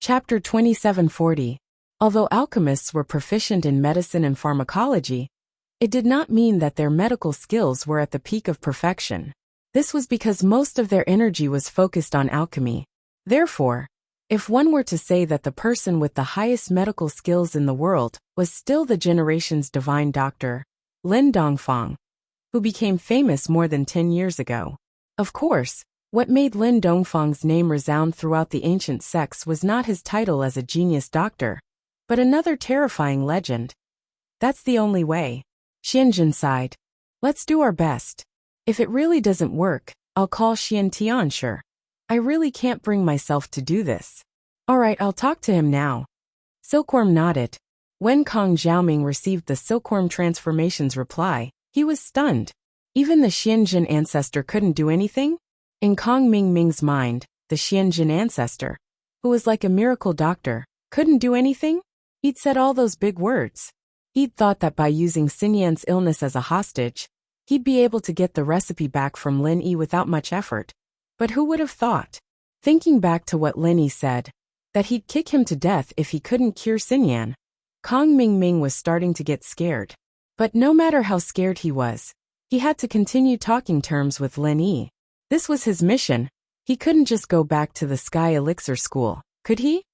Chapter 2740. Although alchemists were proficient in medicine and pharmacology, it did not mean that their medical skills were at the peak of perfection. This was because most of their energy was focused on alchemy. Therefore, if one were to say that the person with the highest medical skills in the world was still the generation's divine doctor, Lin Dongfang, who became famous more than 10 years ago. Of course, what made Lin Dongfang's name resound throughout the ancient sects was not his title as a genius doctor, but another terrifying legend. That's the only way. Xianjun sighed. Let's do our best. If it really doesn't work, I'll call Xian Tianshi. I really can't bring myself to do this. All right, I'll talk to him now. Silkworm nodded. When Kong Xiaoming received the Silkworm transformation's reply, he was stunned. Even the Xianjun ancestor couldn't do anything? In Kong Mingming's mind, the Xianjun ancestor, who was like a miracle doctor, couldn't do anything? He'd said all those big words. He'd thought that by using Xinyan's illness as a hostage, he'd be able to get the recipe back from Lin Yi without much effort. But who would have thought? Thinking back to what Lin Yi said, that he'd kick him to death if he couldn't cure Xinyan, Kong Mingming was starting to get scared. But no matter how scared he was, he had to continue talking terms with Lin Yi. This was his mission. He couldn't just go back to the Sky Elixir School, could he?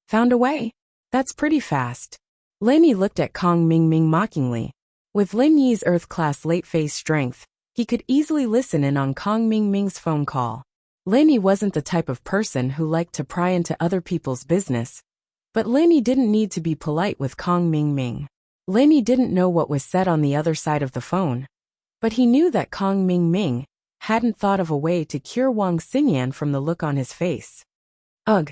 Found a way? That's pretty fast. Lin Yi looked at Kong Mingming mockingly. With Lin Yi's Earth-class late-phase strength, he could easily listen in on Kong Mingming's phone call. Lin Yi wasn't the type of person who liked to pry into other people's business, but Lin Yi didn't need to be polite with Kong Mingming. Lin Yi didn't know what was said on the other side of the phone, but he knew that Kong Mingming hadn't thought of a way to cure Wang Xinyan from the look on his face. Ugh.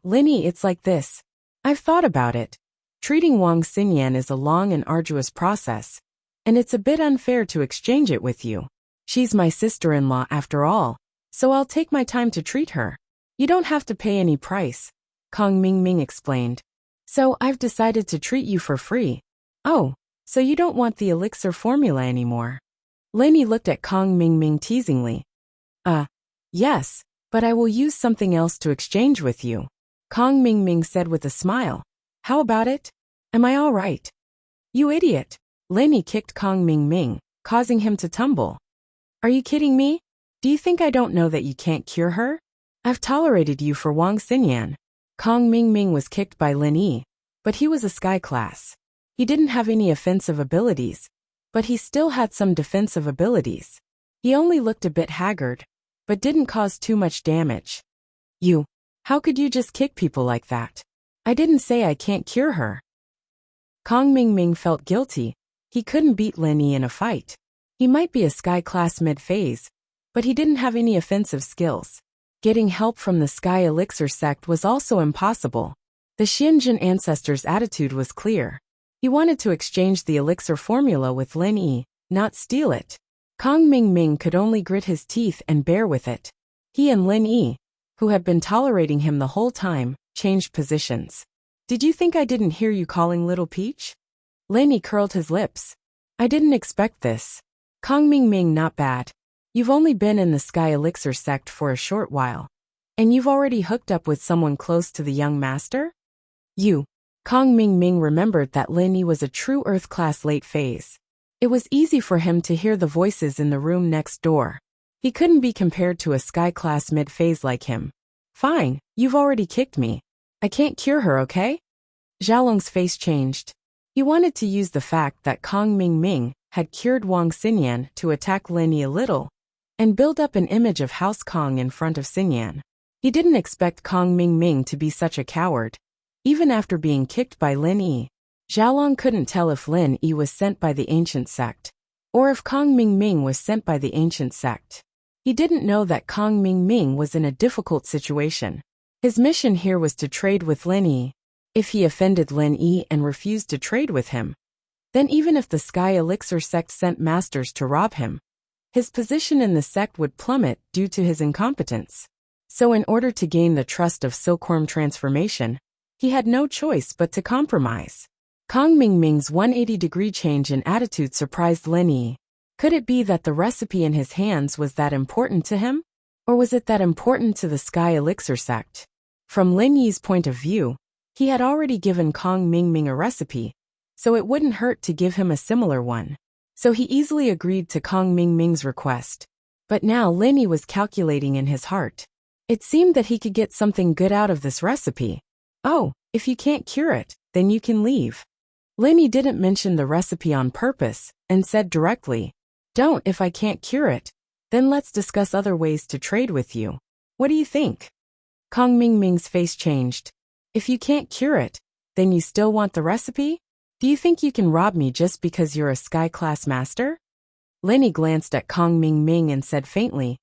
Lin Yi, it's like this. I've thought about it. Treating Wang Xinyan is a long and arduous process, and it's a bit unfair to exchange it with you. She's my sister-in-law after all, so I'll take my time to treat her. You don't have to pay any price, Kong Mingming explained. So I've decided to treat you for free. Oh, so you don't want the elixir formula anymore? Lin Yi looked at Kong Mingming teasingly. Yes, but I will use something else to exchange with you, Kong Mingming said with a smile. How about it? Am I all right? You idiot. Lin Yi kicked Kong Mingming, causing him to tumble. Are you kidding me? Do you think I don't know that you can't cure her? I've tolerated you for Wang Xinyan. Kong Mingming was kicked by Lin Yi, but he was a sky class. He didn't have any offensive abilities, but he still had some defensive abilities. He only looked a bit haggard, but didn't cause too much damage. How could you just kick people like that? I didn't say I can't cure her. Kong Mingming felt guilty. He couldn't beat Lin Yi in a fight. He might be a sky class mid-phase, but he didn't have any offensive skills. Getting help from the Sky Elixir sect was also impossible. The Xianjun ancestor's attitude was clear. He wanted to exchange the elixir formula with Lin Yi, not steal it. Kong Mingming could only grit his teeth and bear with it. He and Lin Yi, who had been tolerating him the whole time, changed positions. Did you think I didn't hear you calling Little Peach? Lin Yi curled his lips. I didn't expect this. Kong Mingming, not bad. You've only been in the Sky Elixir sect for a short while, and you've already hooked up with someone close to the young master? Kong Mingming remembered that Lin Yi was a true Earth-class late phase. It was easy for him to hear the voices in the room next door. He couldn't be compared to a sky-class mid-phase like him. Fine, you've already kicked me. I can't cure her, okay? Xiaolong's face changed. He wanted to use the fact that Kong Mingming had cured Wang Xinyan to attack Lin Yi a little, and build up an image of House Kong in front of Xinyan. He didn't expect Kong Mingming to be such a coward. Even after being kicked by Lin Yi, Xiaolong couldn't tell if Lin Yi was sent by the ancient sect, or if Kong Mingming was sent by the ancient sect. He didn't know that Kong Mingming was in a difficult situation. His mission here was to trade with Lin Yi. If he offended Lin Yi and refused to trade with him, then even if the Sky Elixir sect sent masters to rob him, his position in the sect would plummet due to his incompetence. So in order to gain the trust of Silkworm transformation, he had no choice but to compromise. Kong Mingming's 180-degree change in attitude surprised Lin Yi. Could it be that the recipe in his hands was that important to him? Or was it that important to the Sky Elixir sect? From Lin Yi's point of view, he had already given Kong Mingming a recipe, so it wouldn't hurt to give him a similar one. So he easily agreed to Kong Mingming's request. But now Lin Yi was calculating in his heart. It seemed that he could get something good out of this recipe. Oh, if you can't cure it, then you can leave. Lin Yi didn't mention the recipe on purpose, and said directly, "Don't if I can't cure it. Then let's discuss other ways to trade with you. What do you think?" Kong Mingming's face changed. "If you can't cure it, then you still want the recipe? Do you think you can rob me just because you're a Sky Class Master?" Lin Yi glanced at Kong Mingming and said faintly,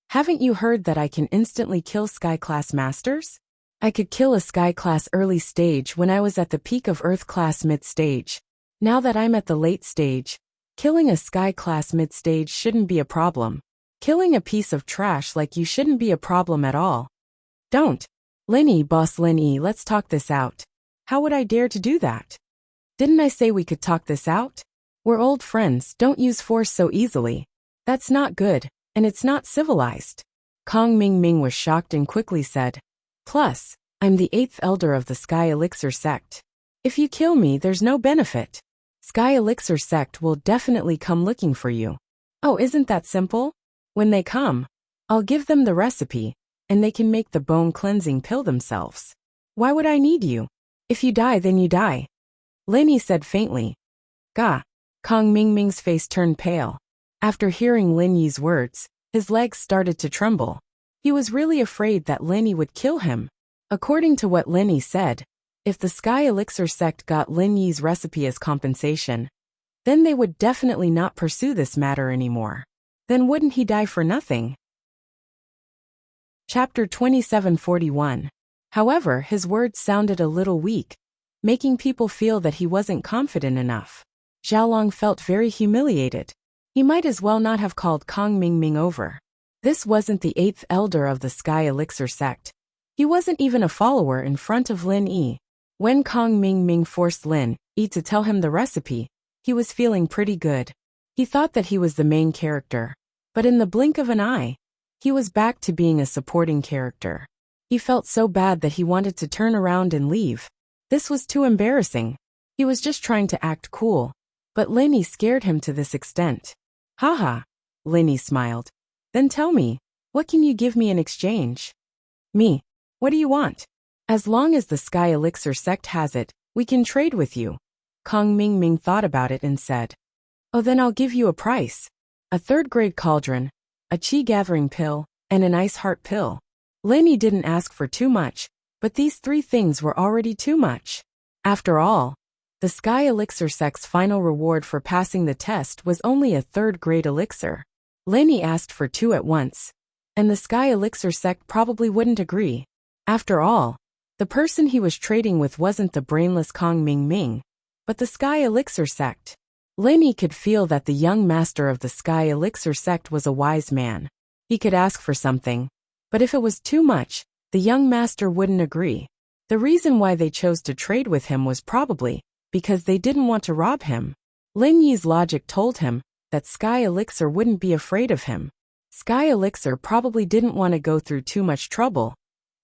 "Haven't you heard that I can instantly kill Sky Class Masters? I could kill a Sky Class early stage when I was at the peak of Earth Class mid stage. Now that I'm at the late stage, killing a Sky Class mid stage shouldn't be a problem. Killing a piece of trash like you shouldn't be a problem at all." "Don't. Lin Yi, boss Lin Yi, let's talk this out." "How would I dare to do that? Didn't I say we could talk this out? We're old friends, don't use force so easily. That's not good, and it's not civilized." Kong Mingming was shocked and quickly said, "Plus, I'm the 8th elder of the Sky Elixir sect. If you kill me, there's no benefit. Sky Elixir sect will definitely come looking for you." "Oh, isn't that simple? When they come, I'll give them the recipe, and they can make the bone cleansing pill themselves. Why would I need you? If you die, then you die." Lin Yi said faintly. "Gah." Kong Mingming's face turned pale. After hearing Lin Yi's words, his legs started to tremble. He was really afraid that Lin Yi would kill him. According to what Lin Yi said, if the Sky Elixir sect got Lin Yi's recipe as compensation, then they would definitely not pursue this matter anymore. Then wouldn't he die for nothing? Chapter 2741. However, his words sounded a little weak, making people feel that he wasn't confident enough. Xiaolong felt very humiliated. He might as well not have called Kong Mingming over. This wasn't the 8th elder of the Sky Elixir sect. He wasn't even a follower in front of Lin Yi. When Kong Mingming forced Lin Yi to tell him the recipe, he was feeling pretty good. He thought that he was the main character. But in the blink of an eye, he was back to being a supporting character. He felt so bad that he wanted to turn around and leave. This was too embarrassing. He was just trying to act cool. But Lin Yi scared him to this extent. "Haha," Lin Yi smiled. "Then tell me, what can you give me in exchange?" "Me? What do you want?" "As long as the Sky Elixir sect has it, we can trade with you." Kong Mingming thought about it and said, "Oh, then I'll give you a price. A 3rd-grade cauldron, a chi-gathering pill, and an ice heart pill." Lin Yi didn't ask for too much, but these 3 things were already too much. After all, the Sky Elixir sect's final reward for passing the test was only a 3rd-grade elixir. Lin Yi asked for 2 at once, and the Sky Elixir sect probably wouldn't agree. After all, the person he was trading with wasn't the brainless Kong Mingming, but the Sky Elixir sect. Lin Yi could feel that the young master of the Sky Elixir sect was a wise man. He could ask for something, but if it was too much, the young master wouldn't agree. The reason why they chose to trade with him was probably because they didn't want to rob him. Lin Yi's logic told him that Sky Elixir wouldn't be afraid of him. Sky Elixir probably didn't want to go through too much trouble,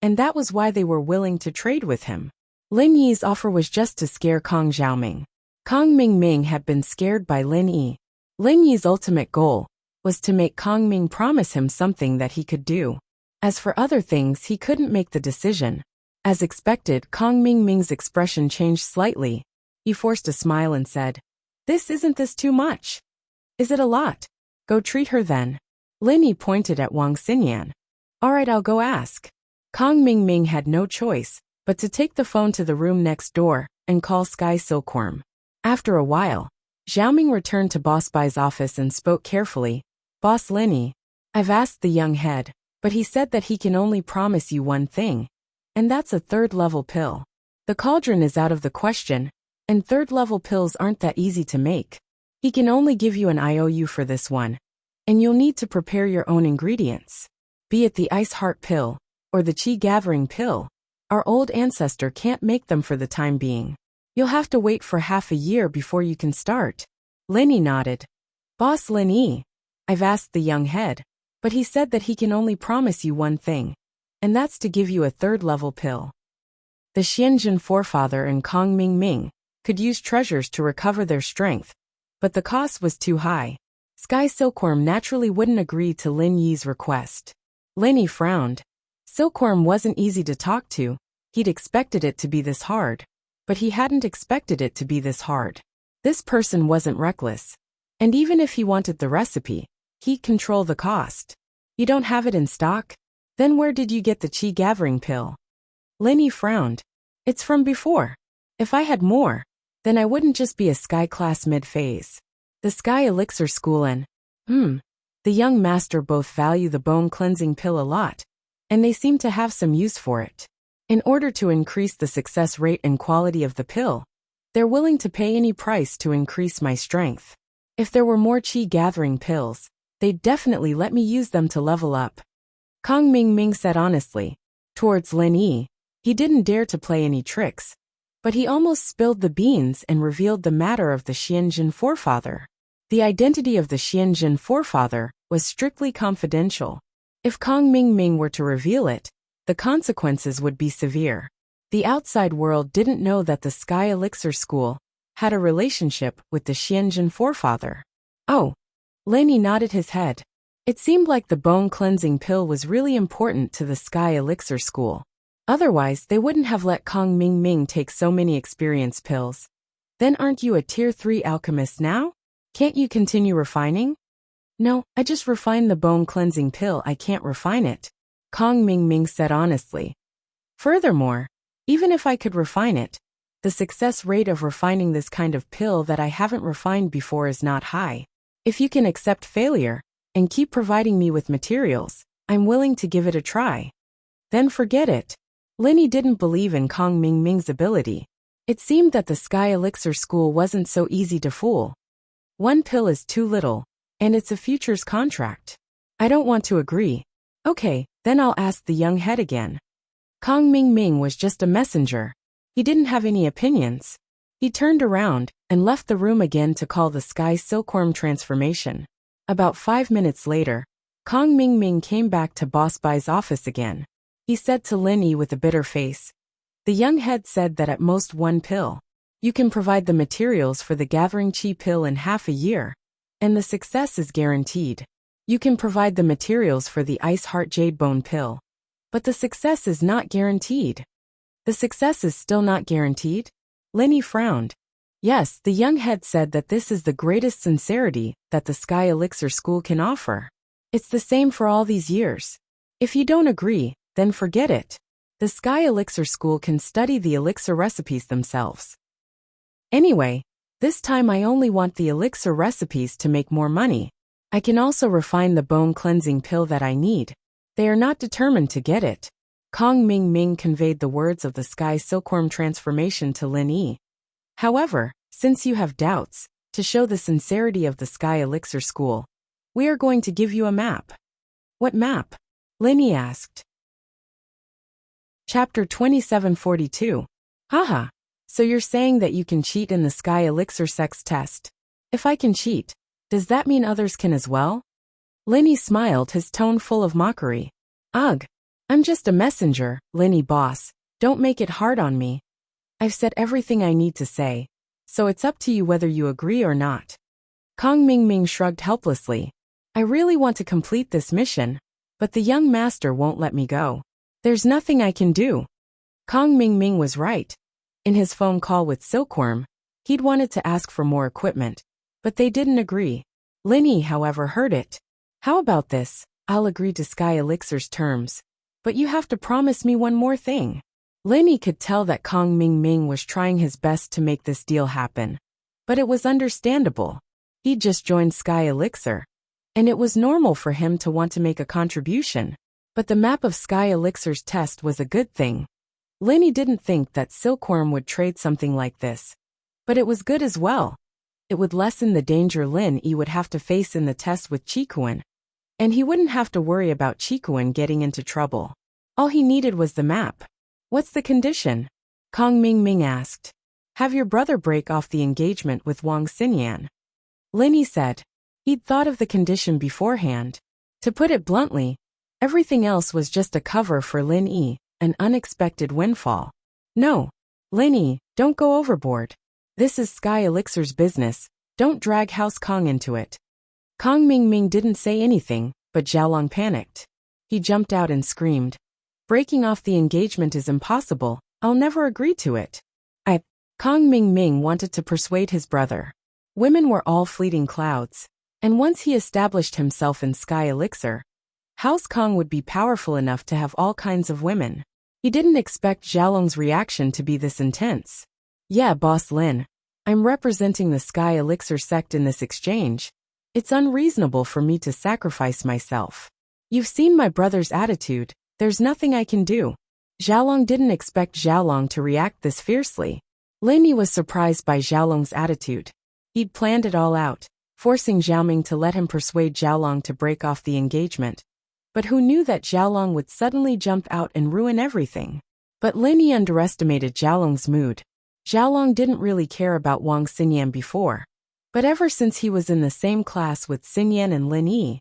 and that was why they were willing to trade with him. Lin Yi's offer was just to scare Kong Xiaoming. Kong Mingming had been scared by Lin Yi. Lin Yi's ultimate goal was to make Kong Ming promise him something that he could do. As for other things, he couldn't make the decision. As expected, Kong Mingming's expression changed slightly. He forced a smile and said, Isn't this too much? Is it a lot? Go treat her then." Lin Yi pointed at Wang Xinyan. "Alright, I'll go ask." Kong Mingming had no choice but to take the phone to the room next door and call Sky Silkworm. After a while, Xiaoming returned to Boss Bai's office and spoke carefully. "Boss Lin Yi, I've asked the young head, but he said that he can only promise you one thing, and that's a 3rd-level pill. The cauldron is out of the question, and 3rd-level pills aren't that easy to make. He can only give you an IOU for this one, and you'll need to prepare your own ingredients. Be it the ice heart pill or the chi gathering pill, our old ancestor can't make them for the time being. You'll have to wait for half a year before you can start." Lin Yi nodded. "Boss Lin Yi, I've asked the young head, but he said that he can only promise you one thing, and that's to give you a third-level pill. The Xianjun forefather and Kong Ming could use treasures to recover their strength, but the cost was too high. Sky Silkworm naturally wouldn't agree to Lin Yi's request. Lin Yi frowned. Silkworm wasn't easy to talk to. He'd expected it to be this hard, but he hadn't expected it to be this hard. This person wasn't reckless, and even if he wanted the recipe, he'd control the cost. You don't have it in stock? Then where did you get the Qi gathering pill? Lin Yi frowned. It's from before. If I had more, then I wouldn't just be a Sky class mid-phase. The Sky Elixir School and, the young master both value the bone cleansing pill a lot, and they seem to have some use for it. In order to increase the success rate and quality of the pill, they're willing to pay any price to increase my strength. If there were more Qi gathering pills, they'd definitely let me use them to level up. Kong Ming said honestly. Towards Lin Yi, he didn't dare to play any tricks, but he almost spilled the beans and revealed the matter of the Xianjun forefather. The identity of the Xianjun forefather was strictly confidential. If Kong Ming were to reveal it, the consequences would be severe. The outside world didn't know that the Sky Elixir School had a relationship with the Xianjun forefather. Oh. Lin Yi nodded his head. It seemed like the bone cleansing pill was really important to the Sky Elixir School. Otherwise, they wouldn't have let Kong Ming take so many experience pills. Then aren't you a Tier 3 alchemist now? Can't you continue refining? No, I just refined the bone cleansing pill. I can't refine it, Kong Ming said honestly. Furthermore, even if I could refine it, the success rate of refining this kind of pill that I haven't refined before is not high. If you can accept failure and keep providing me with materials, I'm willing to give it a try. Then forget it. Lin Yi didn't believe in Kong Ming's ability. It seemed that the Sky Elixir School wasn't so easy to fool. One pill is too little, and it's a futures contract. I don't want to agree. Okay, then I'll ask the young head again. Kong Ming was just a messenger. He didn't have any opinions. He turned around and left the room again to call the Sky Silkworm transformation. About 5 minutes later, Kong Ming came back to Boss Bai's office again. He said to Lin Yi with a bitter face. The young head said that at most one pill. You can provide the materials for the gathering Qi pill in half a year, and the success is guaranteed. You can provide the materials for the Ice Heart Jade Bone pill, but the success is not guaranteed. The success is still not guaranteed? Lin Yi frowned. Yes, the young head said that this is the greatest sincerity that the Sky Elixir School can offer. It's the same for all these years. If you don't agree, then forget it. The Sky Elixir School can study the elixir recipes themselves. Anyway, this time I only want the elixir recipes to make more money. I can also refine the bone cleansing pill that I need. They are not determined to get it. Kong Ming conveyed the words of the Sky Silkworm transformation to Lin Yi. However, since you have doubts, to show the sincerity of the Sky Elixir School, we are going to give you a map. What map? Lin Yi asked. Chapter 2742. Haha. So you're saying that you can cheat in the Sky Elixir sex test? If I can cheat, does that mean others can as well? Lin Yi smiled, his tone full of mockery. Ugh. I'm just a messenger, Lin Yi boss. Don't make it hard on me. I've said everything I need to say, so it's up to you whether you agree or not. Kong Ming shrugged helplessly. I really want to complete this mission, but the young master won't let me go. There's nothing I can do. Kong Ming was right. In his phone call with Silkworm, he'd wanted to ask for more equipment, but they didn't agree. Lin Yi, however, heard it. How about this? I'll agree to Sky Elixir's terms, but you have to promise me one more thing. Lin Yi could tell that Kong Ming was trying his best to make this deal happen, but it was understandable. He'd just joined Sky Elixir, and it was normal for him to want to make a contribution. But the map of Sky Elixir's test was a good thing. Lin Yi didn't think that Silkworm would trade something like this, but it was good as well. It would lessen the danger Lin Yi would have to face in the test with Qikuan, and he wouldn't have to worry about Qikuan getting into trouble. All he needed was the map. What's the condition? Kong Ming asked. Have your brother break off the engagement with Wang Xinyan. Lin Yi said. He'd thought of the condition beforehand. To put it bluntly, Everything else was just a cover for Lin Yi, an unexpected windfall. No. Lin Yi, don't go overboard. This is Sky Elixir's business, don't drag House Kong into it. Kong Mingming didn't say anything, but Xiaolong panicked. He jumped out and screamed. Breaking off the engagement is impossible, I'll never agree to it. Kong Mingming wanted to persuade his brother. Women were all fleeting clouds, and once he established himself in Sky Elixir, House Kong would be powerful enough to have all kinds of women. He didn't expect Xiaolong's reaction to be this intense. Yeah, Boss Lin. I'm representing the Sky Elixir sect in this exchange. It's unreasonable for me to sacrifice myself. You've seen my brother's attitude, there's nothing I can do. Xiaolong didn't expect Xiaolong to react this fiercely. Lin Yi was surprised by Xiaolong's attitude. He'd planned it all out, forcing Xiaoming to let him persuade Xiaolong to break off the engagement. But who knew that Xiaolong would suddenly jump out and ruin everything? But Lin Yi underestimated Xiaolong's mood. Xiaolong didn't really care about Wang Xinyan before, but ever since he was in the same class with Xinyan and Lin Yi,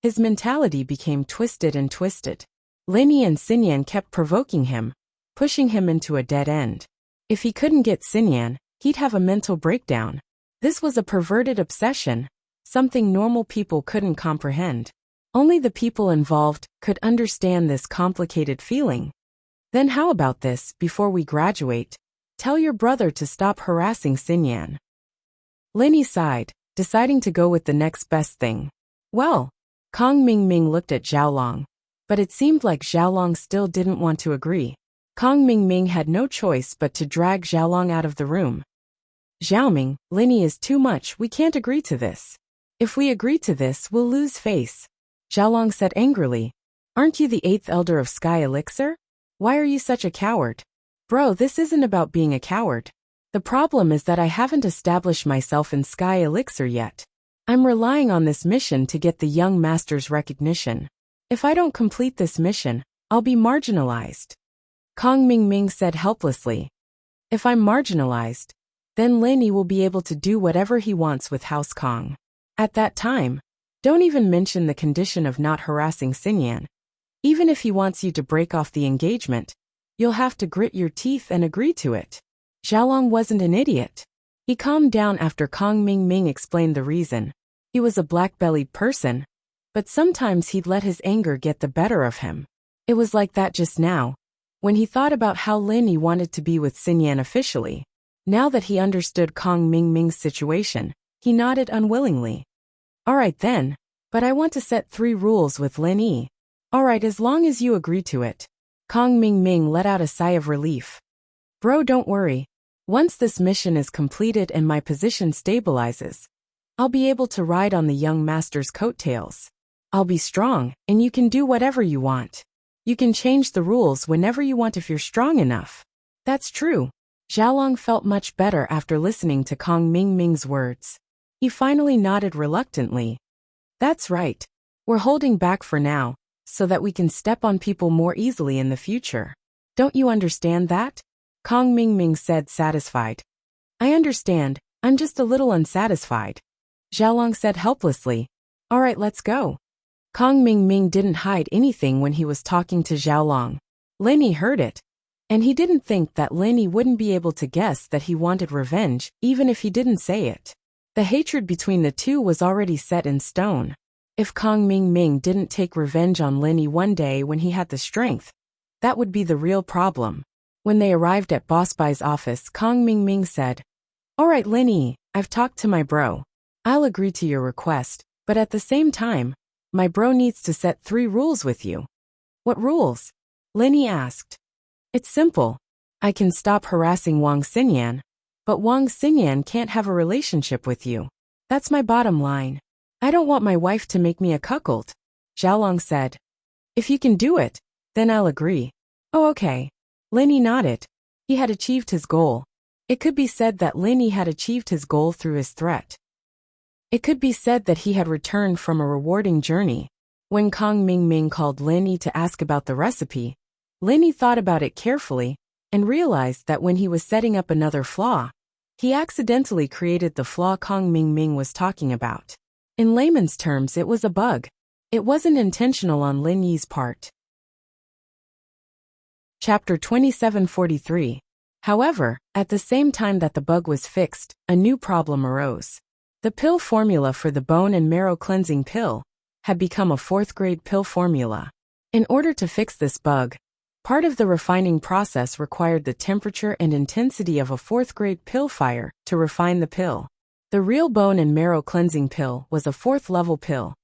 his mentality became twisted and twisted. Lin Yi and Xinyan kept provoking him, pushing him into a dead end. If he couldn't get Xinyan, he'd have a mental breakdown. This was a perverted obsession, something normal people couldn't comprehend. Only the people involved could understand this complicated feeling. Then how about this, before we graduate? Tell your brother to stop harassing Xinyan. Lin Yi sighed, deciding to go with the next best thing. Well, Kong Mingming looked at Xiaolong, but it seemed like Xiaolong still didn't want to agree. Kong Mingming had no choice but to drag Xiaolong out of the room. Xiaoming, Lin Yi is too much, we can't agree to this. If we agree to this, we'll lose face. Xiaolong said angrily. Aren't you the 8th elder of Sky Elixir? Why are you such a coward? Bro, this isn't about being a coward. The problem is that I haven't established myself in Sky Elixir yet. I'm relying on this mission to get the young master's recognition. If I don't complete this mission, I'll be marginalized. Kong Mingming said helplessly. If I'm marginalized, then Lin Yi will be able to do whatever he wants with House Kong. At that time, don't even mention the condition of not harassing Xinyan. Even if he wants you to break off the engagement, you'll have to grit your teeth and agree to it. Xiaolong wasn't an idiot. He calmed down after Kong Mingming explained the reason. He was a black-bellied person, but sometimes he'd let his anger get the better of him. It was like that just now, when he thought about how Lin Yi wanted to be with Xinyan officially. Now that he understood Kong Mingming's situation, he nodded unwillingly. Alright then, but I want to set 3 rules with Lin Yi. Alright, as long as you agree to it. Kong Mingming let out a sigh of relief. Bro, don't worry. Once this mission is completed and my position stabilizes, I'll be able to ride on the young master's coattails. I'll be strong, and you can do whatever you want. You can change the rules whenever you want if you're strong enough. That's true. Xiaolong felt much better after listening to Kong Mingming's words. He finally nodded reluctantly. That's right. We're holding back for now, so that we can step on people more easily in the future. Don't you understand that? Kong Mingming said, satisfied. I understand, I'm just a little unsatisfied. Xiaolong said helplessly. Alright, let's go. Kong Mingming didn't hide anything when he was talking to Xiaolong. Lin Yi heard it, and he didn't think that Lin Yi wouldn't be able to guess that he wanted revenge, even if he didn't say it. The hatred between the two was already set in stone. If Kong Mingming didn't take revenge on Lin Yi one day when he had the strength, that would be the real problem. When they arrived at Boss Bai's office, Kong Mingming said, Alright Lin Yi, I've talked to my bro. I'll agree to your request, but at the same time, my bro needs to set 3 rules with you. What rules? Lin Yi asked. It's simple. I can stop harassing Wang Xinyan, but Wang Xinyan can't have a relationship with you. That's my bottom line. I don't want my wife to make me a cuckold. Xiaolong said. If you can do it, then I'll agree. Oh okay. Lin Yi nodded. He had achieved his goal. It could be said that Lin Yi had achieved his goal through his threat. It could be said that he had returned from a rewarding journey. When Kong Mingming called Lin Yi to ask about the recipe, Lin Yi thought about it carefully and realized that when he was setting up another flaw, he accidentally created the flaw Kong Mingming was talking about. In layman's terms, it was a bug. It wasn't intentional on Lin Yi's part. Chapter 2743. However, at the same time that the bug was fixed, a new problem arose. The pill formula for the bone and marrow cleansing pill had become a fourth-grade pill formula. In order to fix this bug, part of the refining process required the temperature and intensity of a fourth-grade pill fire to refine the pill. The real bone and marrow cleansing pill was a fourth-level pill,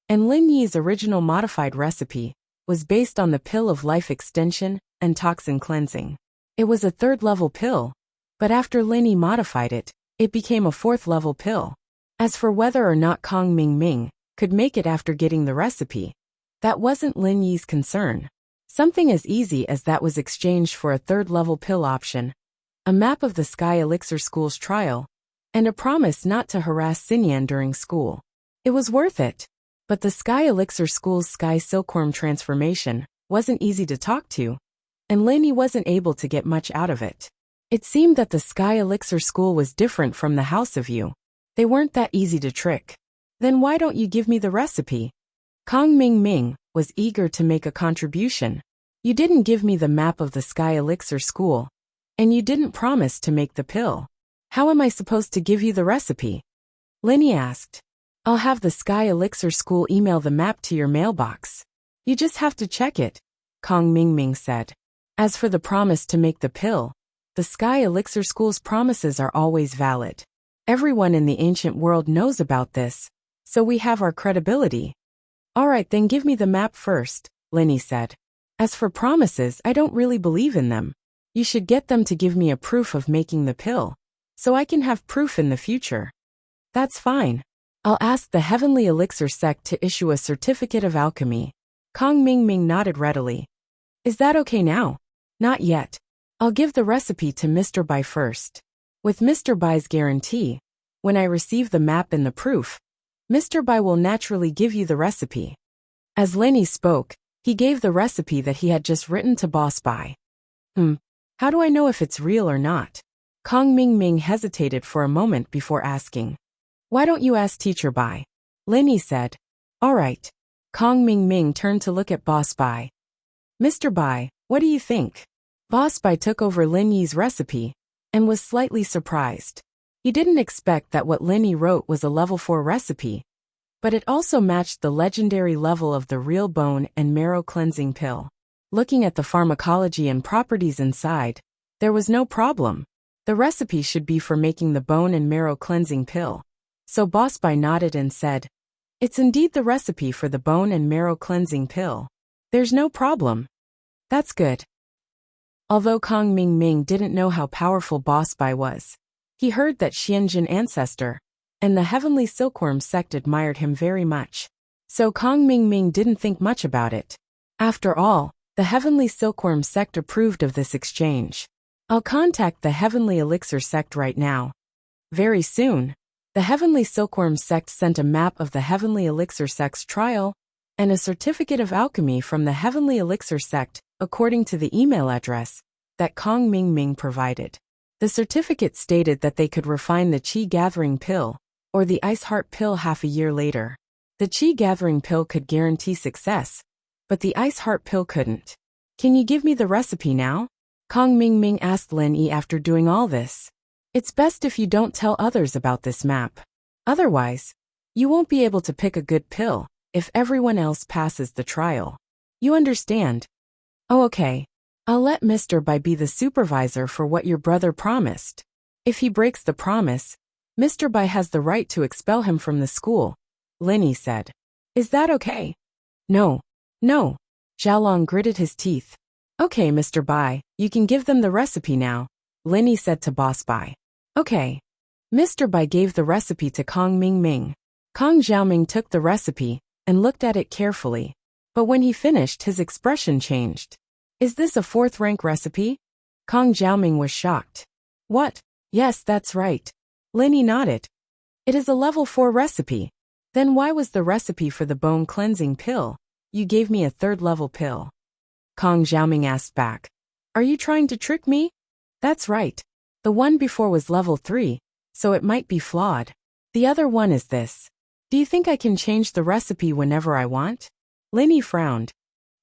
and Lin Yi's original modified recipe was based on the pill of life extension and toxin cleansing. It was a third-level pill, but after Lin Yi modified it, it became a fourth-level pill. As for whether or not Kong Mingming could make it after getting the recipe, that wasn't Lin Yi's concern. Something as easy as that was exchanged for a third-level pill option, a map of the Sky Elixir School's trial, and a promise not to harass Xinyan during school. It was worth it. But the Sky Elixir School's Sky Silkworm transformation wasn't easy to talk to, and Lin Yi wasn't able to get much out of it. It seemed that the Sky Elixir School was different from the House of You. They weren't that easy to trick. Then why don't you give me the recipe? Kong Mingming was eager to make a contribution. You didn't give me the map of the Sky Elixir School, and you didn't promise to make the pill. How am I supposed to give you the recipe? Lin Yi asked. I'll have the Sky Elixir School email the map to your mailbox. You just have to check it, Kong Mingming said. As for the promise to make the pill, the Sky Elixir School's promises are always valid. Everyone in the ancient world knows about this, so we have our credibility. Alright, then give me the map first, Lin Yi said. As for promises, I don't really believe in them. You should get them to give me a proof of making the pill, so I can have proof in the future. That's fine. I'll ask the Heavenly Elixir sect to issue a certificate of alchemy. Kong Mingming nodded readily. Is that okay now? Not yet. I'll give the recipe to Mr. Bai first. With Mr. Bai's guarantee, when I receive the map and the proof, Mr. Bai will naturally give you the recipe. As Lin Yi spoke, he gave the recipe that he had just written to Boss Bai. How do I know if it's real or not? Kong Mingming hesitated for a moment before asking. Why don't you ask Teacher Bai? Lin Yi said. Alright. Kong Mingming turned to look at Boss Bai. Mr. Bai, what do you think? Boss Bai took over Lin Yi's recipe and was slightly surprised. He didn't expect that what Lin Yi wrote was a level 4 recipe, but it also matched the legendary level of the real bone and marrow cleansing pill. Looking at the pharmacology and properties inside, there was no problem. The recipe should be for making the bone and marrow cleansing pill. So Boss Bai nodded and said, It's indeed the recipe for the bone and marrow cleansing pill. There's no problem. That's good. Although Kong Mingming didn't know how powerful Boss Bai was, he heard that Xianjin ancestor and the Heavenly Silkworm sect admired him very much. So Kong Mingming didn't think much about it. After all, the Heavenly Silkworm sect approved of this exchange. I'll contact the Heavenly Elixir sect right now. Very soon, the Heavenly Silkworm sect sent a map of the Heavenly Elixir sect's trial and a certificate of alchemy from the Heavenly Elixir sect, according to the email address that Kong Mingming provided. The certificate stated that they could refine the Qi Gathering Pill, or the Ice Heart Pill half a year later. The Qi Gathering Pill could guarantee success, but the Ice Heart Pill couldn't. Can you give me the recipe now? Kong Mingming asked Lin Yi after doing all this. It's best if you don't tell others about this map. Otherwise, you won't be able to pick a good pill if everyone else passes the trial. You understand? Oh, okay. I'll let Mr. Bai be the supervisor for what your brother promised. If he breaks the promise, Mr. Bai has the right to expel him from the school, Lin Yi said. Is that okay? No. Xiaolong gritted his teeth. Okay, Mr. Bai, you can give them the recipe now, Lin Yi said to Boss Bai. Okay. Mr. Bai gave the recipe to Kong Mingming. Kong Xiaoming took the recipe and looked at it carefully. But when he finished, his expression changed. Is this a 4th rank recipe? Kong Xiaoming was shocked. What? Yes, that's right. Lin Yi nodded. It is a level 4 recipe. Then why was the recipe for the bone cleansing pill? You gave me a 3rd level pill. Kong Xiaoming asked back. Are you trying to trick me? That's right. The one before was level 3, so it might be flawed. The other one is this. Do you think I can change the recipe whenever I want? Linny frowned.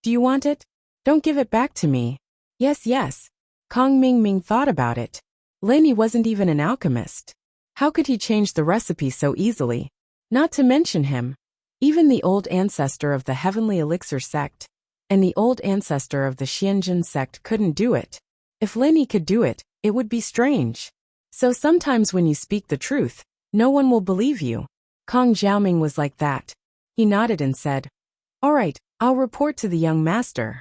Do you want it? Don't give it back to me. Yes, yes. Kong Ming thought about it. Linny wasn't even an alchemist. How could he change the recipe so easily? Not to mention him. Even the old ancestor of the Heavenly Elixir sect and the old ancestor of the Xianjin sect couldn't do it. If Linny could do it, it would be strange. So sometimes when you speak the truth, no one will believe you. Kong Xiaoming was like that. He nodded and said, "All right, I'll report to the young master."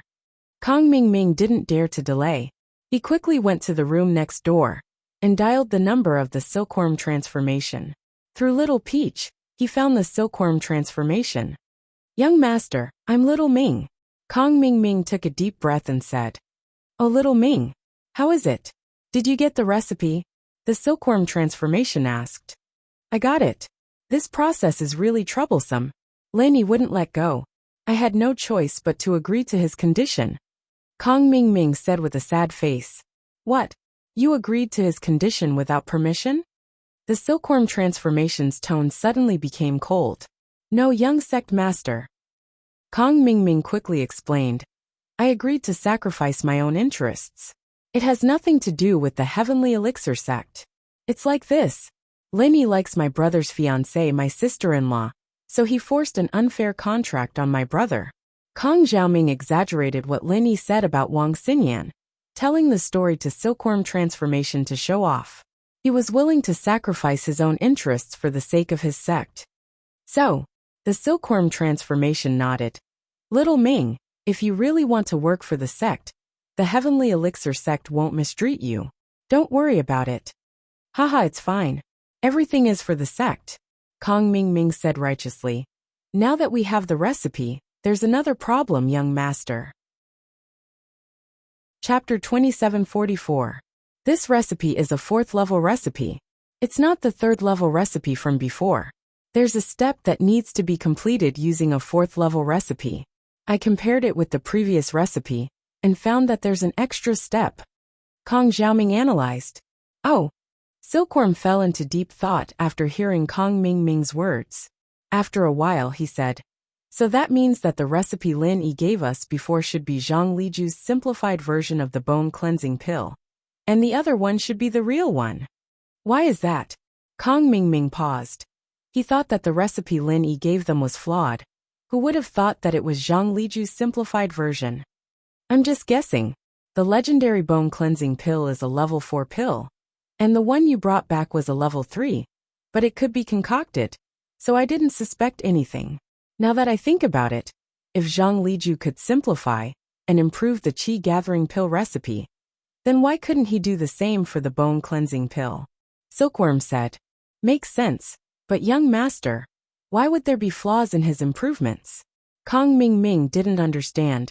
Kong Ming didn't dare to delay. He quickly went to the room next door and dialed the number of the silkworm transformation. Through Little Peach, he found the silkworm transformation. "Young master, I'm Little Ming." Kong Ming took a deep breath and said, "Oh, Little Ming, how is it? Did you get the recipe?" The silkworm transformation asked. "I got it. This process is really troublesome." Linny wouldn't let go. "I had no choice but to agree to his condition." Kong Ming said with a sad face. "What? You agreed to his condition without permission?" The silkworm transformation's tone suddenly became cold. "No, young sect master." Kong Ming quickly explained. "I agreed to sacrifice my own interests. It has nothing to do with the Heavenly Elixir sect. It's like this. Linny likes my brother's fiancée, my sister-in-law, so he forced an unfair contract on my brother." Kong Xiaoming exaggerated what Linny said about Wang Xinyan, telling the story to silkworm transformation to show off. He was willing to sacrifice his own interests for the sake of his sect. So, the silkworm transformation nodded. "Little Ming, if you really want to work for the sect, the Heavenly Elixir sect won't mistreat you. Don't worry about it." "Haha, it's fine. Everything is for the sect," Kong Ming said righteously. "Now that we have the recipe, there's another problem, young master." Chapter 2744. This recipe is a 4th level recipe. It's not the 3rd level recipe from before. There's a step that needs to be completed using a 4th level recipe. I compared it with the previous recipe and found that there's an extra step. Kong Xiaoming analyzed. Oh. Silkworm fell into deep thought after hearing Kong Ming's words. After a while he said, "So that means that the recipe Lin Yi gave us before should be Zhang Liju's simplified version of the bone cleansing pill. And the other one should be the real one. Why is that?" Kong Ming paused. He thought that the recipe Lin Yi gave them was flawed. Who would have thought that it was Zhang Liju's simplified version? "I'm just guessing. The legendary bone cleansing pill is a level 4 pill. And the one you brought back was a level 3. But it could be concocted. So I didn't suspect anything. Now that I think about it, if Zhang Liju could simplify and improve the qi gathering pill recipe, then why couldn't he do the same for the bone cleansing pill?" Silkworm said. "Makes sense, but young master, why would there be flaws in his improvements?" Kong Ming didn't understand.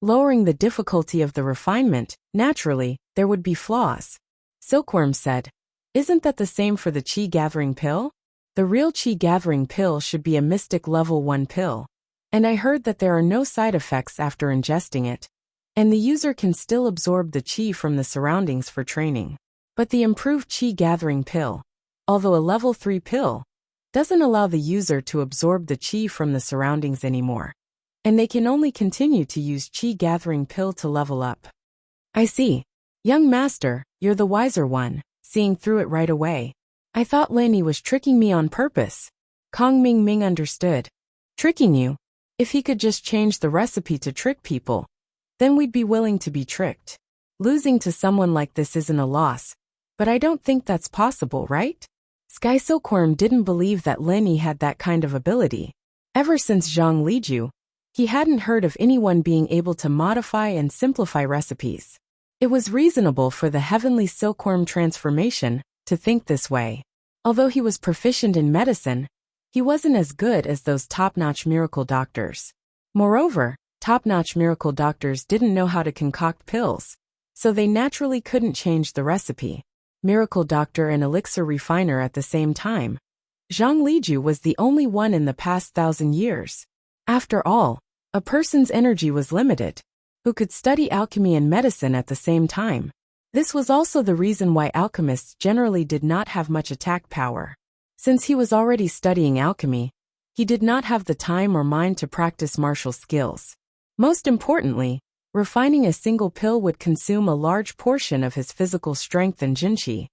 Lowering the difficulty of the refinement, naturally, there would be flaws. Silkworm said, "Isn't that the same for the qi gathering pill? The real qi gathering pill should be a mystic level 1 pill. And I heard that there are no side effects after ingesting it. And the user can still absorb the qi from the surroundings for training. But the improved qi gathering pill, although a level 3 pill, doesn't allow the user to absorb the qi from the surroundings anymore. And they can only continue to use qi gathering pill to level up." "I see. Young master, you're the wiser one, seeing through it right away. I thought Linny was tricking me on purpose." Kong Ming understood. "Tricking you? If he could just change the recipe to trick people, then we'd be willing to be tricked. Losing to someone like this isn't a loss, but I don't think that's possible, right?" Sky Silkworm didn't believe that Linny had that kind of ability. Ever since Zhang Liju, he hadn't heard of anyone being able to modify and simplify recipes. It was reasonable for the Heavenly Silkworm transformation to think this way. Although he was proficient in medicine, he wasn't as good as those top-notch miracle doctors. Moreover, top-notch miracle doctors didn't know how to concoct pills, so they naturally couldn't change the recipe. Miracle doctor and elixir refiner at the same time. Zhang Liju was the only one in the past 1,000 years. After all, a person's energy was limited. Who could study alchemy and medicine at the same time? This was also the reason why alchemists generally did not have much attack power. Since he was already studying alchemy, He did not have the time or mind to practice martial skills. Most importantly, refining a single pill would consume a large portion of his physical strength and jinqi.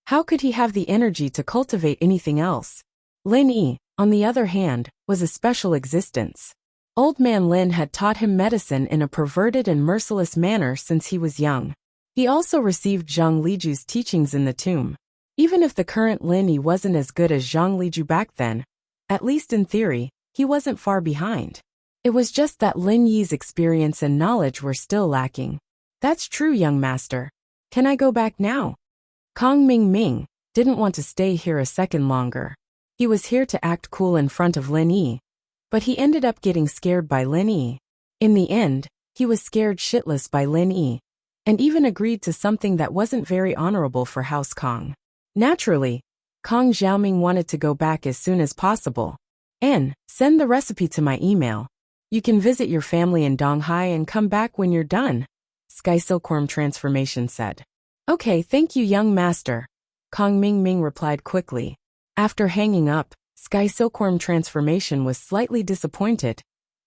How could he have the energy to cultivate anything else? Lin Yi, on the other hand, was a special existence. Old man Lin had taught him medicine in a perverted and merciless manner since he was young. He also received Zhang Liju's teachings in the tomb. Even if the current Lin Yi wasn't as good as Zhang Liju back then, at least in theory, he wasn't far behind. It was just that Lin Yi's experience and knowledge were still lacking. That's true, young master. Can I go back now? Kong Ming didn't want to stay here a second longer. He was here to act cool in front of Lin Yi, but he ended up getting scared by Lin Yi. In the end, he was scared shitless by Lin Yi, and even agreed to something that wasn't very honorable for House Kong. Naturally, Kong Xiaoming wanted to go back as soon as possible. Send the recipe to my email. You can visit your family in Donghai and come back when you're done, Sky Silkworm Transformation said. Okay, thank you, young master, Kong Ming replied quickly. After hanging up, Sky Silkworm Transformation was slightly disappointed.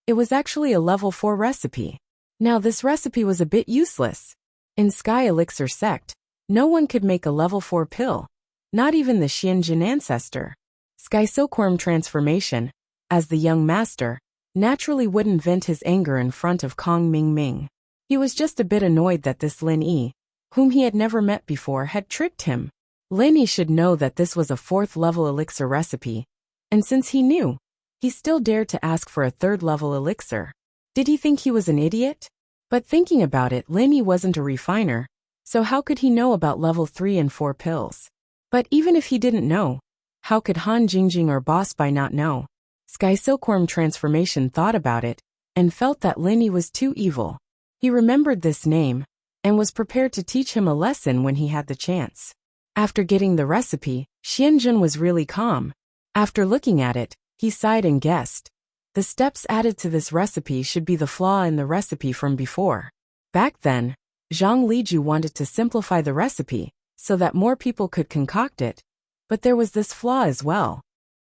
It was actually a level 4 recipe. Now this recipe was a bit useless. In Sky Elixir sect, no one could make a level 4 pill. Not even the Xianjin ancestor. Sky Silkworm Transformation, as the young master, naturally wouldn't vent his anger in front of Kong Ming. He was just a bit annoyed that this Lin Yi, whom he had never met before, had tricked him. Lin Yi should know that this was a 4th level elixir recipe, and since he knew, he still dared to ask for a 3rd level elixir. Did he think he was an idiot? But thinking about it, Lin Yi wasn't a refiner, so how could he know about level 3 and 4 pills? But even if he didn't know, how could Han Jingjing or Boss Bai not know? Sky Silkworm Transformation thought about it, and felt that Lin Yi was too evil. He remembered this name, and was prepared to teach him a lesson when he had the chance. After getting the recipe, Xianjun was really calm. After looking at it, he sighed and guessed. The steps added to this recipe should be the flaw in the recipe from before. Back then, Zhang Liju wanted to simplify the recipe, so that more people could concoct it, but there was this flaw as well.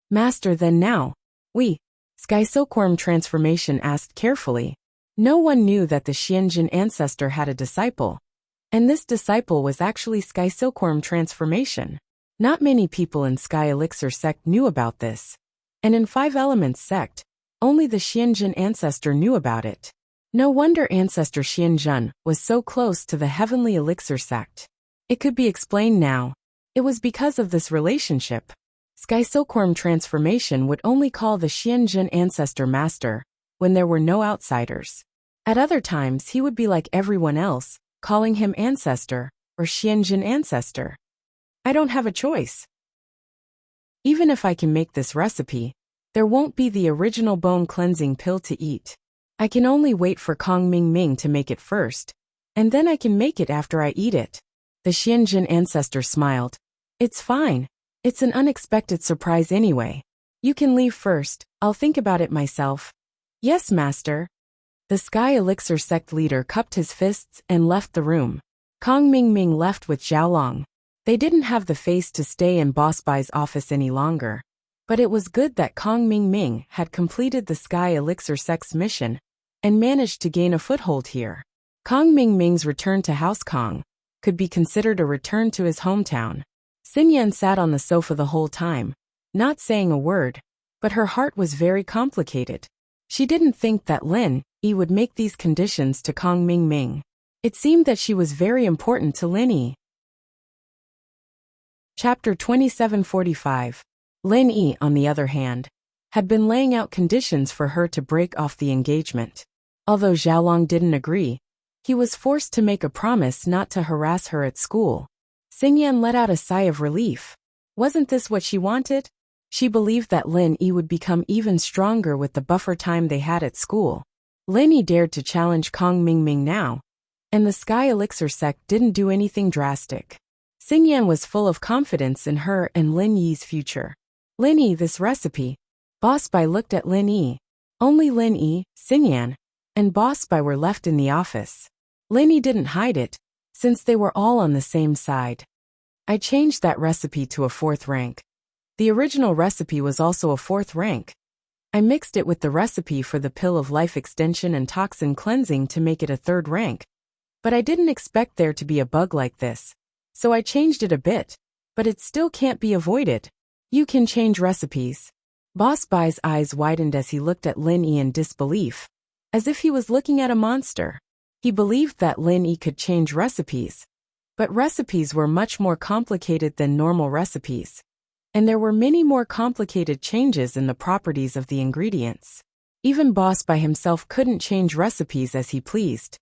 Master, then now, Sky Silkworm Transformation asked carefully. No one knew that the Xianjin ancestor had a disciple, and this disciple was actually Sky Silkworm Transformation. Not many people in Sky Elixir sect knew about this, and in 5 Elements sect, only the Xianjin ancestor knew about it. No wonder Ancestor Xianjun was so close to the Heavenly Elixir sect. It could be explained now. It was because of this relationship. Sky Silkworm Transformation would only call the Xianjin ancestor master when there were no outsiders. At other times he would be like everyone else, calling him ancestor or Xianjin ancestor. I don't have a choice. Even if I can make this recipe, there won't be the original bone cleansing pill to eat. I can only wait for Kong Ming to make it first, and then I can make it after I eat it. The Xianjin ancestor smiled. It's fine. It's an unexpected surprise anyway. You can leave first, I'll think about it myself. Yes, master. The Sky Elixir sect leader cupped his fists and left the room. Kong Ming left with Xiaolong. They didn't have the face to stay in Boss Bai's office any longer. But it was good that Kong Ming had completed the Sky Elixir sect's mission and managed to gain a foothold here. Kong Ming's return to House Kong could be considered a return to his hometown. Xinyan sat on the sofa the whole time, not saying a word, but her heart was very complicated. She didn't think that Lin Yi would make these conditions to Kong Ming. It seemed that she was very important to Lin Yi. Chapter 2745. Lin Yi, on the other hand, had been laying out conditions for her to break off the engagement. Although Xiaolong didn't agree, he was forced to make a promise not to harass her at school. Xingyan let out a sigh of relief. Wasn't this what she wanted? She believed that Lin Yi would become even stronger with the buffer time they had at school. Lin Yi dared to challenge Kong Ming now, and the Sky Elixir sect didn't do anything drastic. Xingyan was full of confidence in her and Lin Yi's future. Lin Yi, this recipe. Boss Bai looked at Lin Yi. Only Lin Yi, Xingyan, and Boss Bai were left in the office. Lin Yi didn't hide it, since they were all on the same side. I changed that recipe to a 4th rank. The original recipe was also a fourth rank. I mixed it with the recipe for the pill of life extension and toxin cleansing to make it a third rank. But I didn't expect there to be a bug like this. So I changed it a bit. But it still can't be avoided. You can change recipes. Boss Bai's eyes widened as he looked at Lin Yi in disbelief, as if he was looking at a monster. He believed that Lin Yi could change recipes. But recipes were much more complicated than normal recipes. And there were many more complicated changes in the properties of the ingredients. Even Boss Bai himself couldn't change recipes as he pleased.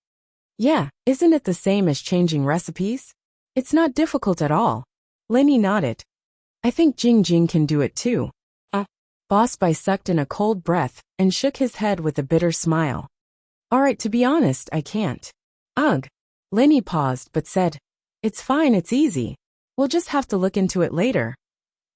Yeah, isn't it the same as changing recipes? It's not difficult at all. Lin Yi nodded. I think Jing Jing can do it too. Boss Bai sucked in a cold breath and shook his head with a bitter smile. Alright, to be honest, I can't. Ugh. Lin Yi paused but said, It's fine, it's easy. We'll just have to look into it later.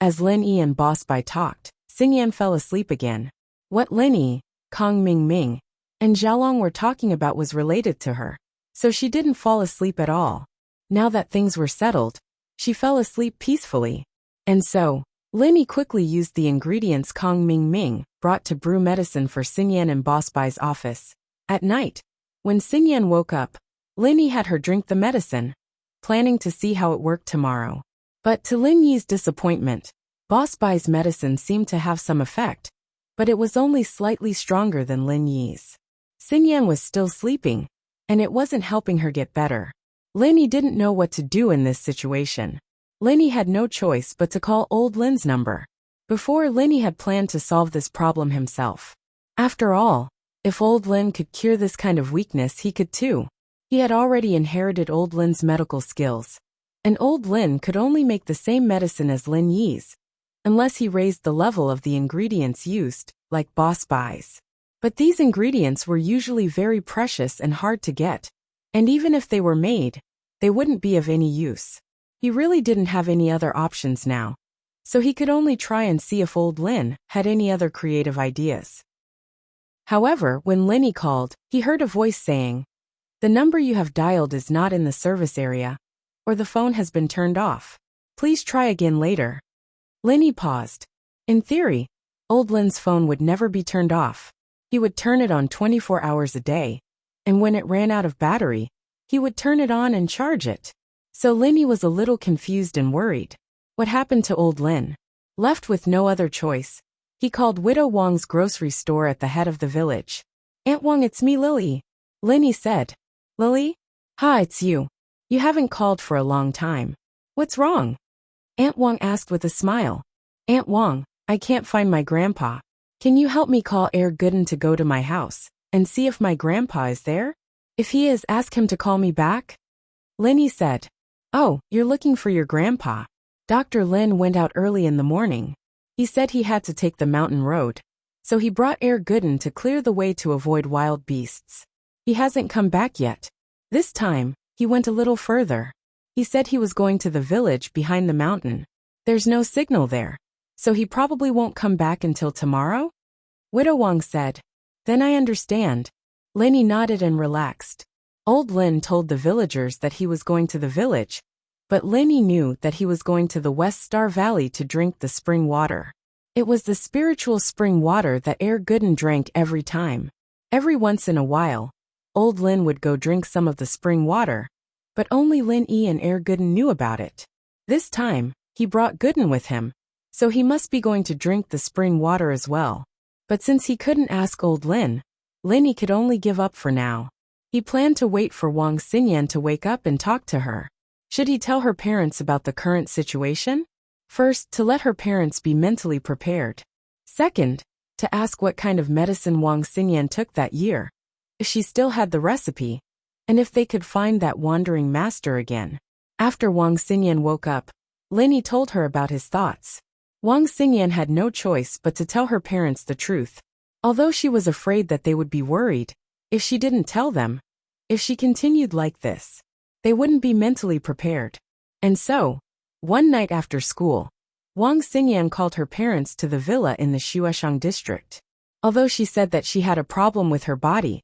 As Lin Yi and Boss Bai talked, Xingyan fell asleep again. What Lin Yi, Kong Ming Ming, and Xiaolong were talking about was related to her. So she didn't fall asleep at all. Now that things were settled, she fell asleep peacefully. And so, Lin Yi quickly used the ingredients Kong Ming Ming brought to brew medicine for Xingyan in Boss Bai's office. At night, when Xingyan woke up, Lin Yi had her drink the medicine, planning to see how it worked tomorrow. But to Lin Yi's disappointment, Boss Bai's medicine seemed to have some effect, but it was only slightly stronger than Lin Yi's. Xingyan was still sleeping, and it wasn't helping her get better. Lin Yi didn't know what to do in this situation. Lin Yi had no choice but to call old Lin's number. Before, Lin Yi had planned to solve this problem himself. After all, if old Lin could cure this kind of weakness, he could too. He had already inherited old Lin's medical skills. And old Lin could only make the same medicine as Lin Yi's, unless he raised the level of the ingredients used, like Boss Bai's. But these ingredients were usually very precious and hard to get. And even if they were made, they wouldn't be of any use. He really didn't have any other options now. So he could only try and see if old Lin had any other creative ideas. However, when Lin Yi called, he heard a voice saying, The number you have dialed is not in the service area, or the phone has been turned off. Please try again later. Lin Yi paused. In theory, old Lin's phone would never be turned off. He would turn it on 24 hours a day, and when it ran out of battery, he would turn it on and charge it. So Lin Yi was a little confused and worried. What happened to old Lin? Left with no other choice, he called Widow Wang's grocery store at the head of the village. Aunt Wang, it's me, Lily. Lin Yi said. Lily? Hi, it's you. You haven't called for a long time. What's wrong? Aunt Wang asked with a smile. Aunt Wang, I can't find my grandpa. Can you help me call Gooden to go to my house and see if my grandpa is there? If he is, ask him to call me back. Lin Yi said. Oh, you're looking for your grandpa. Dr. Lin went out early in the morning. He said he had to take the mountain road, so he brought Gooden to clear the way to avoid wild beasts. He hasn't come back yet. This time, he went a little further. He said he was going to the village behind the mountain. There's no signal there, so he probably won't come back until tomorrow? Widow Wang said. Then I understand. Lin Yi nodded and relaxed. Old Lin told the villagers that he was going to the village, but Lin Yi knew that he was going to the West Star Valley to drink the spring water. It was the spiritual spring water that Gooden drank every time. Every once in a while, old Lin would go drink some of the spring water, but only Lin Yi and Gooden knew about it. This time, he brought Gooden with him, so he must be going to drink the spring water as well. But since he couldn't ask old Lin, Lin Yi could only give up for now. He planned to wait for Wang Xingyan to wake up and talk to her. Should he tell her parents about the current situation? First, to let her parents be mentally prepared. Second, to ask what kind of medicine Wang Xingyan took that year, if she still had the recipe, and if they could find that wandering master again. After Wang Xingyan woke up, Lin Yi told her about his thoughts. Wang Xingyan had no choice but to tell her parents the truth, although she was afraid that they would be worried if she didn't tell them. If she continued like this, they wouldn't be mentally prepared. And so, one night after school, Wang Xingyan called her parents to the villa in the Xueshang district. Although she said that she had a problem with her body,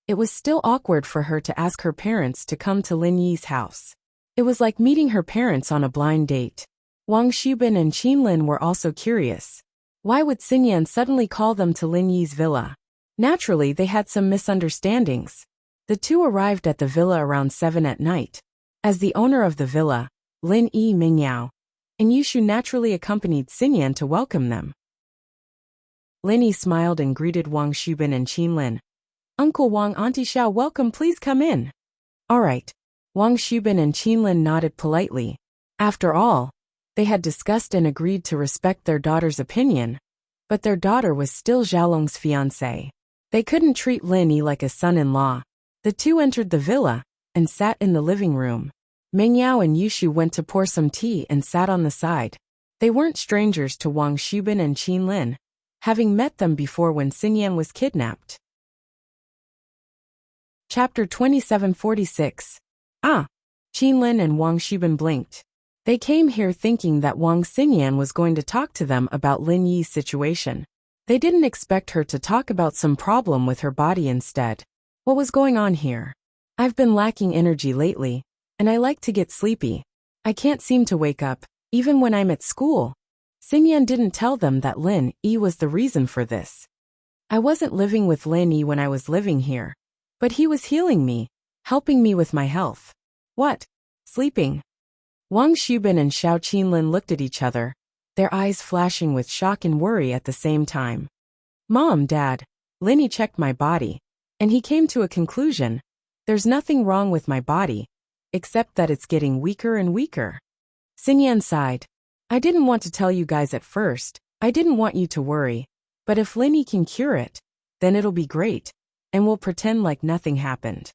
it was still awkward for her to ask her parents to come to Lin Yi's house. It was like meeting her parents on a blind date. Wang Xubin and Qin Lin were also curious. Why would Xinyan suddenly call them to Lin Yi's villa? Naturally, they had some misunderstandings. The two arrived at the villa around 7 at night. As the owner of the villa, Lin Yi Mingyao and Yushu naturally accompanied Xinyan to welcome them. Lin Yi smiled and greeted Wang Xubin and Qin Lin. Uncle Wang, Auntie Xiao, welcome, please come in. All right. Wang Xubin and Qin Lin nodded politely. After all, they had discussed and agreed to respect their daughter's opinion, but their daughter was still Xiaolong's fiancée. They couldn't treat Lin Yi like a son-in-law. The two entered the villa and sat in the living room. Mingyao and Yushu went to pour some tea and sat on the side. They weren't strangers to Wang Xubin and Qin Lin, having met them before when Xinyan was kidnapped. Chapter 2746. Qin Lin and Wang Xubin blinked. They came here thinking that Wang Xinyan was going to talk to them about Lin Yi's situation. They didn't expect her to talk about some problem with her body instead. What was going on here? I've been lacking energy lately, and I like to get sleepy. I can't seem to wake up, even when I'm at school. Xinyan didn't tell them that Lin Yi was the reason for this. I wasn't living with Lin Yi when I was living here, but he was healing me, helping me with my health. What? Sleeping? Wang Xubin and Xiao Qinlin looked at each other, their eyes flashing with shock and worry at the same time. Mom, Dad, Lin Yi checked my body, and he came to a conclusion. There's nothing wrong with my body, except that it's getting weaker and weaker. Xinyan sighed. I didn't want to tell you guys at first. I didn't want you to worry. But if Lin Yi can cure it, then it'll be great, and we'll pretend like nothing happened.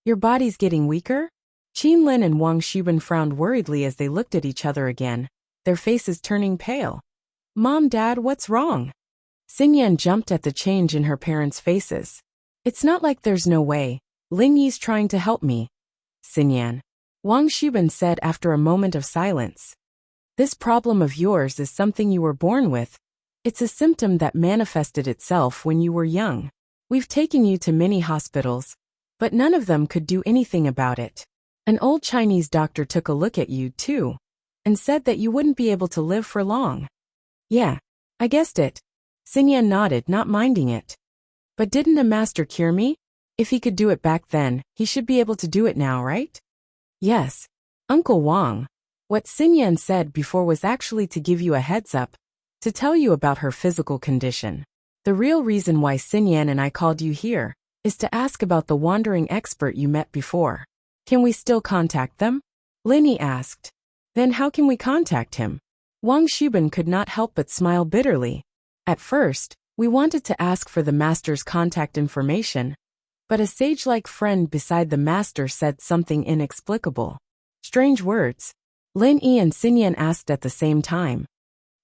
Your body's getting weaker? Qin Lin and Wang Xubin frowned worriedly as they looked at each other again, their faces turning pale. Mom, Dad, what's wrong? Xinyan jumped at the change in her parents' faces. It's not like there's no way. Lin Yi's trying to help me. Xinyan. Wang Xubin said after a moment of silence. This problem of yours is something you were born with. It's a symptom that manifested itself when you were young. We've taken you to many hospitals, but none of them could do anything about it. An old Chinese doctor took a look at you, too, and said that you wouldn't be able to live for long. Yeah, I guessed it. Xinyan nodded, not minding it. But didn't a master cure me? If he could do it back then, he should be able to do it now, right? Yes. Uncle Wang. What Xinyan said before was actually to give you a heads up, to tell you about her physical condition. The real reason why Xinyan and I called you here is to ask about the wandering expert you met before. Can we still contact them? Lin Yi asked. Then how can we contact him? Wang Xubin could not help but smile bitterly. At first, we wanted to ask for the master's contact information, but a sage-like friend beside the master said something inexplicable. Strange words. Lin Yi and Xinyan asked at the same time.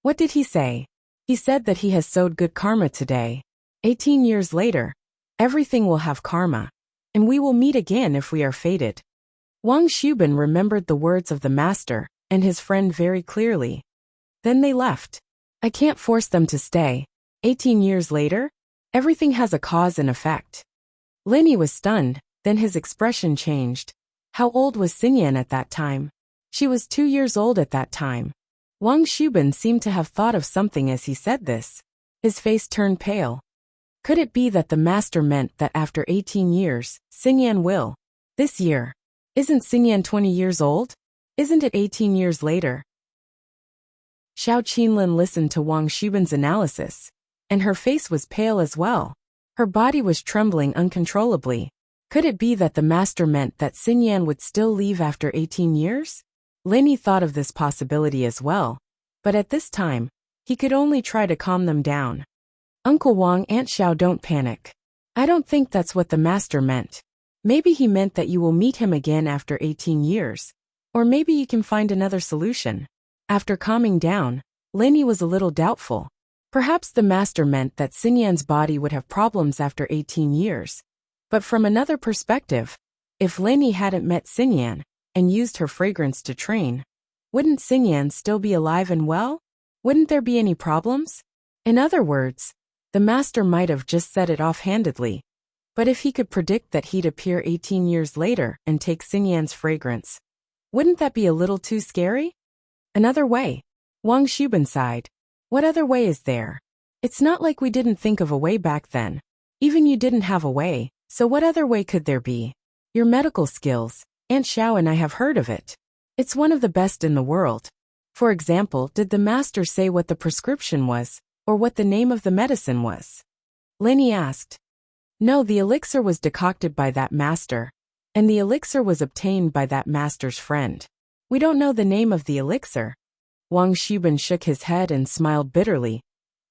What did he say? He said that he has sowed good karma today. 18 years later, everything will have karma, and we will meet again if we are fated. Wang Xubin remembered the words of the master and his friend very clearly. Then they left. I can't force them to stay. 18 years later, everything has a cause and effect. Lin Yi was stunned, then his expression changed. How old was Xinyan at that time? She was 2 years old at that time. Wang Xubin seemed to have thought of something as he said this. His face turned pale. Could it be that the master meant that after 18 years, Xinyan will? This year. Isn't Xinyan 20 years old? Isn't it 18 years later? Xiao Qinlin listened to Wang Xubin's analysis, and her face was pale as well. Her body was trembling uncontrollably. Could it be that the master meant that Xinyan would still leave after 18 years? Lin Yi thought of this possibility as well, but at this time, he could only try to calm them down. Uncle Wang, Aunt Xiao, don't panic. I don't think that's what the master meant. Maybe he meant that you will meet him again after 18 years. Or maybe you can find another solution. After calming down, Lin Yi was a little doubtful. Perhaps the master meant that Xinyan's body would have problems after 18 years. But from another perspective, if Lin Yi hadn't met Xinyan and used her fragrance to train, wouldn't Xinyan still be alive and well? Wouldn't there be any problems? In other words, the master might have just said it offhandedly. But if he could predict that he'd appear 18 years later and take Xinyan's fragrance, wouldn't that be a little too scary? Another way. Wang Xubin sighed. What other way is there? It's not like we didn't think of a way back then. Even you didn't have a way, so what other way could there be? Your medical skills, Aunt Xiao and I have heard of it. It's one of the best in the world. For example, did the master say what the prescription was, or what the name of the medicine was? Lenny asked. No, the elixir was decocted by that master, and the elixir was obtained by that master's friend. We don't know the name of the elixir. Wang Xubin shook his head and smiled bitterly.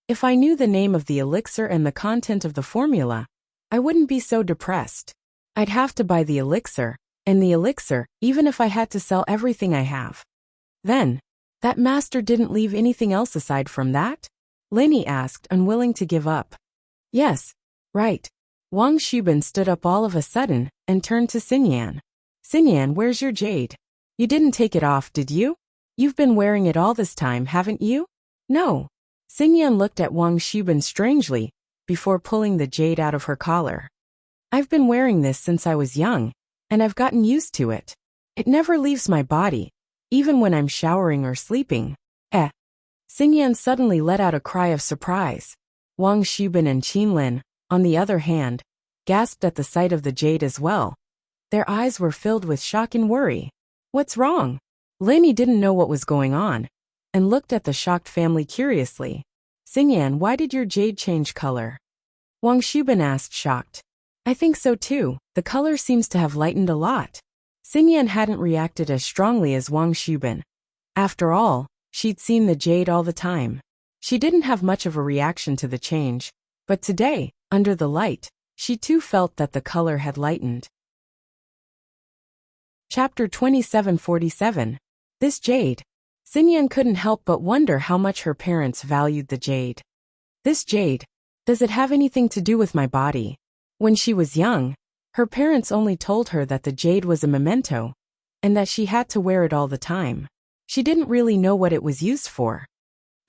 If I knew the name of the elixir and the content of the formula, I wouldn't be so depressed. I'd have to buy the elixir, and the elixir, even if I had to sell everything I have. Then, that master didn't leave anything else aside from that? Lenny asked, unwilling to give up. Yes, right. Wang Xubin stood up all of a sudden and turned to Xinyan. Xinyan, where's your jade? You didn't take it off, did you? You've been wearing it all this time, haven't you? No. Xinyan looked at Wang Xubin strangely before pulling the jade out of her collar. I've been wearing this since I was young, and I've gotten used to it. It never leaves my body, even when I'm showering or sleeping. Xinyan suddenly let out a cry of surprise. Wang Xubin and Qinlin, on the other hand, gasped at the sight of the jade as well. Their eyes were filled with shock and worry. What's wrong? Lenny didn't know what was going on, and looked at the shocked family curiously. Xinyan, why did your jade change color? Wang Xubin asked, shocked. I think so too, the color seems to have lightened a lot. Xinyan hadn't reacted as strongly as Wang Xubin. After all, she'd seen the jade all the time. She didn't have much of a reaction to the change, but today, under the light, she too felt that the color had lightened. Chapter 2747. This jade. Xinyan couldn't help but wonder how much her parents valued the jade. This jade. Does it have anything to do with my body? When she was young, her parents only told her that the jade was a memento, and that she had to wear it all the time. She didn't really know what it was used for.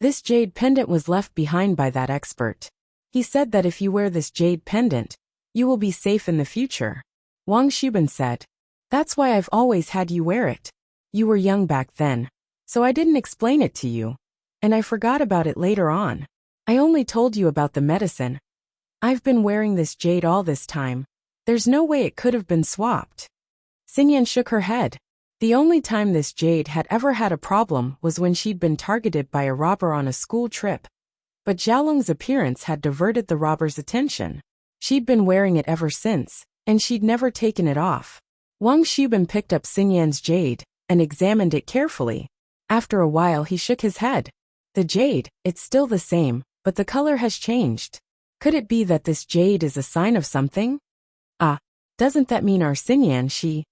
This jade pendant was left behind by that expert. He said that if you wear this jade pendant, you will be safe in the future. Wang Xubin said. That's why I've always had you wear it. You were young back then, so I didn't explain it to you, and I forgot about it later on. I only told you about the medicine. I've been wearing this jade all this time. There's no way it could have been swapped. Xinyan shook her head. The only time this jade had ever had a problem was when she'd been targeted by a robber on a school trip. But Xiaolong's appearance had diverted the robber's attention. She'd been wearing it ever since, and she'd never taken it off. Wang Xubin picked up Xinyan's jade and examined it carefully. After a while he shook his head. The jade, it's still the same, but the color has changed. Could it be that this jade is a sign of something? Doesn't that mean our Xinyan Xiao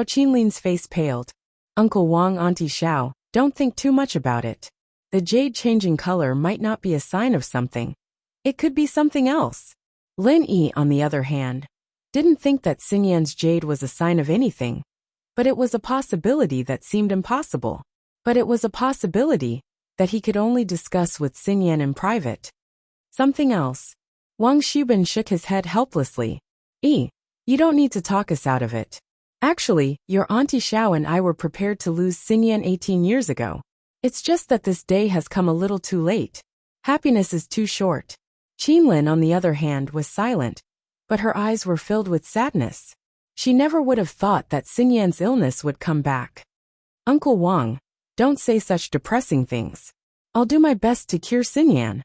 Qinlin's face paled. Uncle Wang, Auntie Xiao, don't think too much about it. The jade changing color might not be a sign of something. It could be something else. Lin Yi, on the other hand, didn't think that Xinyan's jade was a sign of anything. But it was a possibility that seemed impossible. But it was a possibility that he could only discuss with Xinyan in private. Something else. Wang Xubin shook his head helplessly. You don't need to talk us out of it. Actually, your Auntie Xiao and I were prepared to lose Xinyan 18 years ago. It's just that this day has come a little too late. Happiness is too short. Qinlin, on the other hand, was silent, but her eyes were filled with sadness. She never would have thought that Xinyan's illness would come back. Uncle Wang, don't say such depressing things. I'll do my best to cure Xinyan.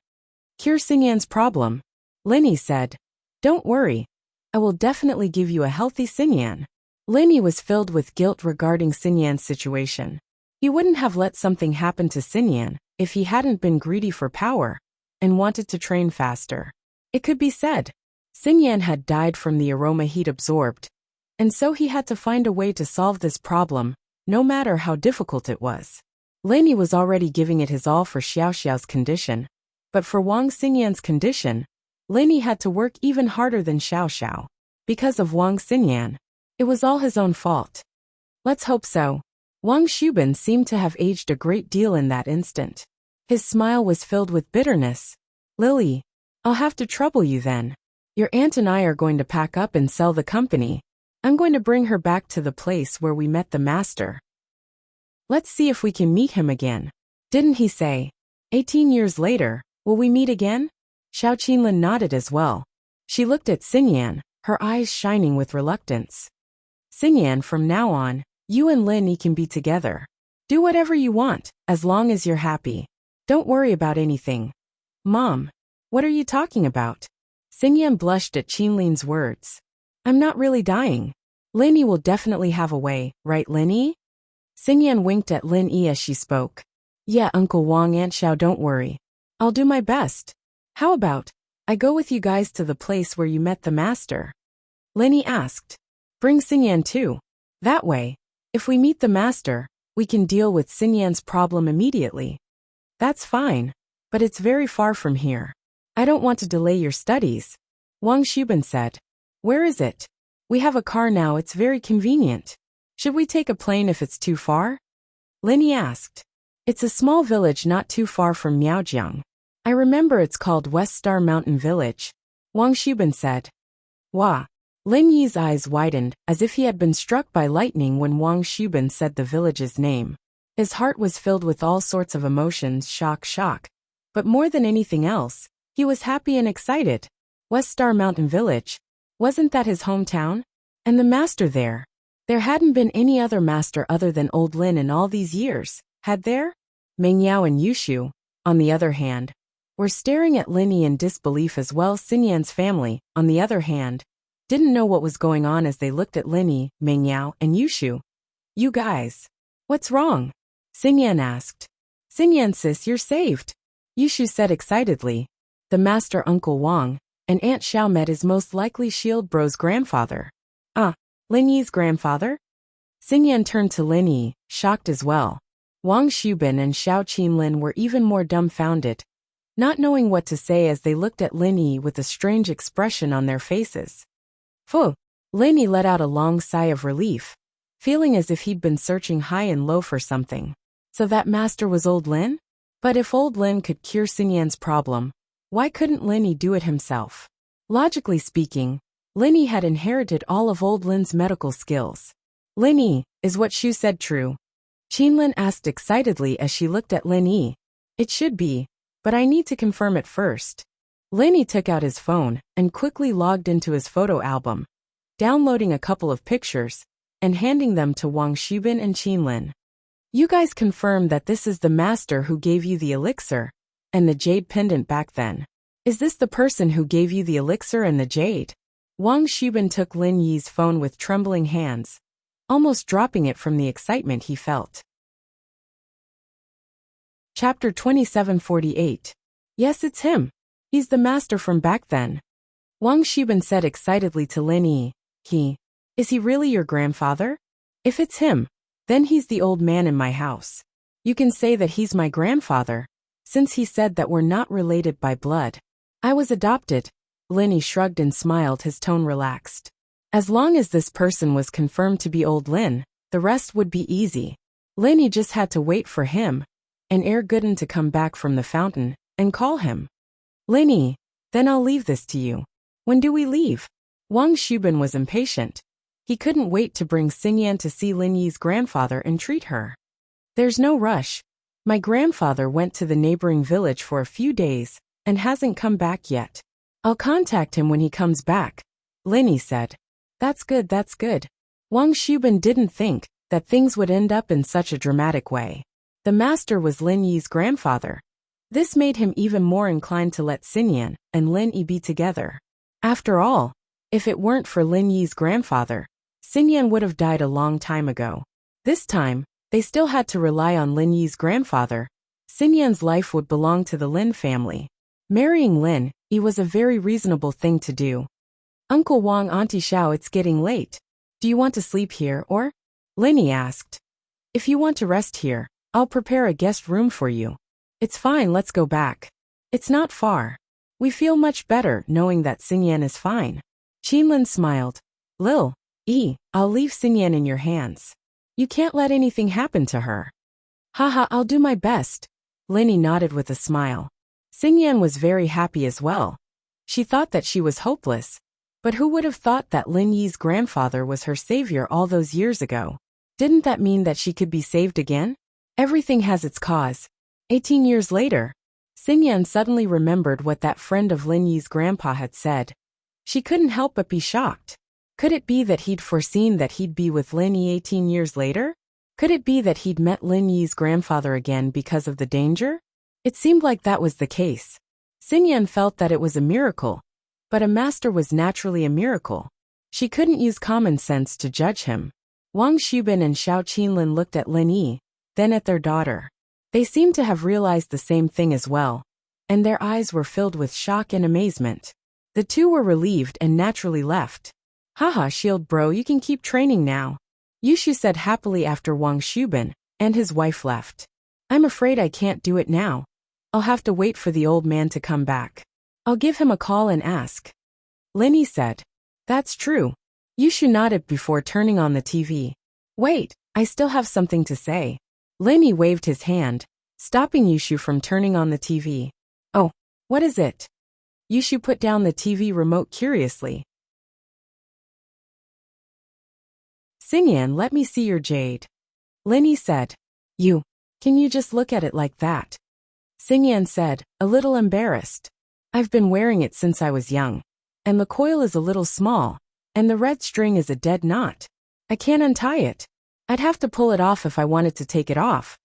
Cure Xinyan's problem, Linny said. Don't worry. I will definitely give you a healthy Xinyan. Linny was filled with guilt regarding Xinyan's situation. He wouldn't have let something happen to Xinyan if he hadn't been greedy for power and wanted to train faster. It could be said, Xinyan had died from the aroma he'd absorbed, and so he had to find a way to solve this problem, no matter how difficult it was. Linny was already giving it his all for Xiao Xiao's condition, but for Wang Xinyan's condition, Linny had to work even harder than Xiao Xiao. Because of Wang Xinyan, it was all his own fault. Let's hope so. Wang Xubin seemed to have aged a great deal in that instant. His smile was filled with bitterness. Lily, I'll have to trouble you then. Your aunt and I are going to pack up and sell the company. I'm going to bring her back to the place where we met the master. Let's see if we can meet him again. Didn't he say? 18 years later, will we meet again? Xiao Qinlin nodded as well. She looked at Xingyan, her eyes shining with reluctance. Xingyan, from now on, you and Lin Yi can be together. Do whatever you want, as long as you're happy. Don't worry about anything. Mom, what are you talking about? Xingyan blushed at Qinlin's words. I'm not really dying. Lin Yi will definitely have a way, right Lin Yi? Xingyan winked at Lin Yi as she spoke. Yeah, Uncle Wang, Aunt Xiao, don't worry. I'll do my best. How about I go with you guys to the place where you met the master? Lin Yi asked. Bring Xingyan too. That way, if we meet the master, we can deal with Xingyan's problem immediately. That's fine, but it's very far from here. I don't want to delay your studies. Wang Xubin said. Where is it? We have a car now, it's very convenient. Should we take a plane if it's too far? Lin Yi asked. It's a small village not too far from Miaojiang. I remember it's called West Star Mountain Village. Wang Xubin said. Wah. Lin Yi's eyes widened, as if he had been struck by lightning when Wang Xubin said the village's name. His heart was filled with all sorts of emotions, shock. But more than anything else, he was happy and excited. West Star Mountain Village. Wasn't that his hometown? And the master there? There hadn't been any other master other than old Lin in all these years, had there? Meng Yao and Yushu, on the other hand, were staring at Lin Yi in disbelief as well. Xingyan's family, on the other hand, didn't know what was going on as they looked at Lin Yi, Meng Yao, and Yushu. You guys. What's wrong? Xingyan asked. Xingyan sis, you're saved. Yushu said excitedly. The master Uncle Wang and Aunt Xiao met is most likely Shield Bro's grandfather. Lin Yi's grandfather? Xingyan turned to Lin Yi, shocked as well. Wang Xubin and Xiao Qinlin were even more dumbfounded, not knowing what to say as they looked at Lin Yi with a strange expression on their faces. Phew! Lin Yi let out a long sigh of relief, feeling as if he'd been searching high and low for something. So that master was old Lin? But if old Lin could cure Xingyan's problem, why couldn't Lin Yi do it himself? Logically speaking, Lin Yi had inherited all of old Lin's medical skills. Lin Yi, is what Xu said true? Qinlin asked excitedly as she looked at Lin Yi. It should be, but I need to confirm it first. Lin Yi took out his phone and quickly logged into his photo album, downloading a couple of pictures and handing them to Wang Xubin and Qinlin. You guys confirm that this is the master who gave you the elixir and the jade pendant back then. Is this the person who gave you the elixir and the jade? Wang Xubin took Lin Yi's phone with trembling hands, almost dropping it from the excitement he felt. Chapter 2748. Yes, it's him. He's the master from back then. Wang Xubin said excitedly to Lin Yi. Is he really your grandfather? If it's him, then he's the old man in my house. You can say that he's my grandfather, since he said that we're not related by blood. I was adopted. Lin Yi shrugged and smiled, his tone relaxed. As long as this person was confirmed to be old Lin, the rest would be easy. Lin Yi just had to wait for him and Gooden to come back from the fountain and call him. Lin Yi, then I'll leave this to you. When do we leave? Wang Xubin was impatient. He couldn't wait to bring Xingyan to see Lin Yi's grandfather and treat her. There's no rush. My grandfather went to the neighboring village for a few days and hasn't come back yet. I'll contact him when he comes back, Lin Yi said. That's good. Wang Xubin didn't think that things would end up in such a dramatic way. The master was Lin Yi's grandfather. This made him even more inclined to let Xingyan and Lin Yi be together. After all, if it weren't for Lin Yi's grandfather, Xingyan would have died a long time ago. This time, they still had to rely on Lin Yi's grandfather. Xingyan's life would belong to the Lin family. Marrying Lin Yi was a very reasonable thing to do. Uncle Wang, Auntie Xiao, it's getting late. Do you want to sleep here or? Lin Yi asked. If you want to rest here, I'll prepare a guest room for you. It's fine, let's go back. It's not far. We feel much better knowing that Xingyan is fine. Qinlin smiled. Lil Yi, I'll leave Xingyan in your hands. You can't let anything happen to her. Haha, I'll do my best. Lin Yi nodded with a smile. Xingyan was very happy as well. She thought that she was hopeless. But who would have thought that Lin Yi's grandfather was her savior all those years ago? Didn't that mean that she could be saved again? Everything has its cause. 18 years later, Xingyan suddenly remembered what that friend of Lin Yi's grandpa had said. She couldn't help but be shocked. Could it be that he'd foreseen that he'd be with Lin Yi 18 years later? Could it be that he'd met Lin Yi's grandfather again because of the danger? It seemed like that was the case. Xingyan felt that it was a miracle, but a master was naturally a miracle. She couldn't use common sense to judge him. Wang Xubin and Xiao Qinlin looked at Lin Yi, then at their daughter. They seemed to have realized the same thing as well, and their eyes were filled with shock and amazement. The two were relieved and naturally left. Haha, Shield bro, you can keep training now, Yushu said happily after Wang Xubin and his wife left. I'm afraid I can't do it now. I'll have to wait for the old man to come back. I'll give him a call and ask. Lin Yi said. That's true. Yushu nodded before turning on the TV. Wait, I still have something to say. Lin Yi waved his hand, stopping Yushu from turning on the TV. Oh, what is it? Yushu put down the TV remote curiously. Xingyan, let me see your jade. Lin Yi said. Can you just look at it like that? Xingyan said, a little embarrassed. I've been wearing it since I was young, and the coil is a little small, and the red string is a dead knot. I can't untie it. I'd have to pull it off if I wanted to take it off.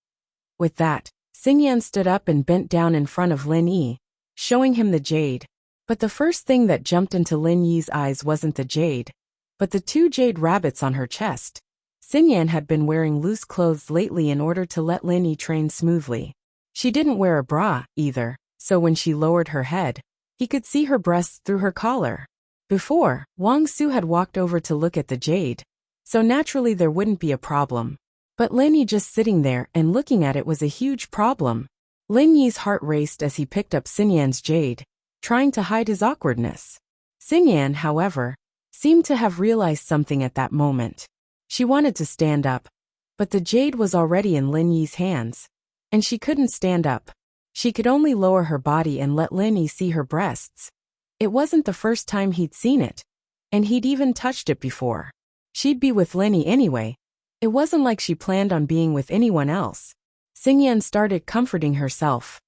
With that, Xingyan stood up and bent down in front of Lin Yi, showing him the jade. But the first thing that jumped into Lin Yi's eyes wasn't the jade, but the two jade rabbits on her chest. Xingyan had been wearing loose clothes lately in order to let Lin Yi train smoothly. She didn't wear a bra, either, so when she lowered her head, he could see her breasts through her collar. Before, Wang Su had walked over to look at the jade, so naturally there wouldn't be a problem. But Lin Yi just sitting there and looking at it was a huge problem. Lin Yi's heart raced as he picked up Xingyan's jade, trying to hide his awkwardness. Xingyan, however, seemed to have realized something at that moment. She wanted to stand up, but the jade was already in Lin Yi's hands, and she couldn't stand up. She could only lower her body and let Lin Yi see her breasts. It wasn't the first time he'd seen it, and he'd even touched it before. She'd be with Lin Yi anyway. It wasn't like she planned on being with anyone else. Xingyan started comforting herself.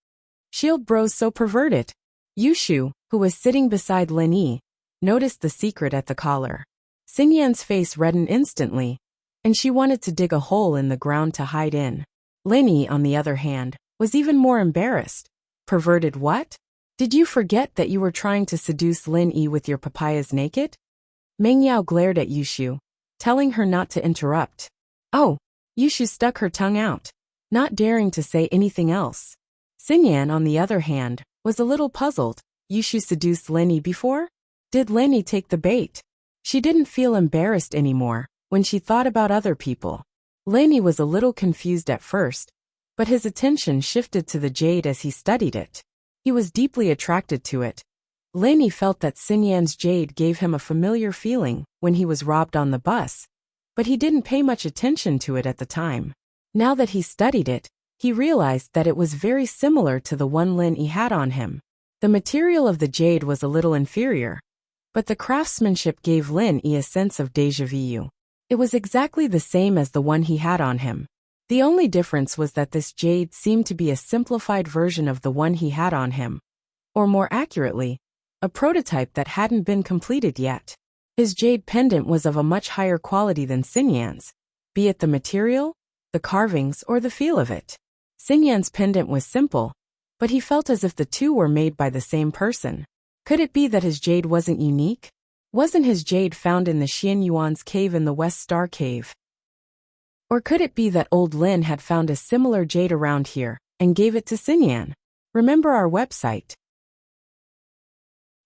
Shield bro's so perverted. Yushu, who was sitting beside Lin Yi, noticed the secret at the collar. Xingyan's face reddened instantly, and she wanted to dig a hole in the ground to hide in. Lin Yi, on the other hand, was even more embarrassed. Perverted what? Did you forget that you were trying to seduce Lin Yi with your papayas naked? Meng Yao glared at Yushu, telling her not to interrupt. Oh, Yushu stuck her tongue out, not daring to say anything else. Xingyan, on the other hand, was a little puzzled. Yushu seduced Lin Yi before? Did Lin Yi take the bait? She didn't feel embarrassed anymore when she thought about other people. Lin Yi was a little confused at first, but his attention shifted to the jade as he studied it. He was deeply attracted to it. Lin Yi felt that Xingyan's jade gave him a familiar feeling when he was robbed on the bus, but he didn't pay much attention to it at the time. Now that he studied it, he realized that it was very similar to the one Lin Yi had on him. The material of the jade was a little inferior, but the craftsmanship gave Lin Yi a sense of déjà vu. It was exactly the same as the one he had on him. The only difference was that this jade seemed to be a simplified version of the one he had on him. Or more accurately, a prototype that hadn't been completed yet. His jade pendant was of a much higher quality than Xingyan's, be it the material, the carvings, or the feel of it. Xingyan's pendant was simple, but he felt as if the two were made by the same person. Could it be that his jade wasn't unique? Wasn't his jade found in the Xian Yuan's cave in the West Star Cave? Or could it be that old Lin had found a similar jade around here and gave it to Xingyan? Remember our website.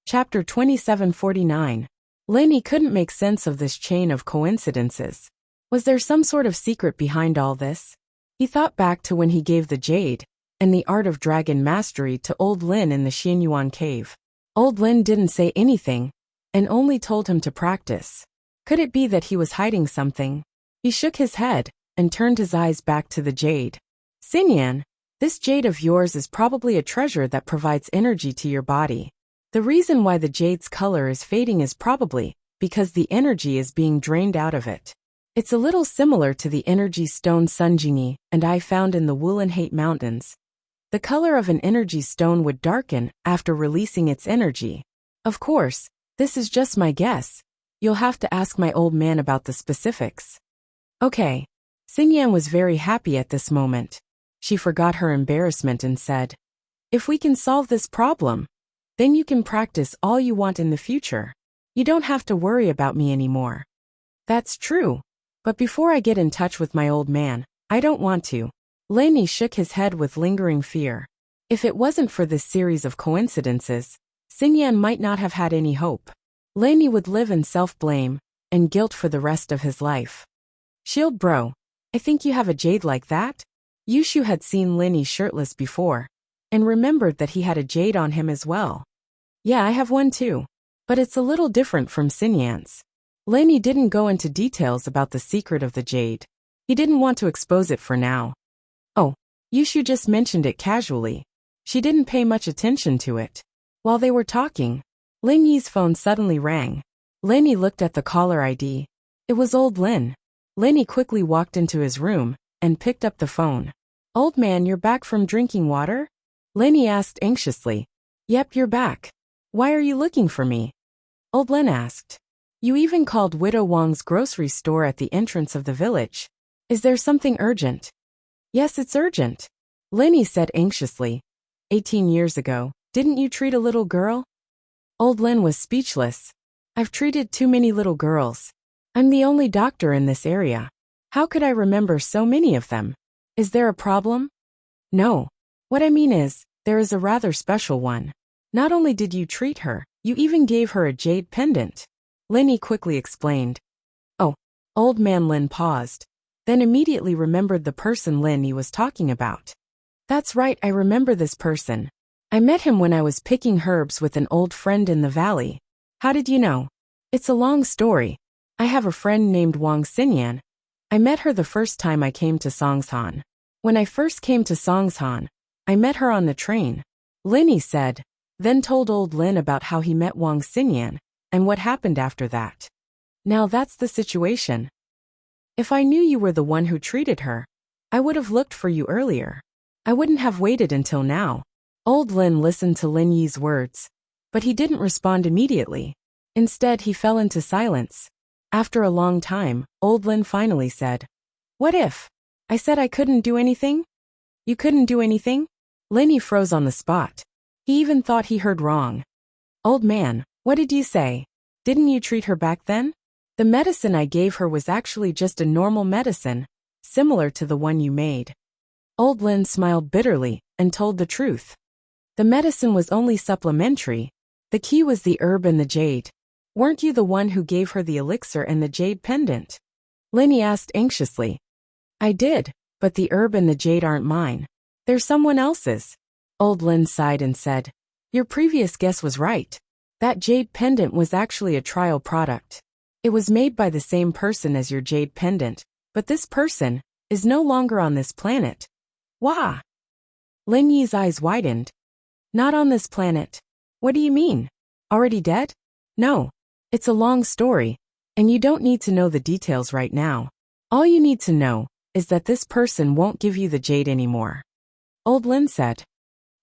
Chapter 2749. Lin Yi couldn't make sense of this chain of coincidences. Was there some sort of secret behind all this? He thought back to when he gave the jade and the art of dragon mastery to old Lin in the Xian Yuan cave. Old Lin didn't say anything and only told him to practice. Could it be that he was hiding something? He shook his head and turned his eyes back to the jade. Xingyan, this jade of yours is probably a treasure that provides energy to your body. The reason why the jade's color is fading is probably because the energy is being drained out of it. It's a little similar to the energy stone Sunjingi and I found in the Wulanhate Mountains. The color of an energy stone would darken after releasing its energy. Of course, this is just my guess. You'll have to ask my old man about the specifics. Okay. Xinyan was very happy at this moment. She forgot her embarrassment and said, "If we can solve this problem, then you can practice all you want in the future. You don't have to worry about me anymore." That's true. But before I get in touch with my old man, I don't want to. Lenny shook his head with lingering fear. If it wasn't for this series of coincidences, Xinyan might not have had any hope. Lenny would live in self-blame and guilt for the rest of his life. Shield bro, I think you have a jade like that? Yushu had seen Lenny shirtless before, and remembered that he had a jade on him as well. Yeah, I have one too. But it's a little different from Xinyan's. Lenny didn't go into details about the secret of the jade. He didn't want to expose it for now. Oh, Yushu just mentioned it casually. She didn't pay much attention to it. While they were talking, Lin Yi's phone suddenly rang. Lenny looked at the caller ID. It was old Lin. Lenny quickly walked into his room and picked up the phone. "Old man, you're back from drinking water?" Lenny asked anxiously. "Yep, you're back. Why are you looking for me?" Old Lin asked. "You even called Widow Wang's grocery store at the entrance of the village. Is there something urgent?" "Yes, it's urgent," Lenny said anxiously. 18 years ago, didn't you treat a little girl?" Old Lin was speechless. "I've treated too many little girls. I'm the only doctor in this area. How could I remember so many of them? Is there a problem?" "No. What I mean is, there is a rather special one. Not only did you treat her, you even gave her a jade pendant," Lenny quickly explained. Oh, old man Lin paused, then immediately remembered the person Lenny was talking about. "That's right, I remember this person. I met him when I was picking herbs with an old friend in the valley." "How did you know?" "It's a long story. I have a friend named Wang Xinyan. I met her the first time I came to Songshan. When I first came to Songshan, I met her on the train," Lenny said, then told old Lin about how he met Wang Xinyan and what happened after that. "Now that's the situation. If I knew you were the one who treated her, I would have looked for you earlier. I wouldn't have waited until now." Old Lin listened to Lin Yi's words, but he didn't respond immediately. Instead, he fell into silence. After a long time, old Lin finally said, "What if I said I couldn't do anything?" "You couldn't do anything?" Lenny froze on the spot. He even thought he heard wrong. "Old man, what did you say? Didn't you treat her back then?" "The medicine I gave her was actually just a normal medicine, similar to the one you made." Old Lin smiled bitterly and told the truth. "The medicine was only supplementary. The key was the herb and the jade. Weren't you the one who gave her the elixir and the jade pendant?" Lenny asked anxiously. "I did, but the herb and the jade aren't mine. They're someone else's." Old Lin sighed and said, "Your previous guess was right. That jade pendant was actually a trial product. It was made by the same person as your jade pendant, but this person is no longer on this planet." "Wah!" Lin Yi's eyes widened. "Not on this planet? What do you mean? Already dead?" "No. It's a long story, and you don't need to know the details right now. All you need to know is that this person won't give you the jade anymore," Old Lin said.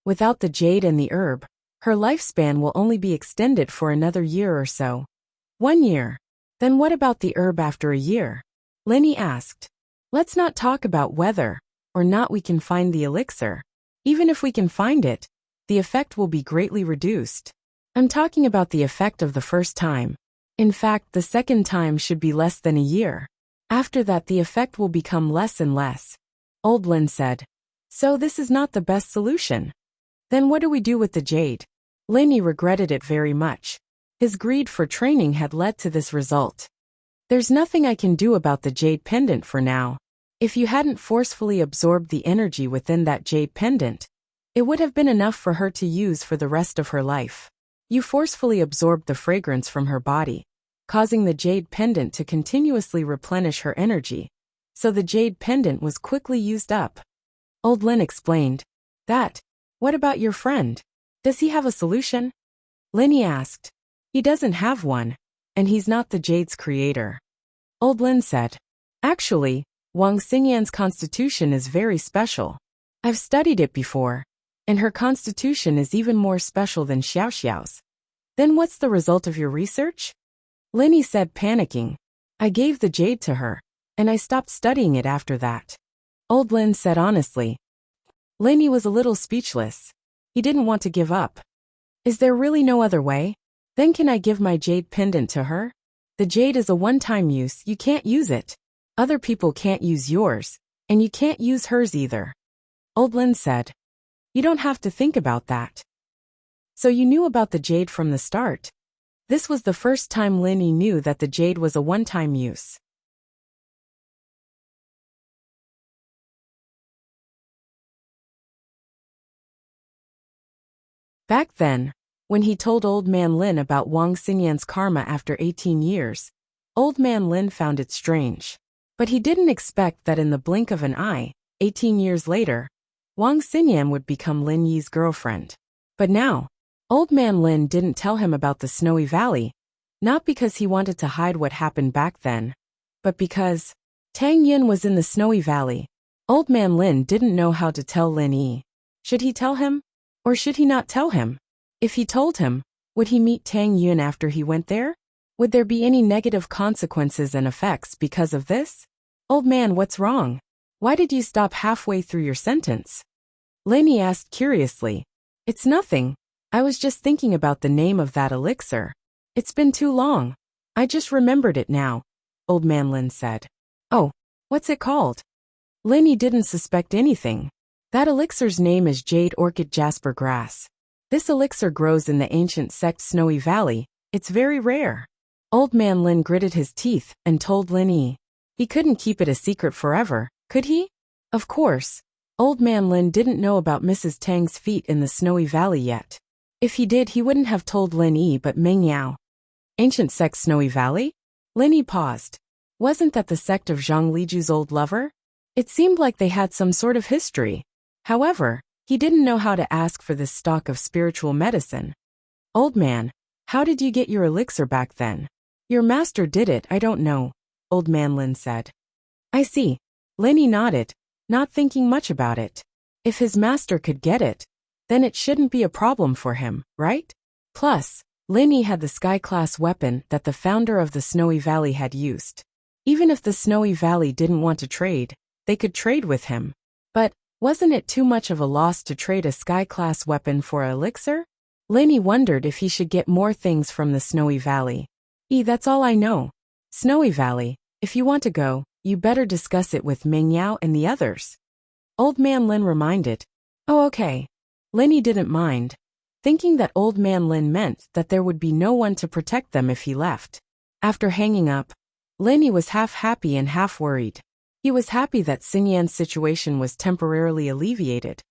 "Without the jade and the herb, her lifespan will only be extended for another year or so." "1 year? Then what about the herb after a year?" Lenny asked. "Let's not talk about whether or not we can find the elixir. Even if we can find it, the effect will be greatly reduced. I'm talking about the effect of the first time. In fact, the second time should be less than a year. After that, the effect will become less and less," Old Lin said. "So this is not the best solution. Then what do we do with the jade?" Lenny regretted it very much. His greed for training had led to this result. "There's nothing I can do about the jade pendant for now. If you hadn't forcefully absorbed the energy within that jade pendant, it would have been enough for her to use for the rest of her life. You forcefully absorbed the fragrance from her body, causing the jade pendant to continuously replenish her energy, so the jade pendant was quickly used up." Old Lin explained. What about your friend? Does he have a solution?" Lenny asked. "He doesn't have one, and he's not the jade's creator," Old Lin said. "Actually, Wang Xingyan's constitution is very special. I've studied it before, and her constitution is even more special than Xiao Xiao's. Then what's the result of your research? Linny said, panicking. I gave the jade to her, and I stopped studying it after that. Old Lin said honestly. Linny was a little speechless. He didn't want to give up. Is there really no other way? Then can I give my jade pendant to her? The jade is a one-time use, you can't use it. Other people can't use yours, and you can't use hers either. Old Lin said. You don't have to think about that. So you knew about the jade from the start? This was the first time Linny knew that the jade was a one-time use. Back then, when he told Old Man Lin about Wang Xinyan's karma after 18 years, Old Man Lin found it strange. But he didn't expect that in the blink of an eye, 18 years later, Wang Xinyan would become Lin Yi's girlfriend. But now, Old Man Lin didn't tell him about the Snowy Valley, not because he wanted to hide what happened back then, but because Tang Yin was in the Snowy Valley. Old Man Lin didn't know how to tell Lin Yi. Should he tell him? Or should he not tell him? If he told him, would he meet Tang Yun after he went there? Would there be any negative consequences and effects because of this? Old man, what's wrong? Why did you stop halfway through your sentence? Linny asked curiously. It's nothing. I was just thinking about the name of that elixir. It's been too long. I just remembered it now, Old Man Lin said. Oh, what's it called? Linny didn't suspect anything. That elixir's name is Jade Orchid Jasper Grass. This elixir grows in the ancient sect Snowy Valley. It's very rare. Old Man Lin gritted his teeth and told Linny. He couldn't keep it a secret forever, could he? Of course. Old Man Lin didn't know about Mrs. Tang's feat in the Snowy Valley yet. If he did, he wouldn't have told Lin Yi but Meng Yao. Ancient sect Snowy Valley? Lin Yi paused. Wasn't that the sect of Zhang Liju's old lover? It seemed like they had some sort of history. However, he didn't know how to ask for this stock of spiritual medicine. Old man, how did you get your elixir back then? Your master did it, I don't know, Old Man Lin said. I see. Linny nodded, not thinking much about it. If his master could get it, then it shouldn't be a problem for him, right? Plus, Linny had the sky-class weapon that the founder of the Snowy Valley had used. Even if the Snowy Valley didn't want to trade, they could trade with him. But, wasn't it too much of a loss to trade a sky-class weapon for an elixir? Linny wondered if he should get more things from the Snowy Valley. That's all I know. Snowy Valley, if you want to go, you better discuss it with Meng Yao and the others. Old Man Lin reminded. Oh, okay. Linny didn't mind, thinking that Old Man Lin meant that there would be no one to protect them if he left. After hanging up, Linny was half happy and half worried. He was happy that Xinyan's situation was temporarily alleviated,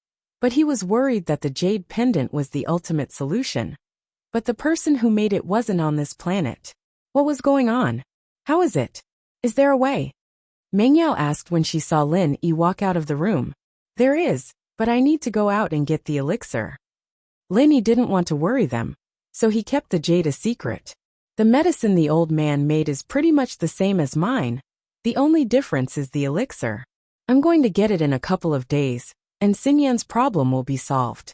but he was worried that the jade pendant was the ultimate solution. But the person who made it wasn't on this planet. What was going on? How is it? Is there a way? Meng Yao asked when she saw Lin Yi walk out of the room. There is, but I need to go out and get the elixir. Lin Yi didn't want to worry them, so he kept the jade a secret. The medicine the old man made is pretty much the same as mine. The only difference is the elixir. I'm going to get it in a couple of days, and Xinyan's problem will be solved.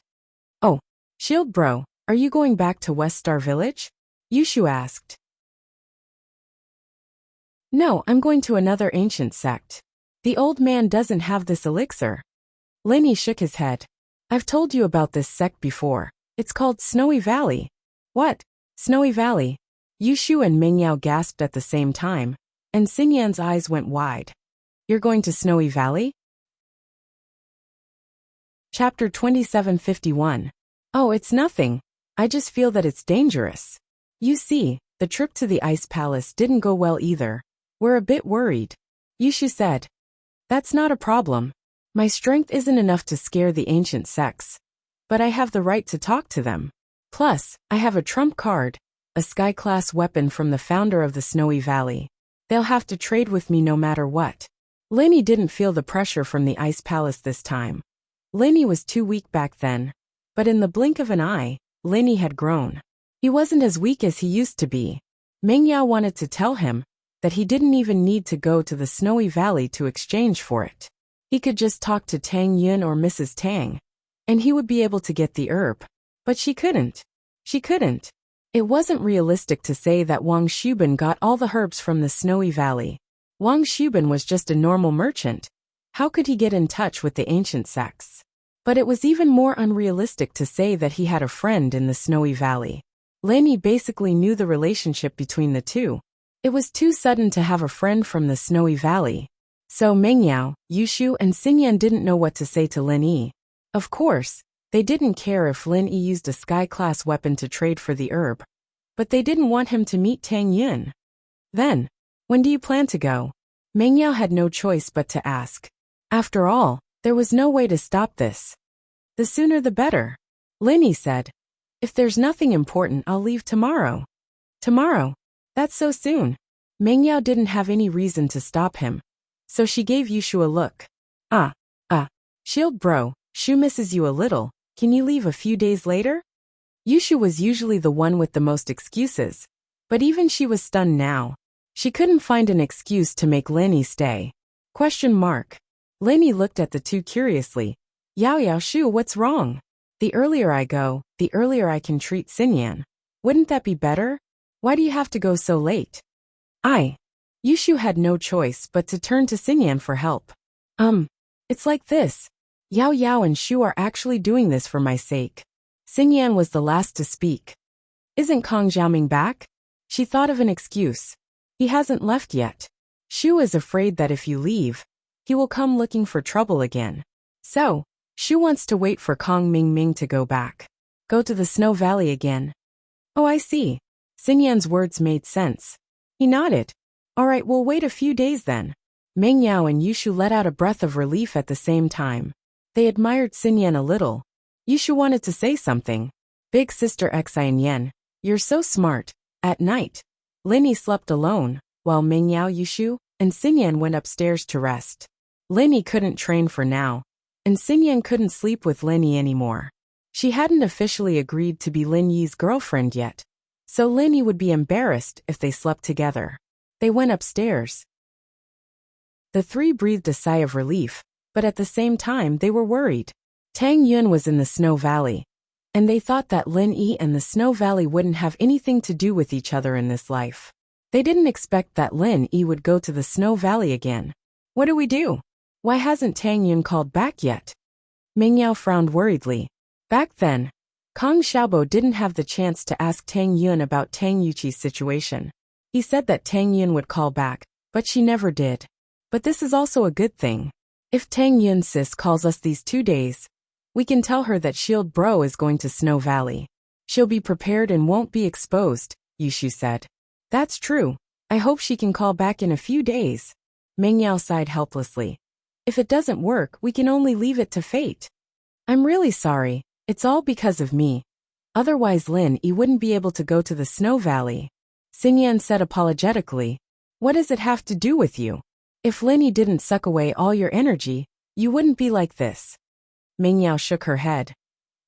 Oh, Shield Bro, are you going back to West Star Village? Yushu asked. No, I'm going to another ancient sect. The old man doesn't have this elixir. Linny shook his head. I've told you about this sect before. It's called Snowy Valley. What? Snowy Valley? Yushu and Meng Yao gasped at the same time, and Xinyan's eyes went wide. You're going to Snowy Valley? Chapter 2751. Oh, it's nothing. I just feel that it's dangerous. You see, the trip to the Ice Palace didn't go well either. We're a bit worried. Yushu said. That's not a problem. My strength isn't enough to scare the ancient sects. But I have the right to talk to them. Plus, I have a trump card, a sky-class weapon from the founder of the Snowy Valley. They'll have to trade with me no matter what. Linny didn't feel the pressure from the Ice Palace this time. Linny was too weak back then. But in the blink of an eye, Linny had grown. He wasn't as weak as he used to be. Meng Yao wanted to tell him that he didn't even need to go to the Snowy Valley to exchange for it. He could just talk to Tang Yun or Mrs. Tang, and he would be able to get the herb. But she couldn't. She couldn't. It wasn't realistic to say that Wang Shubin got all the herbs from the snowy valley. Wang Shubin was just a normal merchant. How could he get in touch with the ancient sects? But it was even more unrealistic to say that he had a friend in the snowy valley. Lin Yi basically knew the relationship between the two. It was too sudden to have a friend from the snowy valley. So Mengyao, Yushu and Xingyan didn't know what to say to Lin Yi. Of course, they didn't care if Lin Yi used a sky-class weapon to trade for the herb. But they didn't want him to meet Tang Yun. Then, when do you plan to go? Mengyao had no choice but to ask. After all, there was no way to stop this. The sooner the better. Lin Yi said. If there's nothing important, I'll leave tomorrow. Tomorrow? That's so soon. Mengyao didn't have any reason to stop him. So she gave Yushu a look. Shield bro, Shu misses you a little. Can you leave a few days later? Yushu was usually the one with the most excuses. But even she was stunned now. She couldn't find an excuse to make Lin Yi stay. Lin Yi looked at the two curiously. Yao Shu, what's wrong? The earlier I go, the earlier I can treat Xingyan. Wouldn't that be better? Why do you have to go so late? Yushu had no choice but to turn to Xingyan for help. It's like this. Yao and Shu are actually doing this for my sake. Xingyan was the last to speak. Isn't Kong Xiaoming back? She thought of an excuse. He hasn't left yet. Shu is afraid that if you leave, he will come looking for trouble again. So, Shu wants to wait for Kong Mingming to go back. Go to the Snow Valley again. Oh, I see. Xingyan's words made sense. He nodded. All right, we'll wait a few days then. Mengyao and Yushu let out a breath of relief at the same time. They admired Xingyan a little. Yushu wanted to say something. Big sister Xian, you're so smart. At night, Lin Yi slept alone, while Mengyao, Yushu, and Xingyan went upstairs to rest. Lin Yi couldn't train for now, and Xingyan couldn't sleep with Lin Yi anymore. She hadn't officially agreed to be Lin Yi's girlfriend yet, so Lin Yi would be embarrassed if they slept together. They went upstairs. The three breathed a sigh of relief, but at the same time they were worried. Tang Yun was in the Snow Valley, and they thought that Lin Yi and the Snow Valley wouldn't have anything to do with each other in this life. They didn't expect that Lin Yi would go to the Snow Valley again. What do we do? Why hasn't Tang Yun called back yet? Mengyao frowned worriedly. Back then, Kong Xiaobo didn't have the chance to ask Tang Yun about Tang Yuqi's situation. He said that Tang Yun would call back, but she never did. But this is also a good thing. If Tang Yun's sis calls us these 2 days, we can tell her that Shield Bro is going to Snow Valley. She'll be prepared and won't be exposed, Yushu said. That's true. I hope she can call back in a few days. Mengyao sighed helplessly. If it doesn't work, we can only leave it to fate. I'm really sorry. It's all because of me. Otherwise Lin Yi wouldn't be able to go to the Snow Valley. Xingyan said apologetically. What does it have to do with you? If Lin Yi didn't suck away all your energy, you wouldn't be like this. Mengyao shook her head.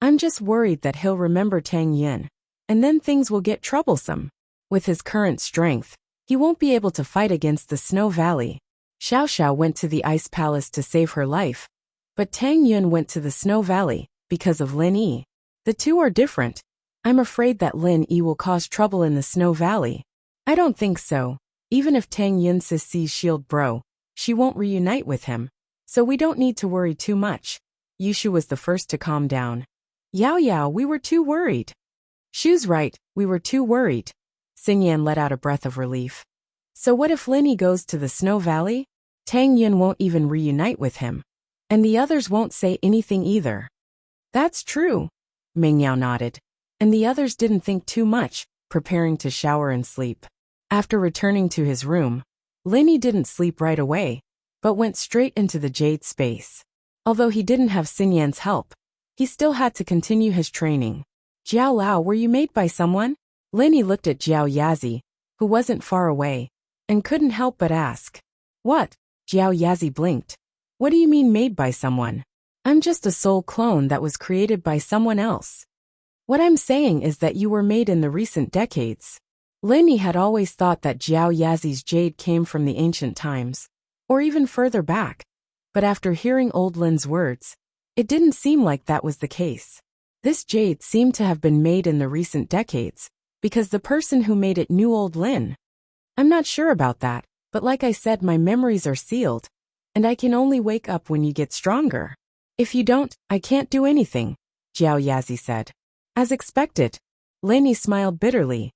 I'm just worried that he'll remember Tang Yun, and then things will get troublesome. With his current strength, he won't be able to fight against the Snow Valley. Xiao Xiao went to the Ice Palace to save her life, but Tang Yun went to the Snow Valley because of Lin Yi. The two are different. I'm afraid that Lin Yi will cause trouble in the Snow Valley. I don't think so. Even if Tang Yun sis sees Shield Bro, she won't reunite with him, so we don't need to worry too much. Yushu was the first to calm down. Yao, we were too worried. Shu's right, we were too worried. Xingyan let out a breath of relief. So what if Lin Yi goes to the Snow Valley? Tang Yun won't even reunite with him. And the others won't say anything either. That's true. Mengyao nodded. And the others didn't think too much, preparing to shower and sleep. After returning to his room, Lin Yi didn't sleep right away, but went straight into the jade space. Although he didn't have Xingyan's help, he still had to continue his training. Jiao Lao, were you made by someone? Lin Yi looked at Jiao Yazi, who wasn't far away, and couldn't help but ask. What? Jiao Yazi blinked. What do you mean made by someone? I'm just a soul clone that was created by someone else. What I'm saying is that you were made in the recent decades. Lin Yi had always thought that Jiao Yazi's jade came from the ancient times, or even further back. But after hearing old Lin's words, It didn't seem like that was the case. This jade seemed to have been made in the recent decades, because the person who made it knew old Lin. I'm not sure about that, but like I said, my memories are sealed, and I can only wake up when you get stronger. If you don't, I can't do anything, Jiao Yazi said. As expected, Leni smiled bitterly.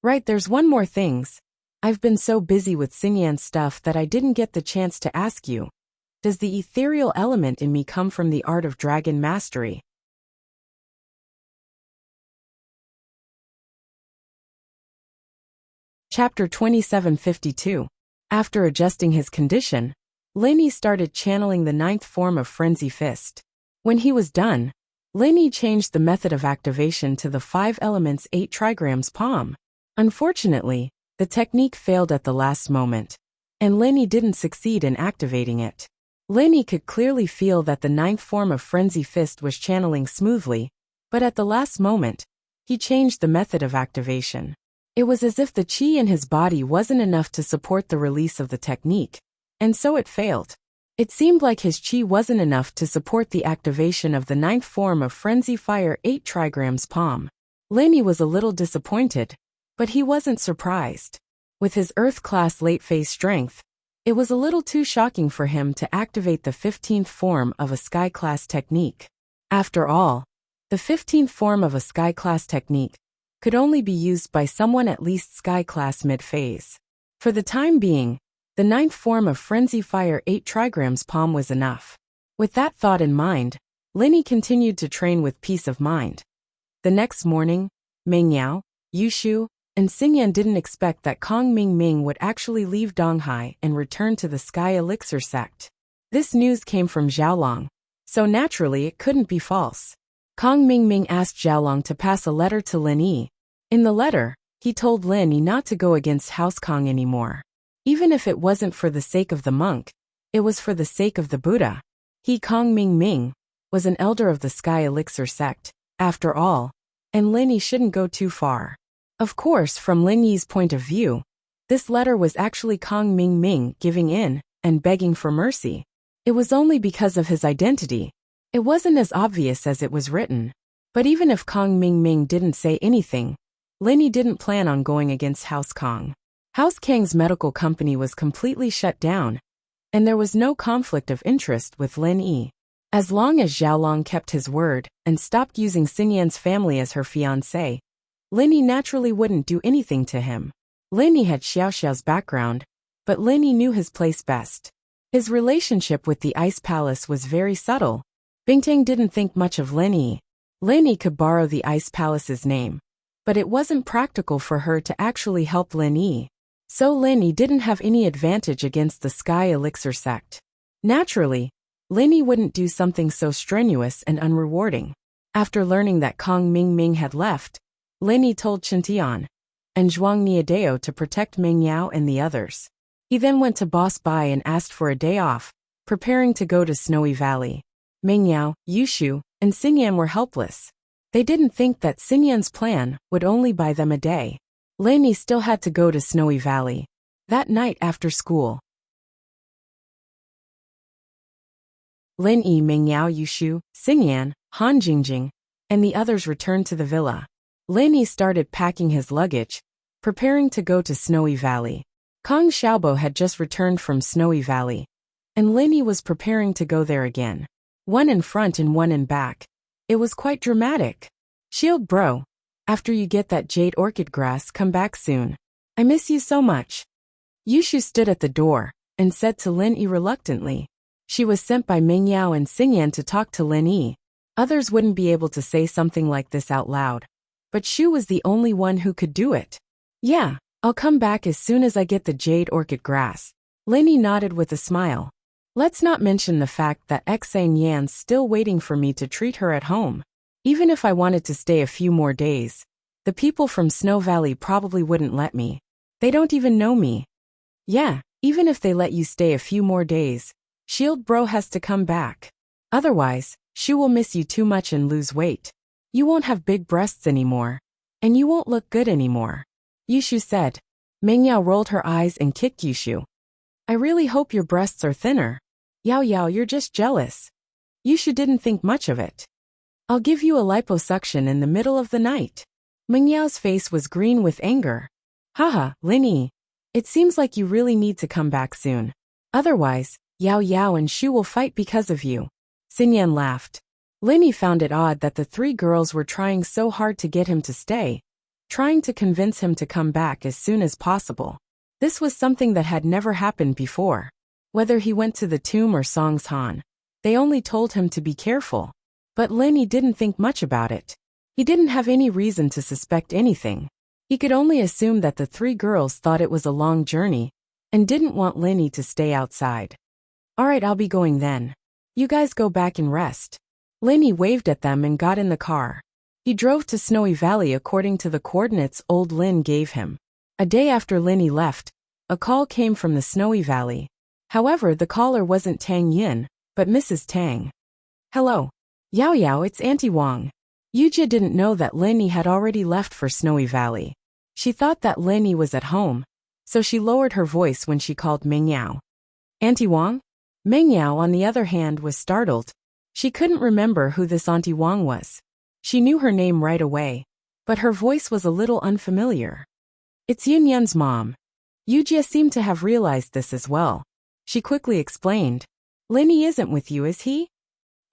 Right, there's one more things. I've been so busy with Xingyan stuff that I didn't get the chance to ask you. Does the ethereal element in me come from the art of dragon mastery? Chapter 2752. After adjusting his condition, Leni started channeling the 9th form of Frenzy Fist. When he was done, Leni changed the method of activation to the 5 elements 8 trigrams palm. Unfortunately, the technique failed at the last moment, and Leni didn't succeed in activating it. Leni could clearly feel that the 9th form of Frenzy Fist was channeling smoothly, but at the last moment, he changed the method of activation. It was as if the qi in his body wasn't enough to support the release of the technique, and so it failed. It seemed like his qi wasn't enough to support the activation of the 9th form of Frenzy Fire 8 trigrams palm. Leni was a little disappointed, but he wasn't surprised. With his Earth-class late-phase strength, it was a little too shocking for him to activate the 15th form of a Sky-class technique. After all, the 15th form of a Sky-class technique could only be used by someone at least Sky-class mid-phase. For the time being, the 9th form of Frenzy Fire 8 trigrams palm was enough. With that thought in mind, Leni continued to train with peace of mind. The next morning, Mengyao, Yushu, and Xingyan didn't expect that Kong Mingming would actually leave Donghai and return to the Sky Elixir sect. This news came from Xiaolong, so naturally it couldn't be false. Kong Mingming asked Xiaolong to pass a letter to Lin Yi. In the letter, he told Lin Yi not to go against House Kong anymore. Even if it wasn't for the sake of the monk, it was for the sake of the Buddha. He, Kong Mingming, was an elder of the Sky Elixir sect, after all, and Lin Yi shouldn't go too far. Of course, from Lin Yi's point of view, this letter was actually Kong Mingming giving in and begging for mercy. It was only because of his identity. It wasn't as obvious as it was written. But even if Kong Mingming didn't say anything, Lin Yi didn't plan on going against House Kong. House Kang's medical company was completely shut down, and there was no conflict of interest with Lin Yi. As long as Xiaolong kept his word and stopped using Xingyan's family as her fiancé, Lin Yi naturally wouldn't do anything to him. Lin Yi had Xiaoxiao's background, but Lin Yi knew his place best. His relationship with the Ice Palace was very subtle. Bingtang didn't think much of Lin Yi. Lin Yi could borrow the Ice Palace's name, but it wasn't practical for her to actually help Lin Yi. So Lin Yi didn't have any advantage against the Sky Elixir sect. Naturally, Lin Yi wouldn't do something so strenuous and unrewarding. After learning that Kong Mingming had left, Lin Yi told Chen Tian and Zhuang Niadeo to protect Mengyao and the others. He then went to Boss Bai and asked for a day off, preparing to go to Snowy Valley. Mengyao, Yushu, and Xingyan were helpless. They didn't think that Xingyan's plan would only buy them a day. Lin Yi still had to go to Snowy Valley. That night after school, Lin Yi, Mengyao, Yushu, Xingyan, Han Jingjing, and the others returned to the villa. Lin Yi started packing his luggage, preparing to go to Snowy Valley. Kong Xiaobo had just returned from Snowy Valley, and Lin Yi was preparing to go there again. One in front and one in back. It was quite dramatic. Shield bro, after you get that jade orchid grass, come back soon. I miss you so much. Yushu stood at the door and said to Lin Yi reluctantly. She was sent by Mengyao and Xingyan to talk to Lin Yi. Others wouldn't be able to say something like this out loud, but Shu was the only one who could do it. Yeah, I'll come back as soon as I get the jade orchid grass. Lin Yi nodded with a smile. Let's not mention the fact that Xang Yan's still waiting for me to treat her at home. Even if I wanted to stay a few more days, the people from Snow Valley probably wouldn't let me. They don't even know me. Yeah, even if they let you stay a few more days, Shield bro has to come back. Otherwise, Shu will miss you too much and lose weight. You won't have big breasts anymore. And you won't look good anymore. Yushu said. Mengyao rolled her eyes and kicked Yushu. I really hope your breasts are thinner. Yao Yao, you're just jealous. You didn't think much of it. I'll give you a liposuction in the middle of the night. Meng Yao's face was green with anger. Haha, Lin Yi. It seems like you really need to come back soon. Otherwise, Yao Yao and Shu will fight because of you. Xinyan laughed. Lin Yi found it odd that the three girls were trying so hard to get him to stay, trying to convince him to come back as soon as possible. This was something that had never happened before. Whether he went to the tomb or Song's Han, they only told him to be careful. But Lin Yi didn't think much about it. He didn't have any reason to suspect anything. He could only assume that the three girls thought it was a long journey and didn't want Lin Yi to stay outside. Alright, I'll be going then. You guys go back and rest. Lin Yi waved at them and got in the car. He drove to Snowy Valley according to the coordinates old Lin gave him. A day after Lin Yi left, a call came from the Snowy Valley. However, the caller wasn't Tang Yin, but Mrs. Tang. Hello. Yao Yao, it's Auntie Wang. Yujia didn't know that Lin Yi had already left for Snowy Valley. She thought that Lin Yi was at home, so she lowered her voice when she called Meng Yao. Auntie Wang? Meng Yao, on the other hand, was startled. She couldn't remember who this Auntie Wang was. She knew her name right away, but her voice was a little unfamiliar. It's Yun Yun's mom. Yujia seemed to have realized this as well. She quickly explained. Lin Yi isn't with you, is he?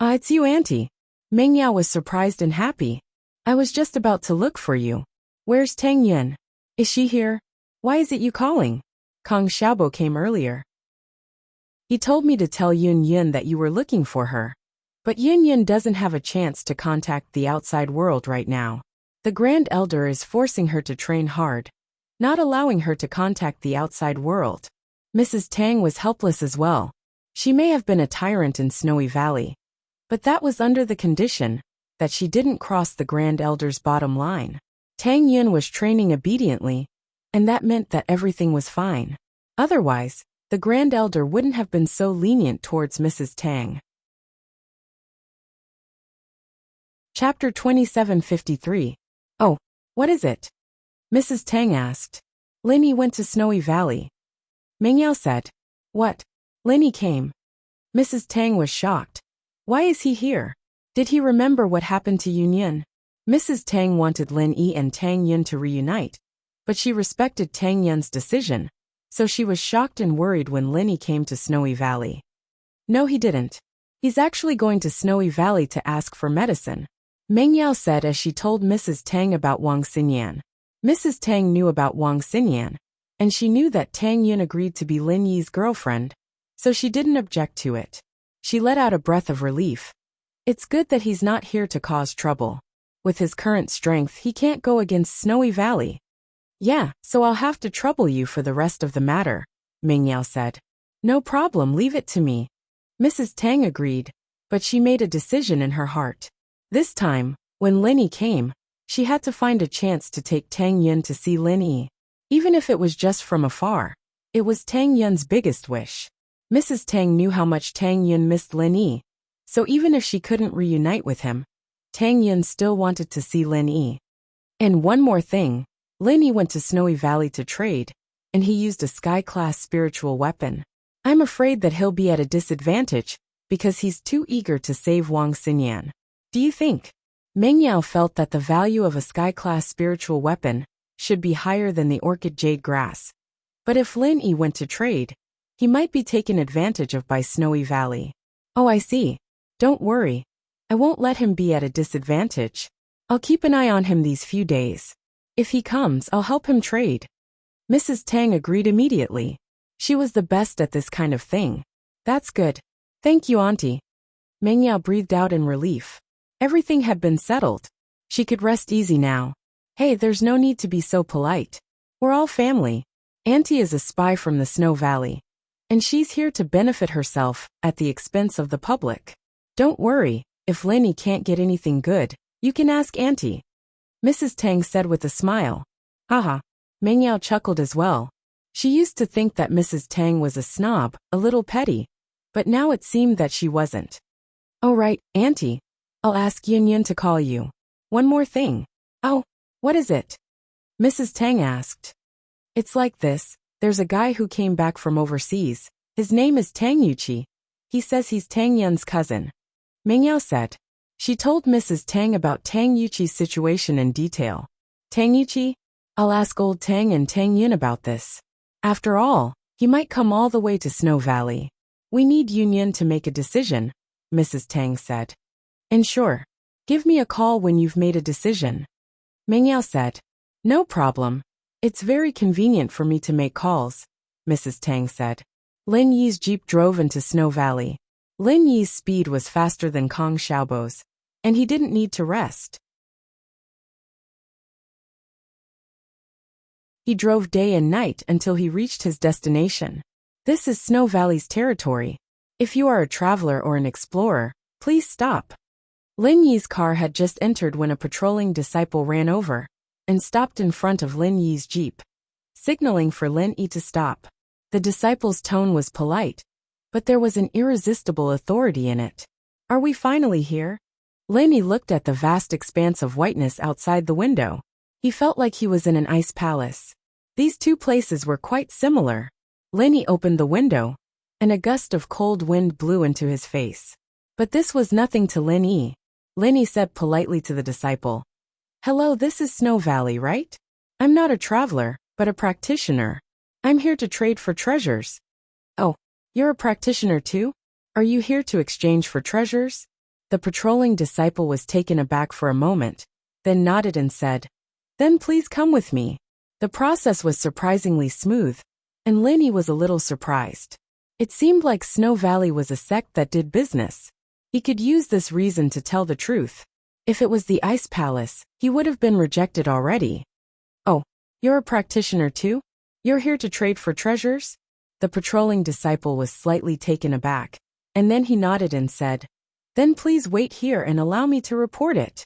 It's you, Auntie. Meng Yao was surprised and happy. I was just about to look for you. Where's Tang Yun? Is she here? Why is it you calling? Kong Xiaobo came earlier. He told me to tell Yun Yun that you were looking for her. But Yun Yun doesn't have a chance to contact the outside world right now. The Grand Elder is forcing her to train hard, not allowing her to contact the outside world. Mrs. Tang was helpless as well. She may have been a tyrant in Snowy Valley, but that was under the condition that she didn't cross the Grand Elder's bottom line. Tang Yun was training obediently, and that meant that everything was fine. Otherwise, the Grand Elder wouldn't have been so lenient towards Mrs. Tang. Chapter 2753. Oh, what is it? Mrs. Tang asked. Lin Yi went to Snowy Valley. Meng Yao said. What? Lin Yi came. Mrs. Tang was shocked. Why is he here? Did he remember what happened to Yun Yun? Mrs. Tang wanted Lin Yi and Tang Yun to reunite, but she respected Tang Yun's decision, so she was shocked and worried when Lin Yi came to Snowy Valley. No, he didn't. He's actually going to Snowy Valley to ask for medicine, Meng Yao said as she told Mrs. Tang about Wang Xinyan. Mrs. Tang knew about Wang Xinyan, and she knew that Tang Yun agreed to be Lin Yi's girlfriend, so she didn't object to it. She let out a breath of relief. It's good that he's not here to cause trouble. With his current strength, he can't go against Snowy Valley. Yeah, so I'll have to trouble you for the rest of the matter, Meng Yao said. No problem, leave it to me. Mrs. Tang agreed, but she made a decision in her heart. This time, when Lin Yi came, she had to find a chance to take Tang Yun to see Lin Yi. Even if it was just from afar, it was Tang Yun's biggest wish. Mrs. Tang knew how much Tang Yun missed Lin Yi, so even if she couldn't reunite with him, Tang Yun still wanted to see Lin Yi. And one more thing, Lin Yi went to Snowy Valley to trade, and he used a sky-class spiritual weapon. I'm afraid that he'll be at a disadvantage, because he's too eager to save Wang Xinyan. Do you think? Meng Yao felt that the value of a sky-class spiritual weapon should be higher than the orchid jade grass. But if Lin Yi went to trade, he might be taken advantage of by Snowy Valley. Oh, I see. Don't worry. I won't let him be at a disadvantage. I'll keep an eye on him these few days. If he comes, I'll help him trade. Mrs. Tang agreed immediately. She was the best at this kind of thing. That's good. Thank you, Auntie. Meng Yao breathed out in relief. Everything had been settled. She could rest easy now. Hey, there's no need to be so polite. We're all family. Auntie is a spy from the Snow Valley, and she's here to benefit herself at the expense of the public. Don't worry, if Lin Yi can't get anything good, you can ask Auntie. Mrs. Tang said with a smile. Haha. Meng Yao chuckled as well. She used to think that Mrs. Tang was a snob, a little petty, but now it seemed that she wasn't. Oh right, Auntie. I'll ask Yun Yun to call you. One more thing. Oh, what is it? Mrs. Tang asked. It's like this, there's a guy who came back from overseas. His name is Tang Yuqi. He says he's Tang Yun's cousin. Meng Yao said. She told Mrs. Tang about Tang Yuqi's situation in detail. Tang Yuqi? I'll ask old Tang and Tang Yun about this. After all, he might come all the way to Snow Valley. We need Yun to make a decision, Mrs. Tang said. And sure. Give me a call when you've made a decision. Meng Yao said. No problem. It's very convenient for me to make calls, Mrs. Tang said. Lin Yi's jeep drove into Snow Valley. Lin Yi's speed was faster than Kong Xiaobo's, and he didn't need to rest. He drove day and night until he reached his destination. This is Snow Valley's territory. If you are a traveler or an explorer, please stop. Lin Yi's car had just entered when a patrolling disciple ran over and stopped in front of Lin Yi's jeep, signaling for Lin Yi to stop. The disciple's tone was polite, but there was an irresistible authority in it. Are we finally here? Lin Yi looked at the vast expanse of whiteness outside the window. He felt like he was in an ice palace. These two places were quite similar. Lin Yi opened the window, and a gust of cold wind blew into his face. But this was nothing to Lin Yi. Lin Yi said politely to the disciple, Hello, this is Snow Valley, right? I'm not a traveler, but a practitioner. I'm here to trade for treasures. Oh, you're a practitioner too? Are you here to exchange for treasures? The patrolling disciple was taken aback for a moment, then nodded and said, Then please come with me. The process was surprisingly smooth, and Lin Yi was a little surprised. It seemed like Snow Valley was a sect that did business. He could use this reason to tell the truth. If it was the Ice Palace, he would have been rejected already. Oh, you're a practitioner too? You're here to trade for treasures? The patrolling disciple was slightly taken aback, and then he nodded and said, Then please wait here and allow me to report it.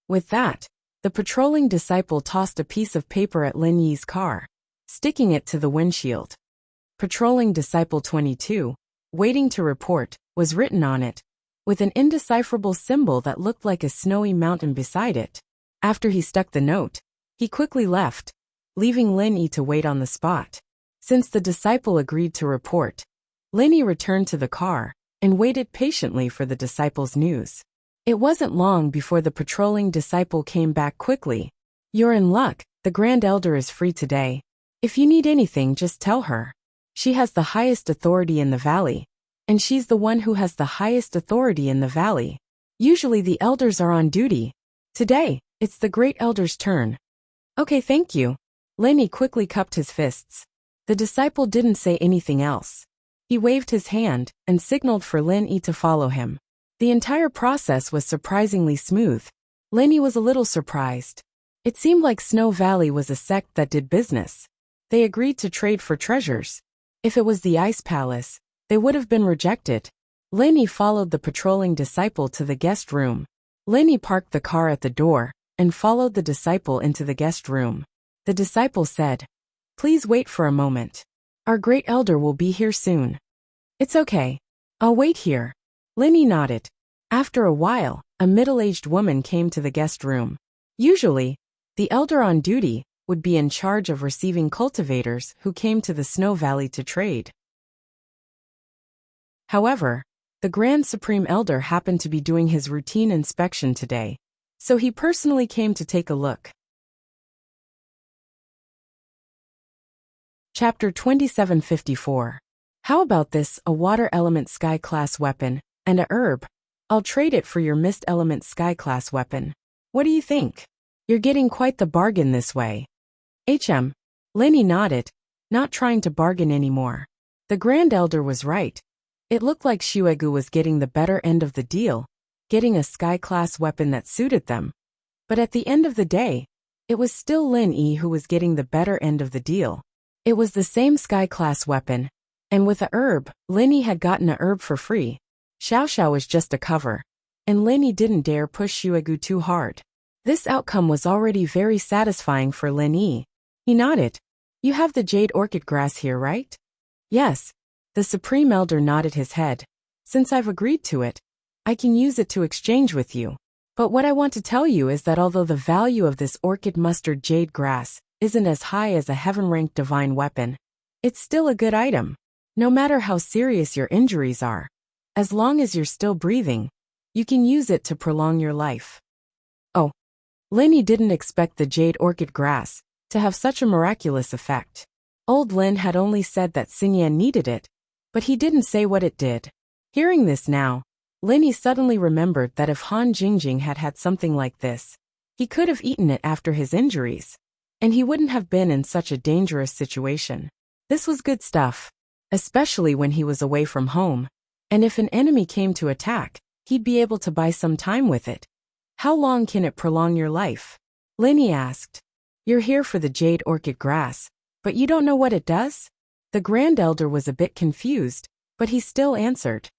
With that, the patrolling disciple tossed a piece of paper at Lin Yi's car, sticking it to the windshield. Patrolling disciple 22, waiting to report, was written on it, with an indecipherable symbol that looked like a snowy mountain beside it. After he stuck the note, he quickly left, leaving Lin Yi to wait on the spot. Since the disciple agreed to report, Lin Yi returned to the car and waited patiently for the disciple's news. It wasn't long before the patrolling disciple came back quickly. You're in luck, the Grand Elder is free today. If you need anything, just tell her. She has the highest authority in the valley, and she's the one who has the highest authority in the valley. Usually the elders are on duty. Today, it's the Great Elder's turn. Okay, thank you. Lin Yi quickly cupped his fists. The disciple didn't say anything else. He waved his hand and signaled for Lin Yi to follow him. The entire process was surprisingly smooth. Lin Yi was a little surprised. It seemed like Snow Valley was a sect that did business. They agreed to trade for treasures. If it was the Ice Palace, they would have been rejected. Lin Yi followed the patrolling disciple to the guest room. Lin Yi parked the car at the door and followed the disciple into the guest room. The disciple said, Please wait for a moment. Our great elder will be here soon. It's okay. I'll wait here. Lin Yi nodded. After a while, a middle-aged woman came to the guest room. Usually, the elder on duty would be in charge of receiving cultivators who came to the Snow Valley to trade. However, the Grand Supreme Elder happened to be doing his routine inspection today, so he personally came to take a look. Chapter 2754. How about this, a water element sky class weapon, and a herb? I'll trade it for your mist element sky class weapon. What do you think? You're getting quite the bargain this way. Lin Yi nodded, not trying to bargain anymore. The Grand Elder was right. It looked like Xuegu was getting the better end of the deal, getting a sky-class weapon that suited them. But at the end of the day, it was still Lin Yi who was getting the better end of the deal. It was the same sky-class weapon, and with a herb, Lin Yi had gotten a herb for free. Xiao Xiao was just a cover, and Lin Yi didn't dare push Xuegu too hard. This outcome was already very satisfying for Lin Yi. He nodded. You have the jade orchid grass here, right? Yes. The Supreme Elder nodded his head. Since I've agreed to it, I can use it to exchange with you. But what I want to tell you is that although the value of this orchid mustard jade grass isn't as high as a heaven-ranked divine weapon, it's still a good item. No matter how serious your injuries are, As long as you're still breathing, you can use it to prolong your life. Oh, Lenny didn't expect the jade orchid grass to have such a miraculous effect. Old Lin had only said that Xinyan needed it, but he didn't say what it did. Hearing this now, Lenny suddenly remembered that if Han Jingjing had had something like this, he could have eaten it after his injuries, and he wouldn't have been in such a dangerous situation. This was good stuff, especially when he was away from home, and if an enemy came to attack, he'd be able to buy some time with it. How long can it prolong your life? Lenny asked. You're here for the jade orchid grass, but you don't know what it does? The Grand Elder was a bit confused, but he still answered.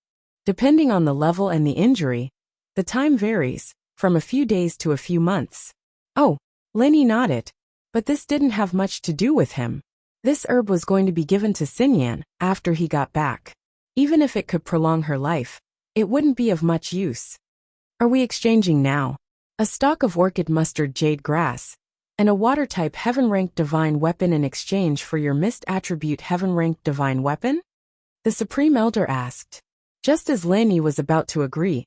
Depending on the level and the injury, the time varies, from a few days to a few months. Oh, Lenny nodded, but this didn't have much to do with him. This herb was going to be given to Xinyan after he got back. Even if it could prolong her life, it wouldn't be of much use. Are we exchanging now? A stalk of orchid mustard jade grass, and a water-type heaven-ranked divine weapon in exchange for your mist attribute heaven-ranked divine weapon? The Supreme Elder asked. Just as Lenny was about to agree,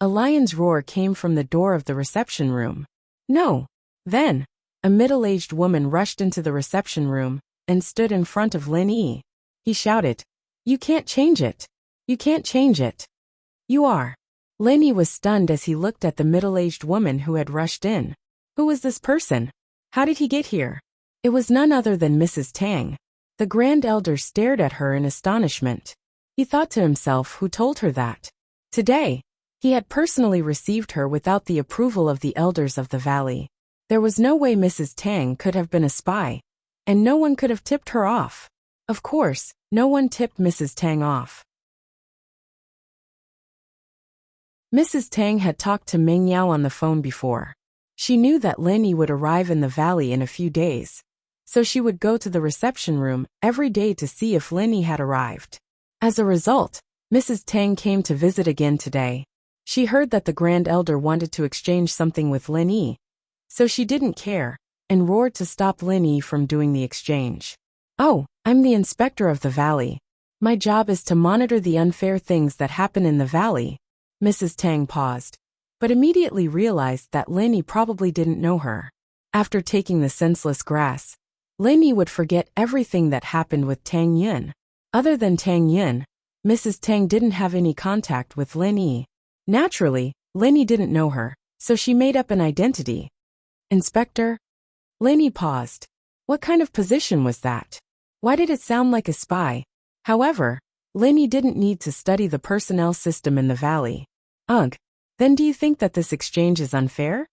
a lion's roar came from the door of the reception room. No. Then, a middle-aged woman rushed into the reception room and stood in front of Lenny. He shouted, You can't change it. You can't change it. You are. Lenny was stunned as he looked at the middle-aged woman who had rushed in. Who was this person? How did he get here? It was none other than Mrs. Tang. The Grand Elder stared at her in astonishment. He thought to himself, who told her that? Today, he had personally received her without the approval of the elders of the valley. There was no way Mrs. Tang could have been a spy, and no one could have tipped her off. Of course, no one tipped Mrs. Tang off. Mrs. Tang had talked to Meng Yao on the phone before. She knew that Lenny would arrive in the valley in a few days, so she would go to the reception room every day to see if Lenny had arrived. As a result, Mrs. Tang came to visit again today. She heard that the Grand Elder wanted to exchange something with Lenny, so she didn't care, and roared to stop Lenny from doing the exchange. Oh, I'm the inspector of the valley. My job is to monitor the unfair things that happen in the valley. Mrs. Tang paused, but immediately realized that Lenny probably didn't know her. After taking the senseless grass, Lenny would forget everything that happened with Tang Yun. Other than Tang Yun, Mrs. Tang didn't have any contact with Lenny. Naturally, Lenny didn't know her, so she made up an identity. Inspector? Lenny paused. What kind of position was that? Why did it sound like a spy? However, Lenny didn't need to study the personnel system in the valley. Ugh. Then do you think that this exchange is unfair?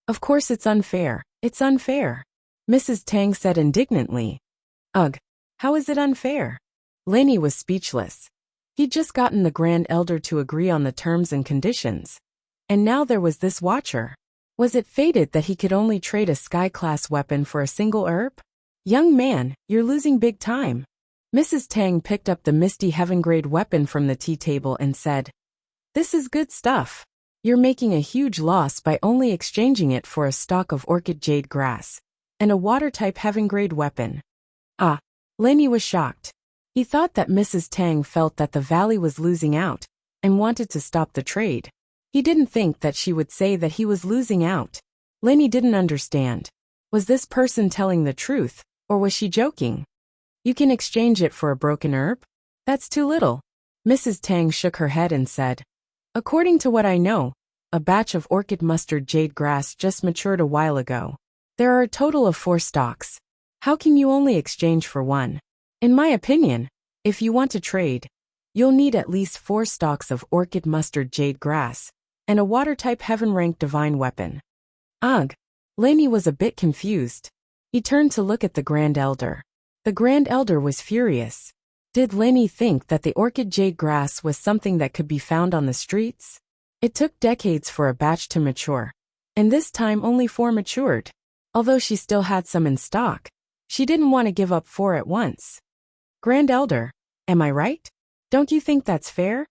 Of course it's unfair. It's unfair. Mrs. Tang said indignantly. Ugh. How is it unfair? Lenny was speechless. He'd just gotten the Grand Elder to agree on the terms and conditions. And now there was this watcher. Was it fated that he could only trade a sky-class weapon for a single herb? Young man, you're losing big time. Mrs. Tang picked up the misty heaven-grade weapon from the tea table and said, This is good stuff. You're making a huge loss by only exchanging it for a stalk of orchid jade grass and a water-type heaven-grade weapon. Ah, Lenny was shocked. He thought that Mrs. Tang felt that the valley was losing out and wanted to stop the trade. He didn't think that she would say that he was losing out. Lenny didn't understand. Was this person telling the truth, or was she joking? You can exchange it for a broken herb? That's too little. Mrs. Tang shook her head and said, According to what I know, a batch of orchid mustard jade grass just matured a while ago. There are a total of 4 stalks. How can you only exchange for one? In my opinion, if you want to trade, you'll need at least 4 stalks of orchid mustard jade grass and a water-type heaven-ranked divine weapon. Ugh. Lenny was a bit confused. He turned to look at the Grand Elder. The Grand Elder was furious. Did Lenny think that the orchid jade grass was something that could be found on the streets? It took decades for a batch to mature, and this time only 4 matured. Although she still had some in stock, she didn't want to give up 4 at once. Grand Elder, am I right? Don't you think that's fair?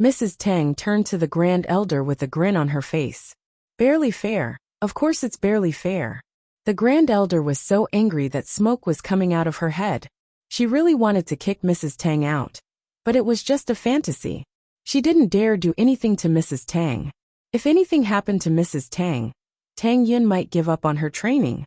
Mrs. Tang turned to the Grand Elder with a grin on her face. Barely fair. Of course it's barely fair. The Grand Elder was so angry that smoke was coming out of her head. She really wanted to kick Mrs. Tang out. But it was just a fantasy. She didn't dare do anything to Mrs. Tang. If anything happened to Mrs. Tang, Tang Yin might give up on her training.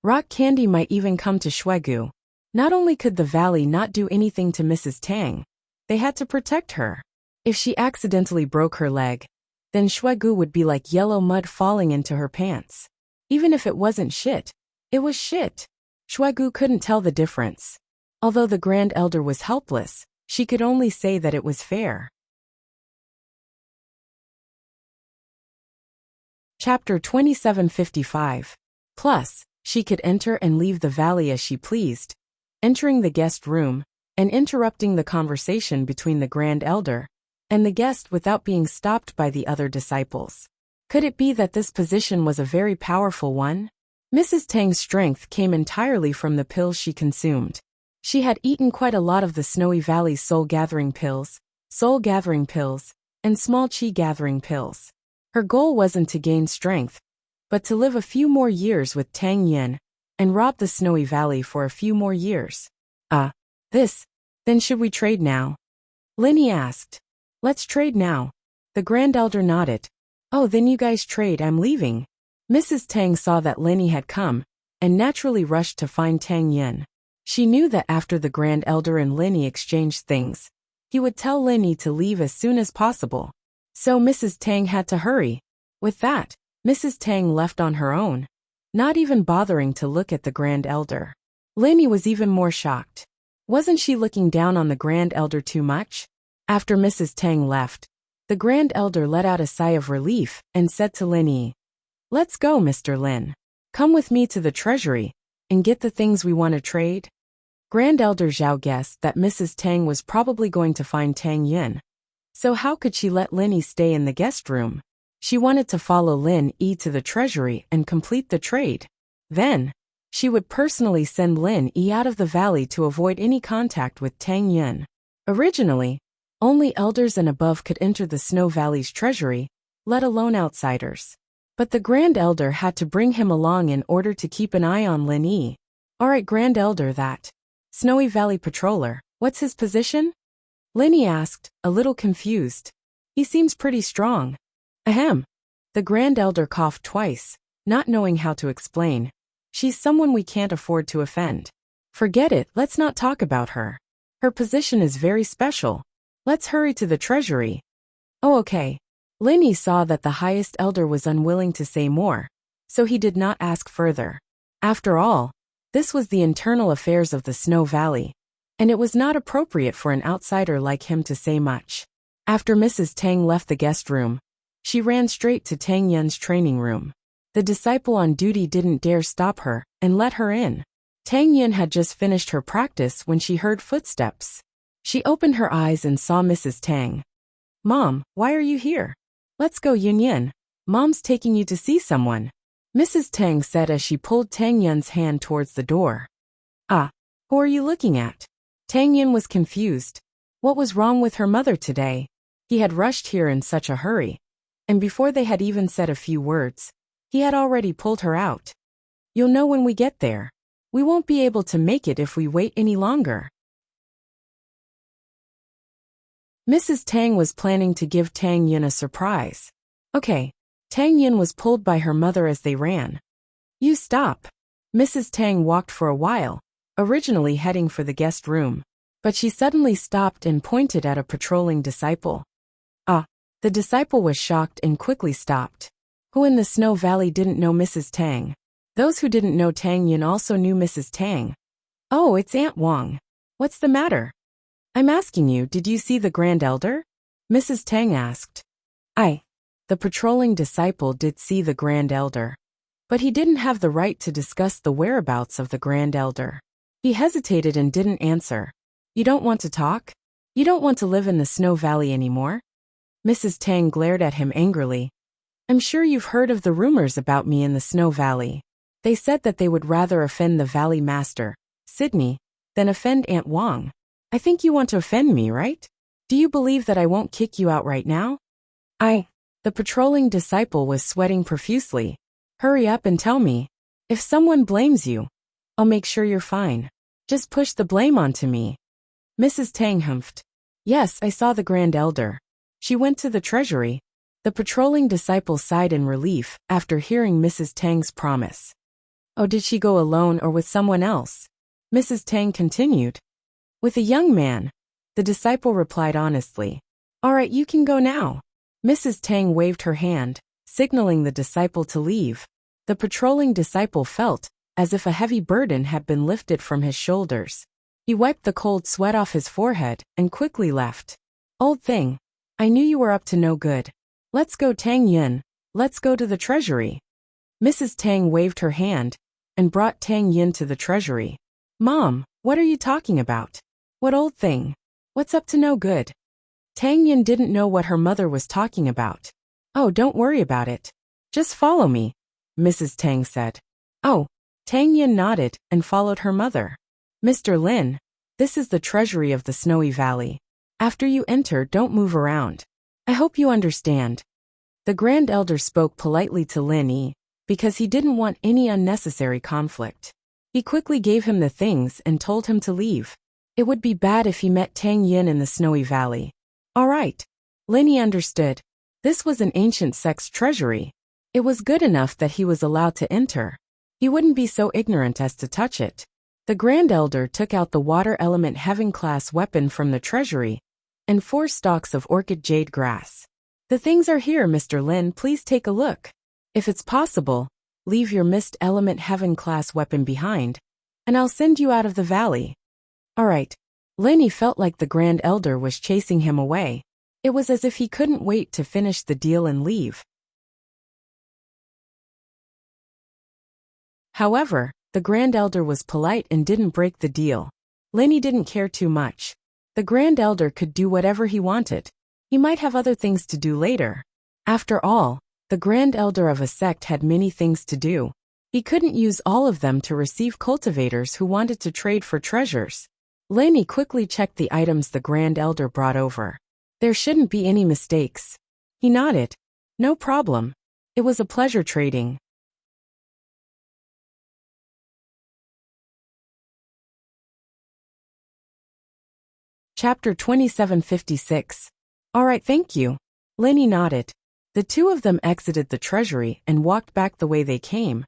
Rock candy might even come to Shuegu. Not only could the valley not do anything to Mrs. Tang, they had to protect her. If she accidentally broke her leg, then Shuegu would be like yellow mud falling into her pants. Even if it wasn't shit, it was shit. Shuegu couldn't tell the difference. Although the Grand Elder was helpless, she could only say that it was fair. Chapter 2755. Plus, she could enter and leave the valley as she pleased, entering the guest room and interrupting the conversation between the Grand Elder and the guest without being stopped by the other disciples. Could it be that this position was a very powerful one? Mrs. Tang's strength came entirely from the pills she consumed. She had eaten quite a lot of the Snowy Valley's soul-gathering pills, and small chi-gathering pills. Her goal wasn't to gain strength, but to live a few more years with Tang Yin and rob the Snowy Valley for a few more years. Then should we trade now? Linny asked. Let's trade now. The Grand Elder nodded. Oh, then you guys trade, I'm leaving. Mrs. Tang saw that Linny had come, and naturally rushed to find Tang Yin. She knew that after the Grand Elder and Linny exchanged things, he would tell Linny to leave as soon as possible. So Mrs. Tang had to hurry. With that, Mrs. Tang left on her own, not even bothering to look at the Grand Elder. Linny was even more shocked. Wasn't she looking down on the Grand Elder too much? After Mrs. Tang left, the Grand Elder let out a sigh of relief and said to Linny, "Let's go, Mr. Lin. Come with me to the treasury and get the things we want to trade." Grand Elder Zhao guessed that Mrs. Tang was probably going to find Tang Yin. So how could she let Linny stay in the guest room? She wanted to follow Lin Yi to the treasury and complete the trade. Then, she would personally send Lin Yi out of the valley to avoid any contact with Tang Yin. Originally, only elders and above could enter the Snow Valley's treasury, let alone outsiders. But the Grand Elder had to bring him along in order to keep an eye on Lin Yi. Alright, Grand Elder, that Snowy Valley patroller, what's his position? Linny asked, a little confused. He seems pretty strong. Ahem. The Grand Elder coughed twice, not knowing how to explain. She's someone we can't afford to offend. Forget it, let's not talk about her. Her position is very special. Let's hurry to the treasury. Oh, okay. Linny saw that the highest elder was unwilling to say more, so he did not ask further. After all, this was the internal affairs of the Snow Valley, and it was not appropriate for an outsider like him to say much. After Mrs. Tang left the guest room, she ran straight to Tang Yin's training room. The disciple on duty didn't dare stop her and let her in. Tang Yin had just finished her practice when she heard footsteps. She opened her eyes and saw Mrs. Tang. Mom, why are you here? Let's go, Yin Yin. Mom's taking you to see someone. Mrs. Tang said as she pulled Tang Yin's hand towards the door. Who are you looking at? Tang Yin was confused. What was wrong with her mother today? He had rushed here in such a hurry, and before they had even said a few words, he had already pulled her out. You'll know when we get there. We won't be able to make it if we wait any longer. Mrs. Tang was planning to give Tang Yin a surprise. Okay. Tang Yin was pulled by her mother as they ran. You stop. Mrs. Tang walked for a while, originally heading for the guest room, but she suddenly stopped and pointed at a patrolling disciple. The disciple was shocked and quickly stopped. Who in the Snow Valley didn't know Mrs. Tang? Those who didn't know Tang Yin also knew Mrs. Tang. Oh, it's Aunt Wang. What's the matter? I'm asking you, did you see the Grand Elder? Mrs. Tang asked. The patrolling disciple did see the Grand Elder, but he didn't have the right to discuss the whereabouts of the Grand Elder. He hesitated and didn't answer. You don't want to talk? You don't want to live in the Snow Valley anymore? Mrs. Tang glared at him angrily. I'm sure you've heard of the rumors about me in the Snow Valley. They said that they would rather offend the Valley Master, Sydney, than offend Aunt Wang. I think you want to offend me, right? Do you believe that I won't kick you out right now? The patrolling disciple was sweating profusely. Hurry up and tell me. If someone blames you, I'll make sure you're fine. Just push the blame onto me. Mrs. Tang humphed. Yes, I saw the Grand Elder. She went to the treasury. The patrolling disciple sighed in relief after hearing Mrs. Tang's promise. Oh, did she go alone or with someone else? Mrs. Tang continued. With a young man. The disciple replied honestly. All right, you can go now. Mrs. Tang waved her hand, signaling the disciple to leave. The patrolling disciple felt as if a heavy burden had been lifted from his shoulders. He wiped the cold sweat off his forehead and quickly left. Old thing. I knew you were up to no good. Let's go, Tang Yin. Let's go to the treasury. Mrs. Tang waved her hand and brought Tang Yin to the treasury. Mom, what are you talking about? What old thing? What's up to no good? Tang Yin didn't know what her mother was talking about. Oh, don't worry about it. Just follow me, Mrs. Tang said. Oh, Tang Yin nodded and followed her mother. Mr. Lin, this is the treasury of the Snowy Valley. After you enter, don't move around. I hope you understand. The Grand Elder spoke politely to Lin Yi, because he didn't want any unnecessary conflict. He quickly gave him the things and told him to leave. It would be bad if he met Tang Yin in the Snowy Valley. All right. Lin Yi understood. This was an ancient sect's treasury. It was good enough that he was allowed to enter. He wouldn't be so ignorant as to touch it. The Grand Elder took out the water element heaven-class weapon from the treasury and 4 stalks of orchid jade grass. The things are here, Mr. Lin. Please take a look. If it's possible, leave your mist element heaven-class weapon behind, and I'll send you out of the valley. All right. Lin Yi felt like the Grand Elder was chasing him away. It was as if he couldn't wait to finish the deal and leave. However, the Grand Elder was polite and didn't break the deal. Lin Yi didn't care too much. The Grand Elder could do whatever he wanted. He might have other things to do later. After all, the Grand Elder of a sect had many things to do. He couldn't use all of them to receive cultivators who wanted to trade for treasures. Lin Yi quickly checked the items the Grand Elder brought over. There shouldn't be any mistakes. He nodded. No problem. It was a pleasure trading. Chapter 2756. All right, thank you. Lin Yi nodded. The two of them exited the treasury and walked back the way they came.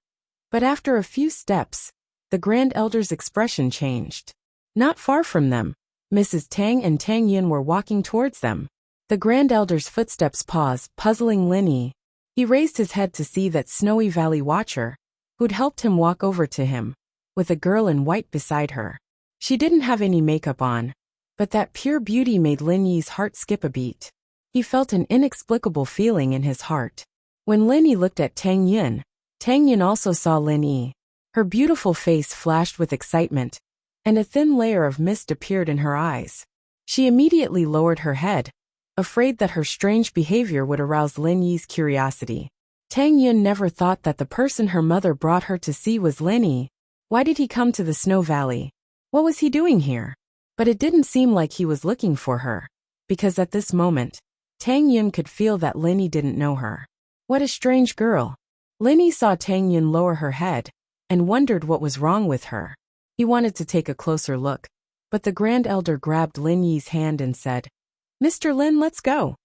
But after a few steps, the Grand Elder's expression changed. Not far from them, Mrs. Tang and Tang Yin were walking towards them. The Grand Elder's footsteps paused, puzzling Lin Yi. He raised his head to see that Snowy Valley Watcher, who'd helped him walk over to him, with a girl in white beside her. She didn't have any makeup on, but that pure beauty made Lin Yi's heart skip a beat. He felt an inexplicable feeling in his heart. When Lin Yi looked at Tang Yin also saw Lin Yi. Her beautiful face flashed with excitement, and a thin layer of mist appeared in her eyes. She immediately lowered her head, afraid that her strange behavior would arouse Lin Yi's curiosity. Tang Yin never thought that the person her mother brought her to see was Lin Yi. Why did he come to the Snow Valley? What was he doing here? But it didn't seem like he was looking for her, because at this moment, Tang Yin could feel that Lin Yi didn't know her. What a strange girl. Lin Yi saw Tang Yin lower her head and wondered what was wrong with her. He wanted to take a closer look, but the Grand Elder grabbed Lin Yi's hand and said, Mr. Lin, let's go.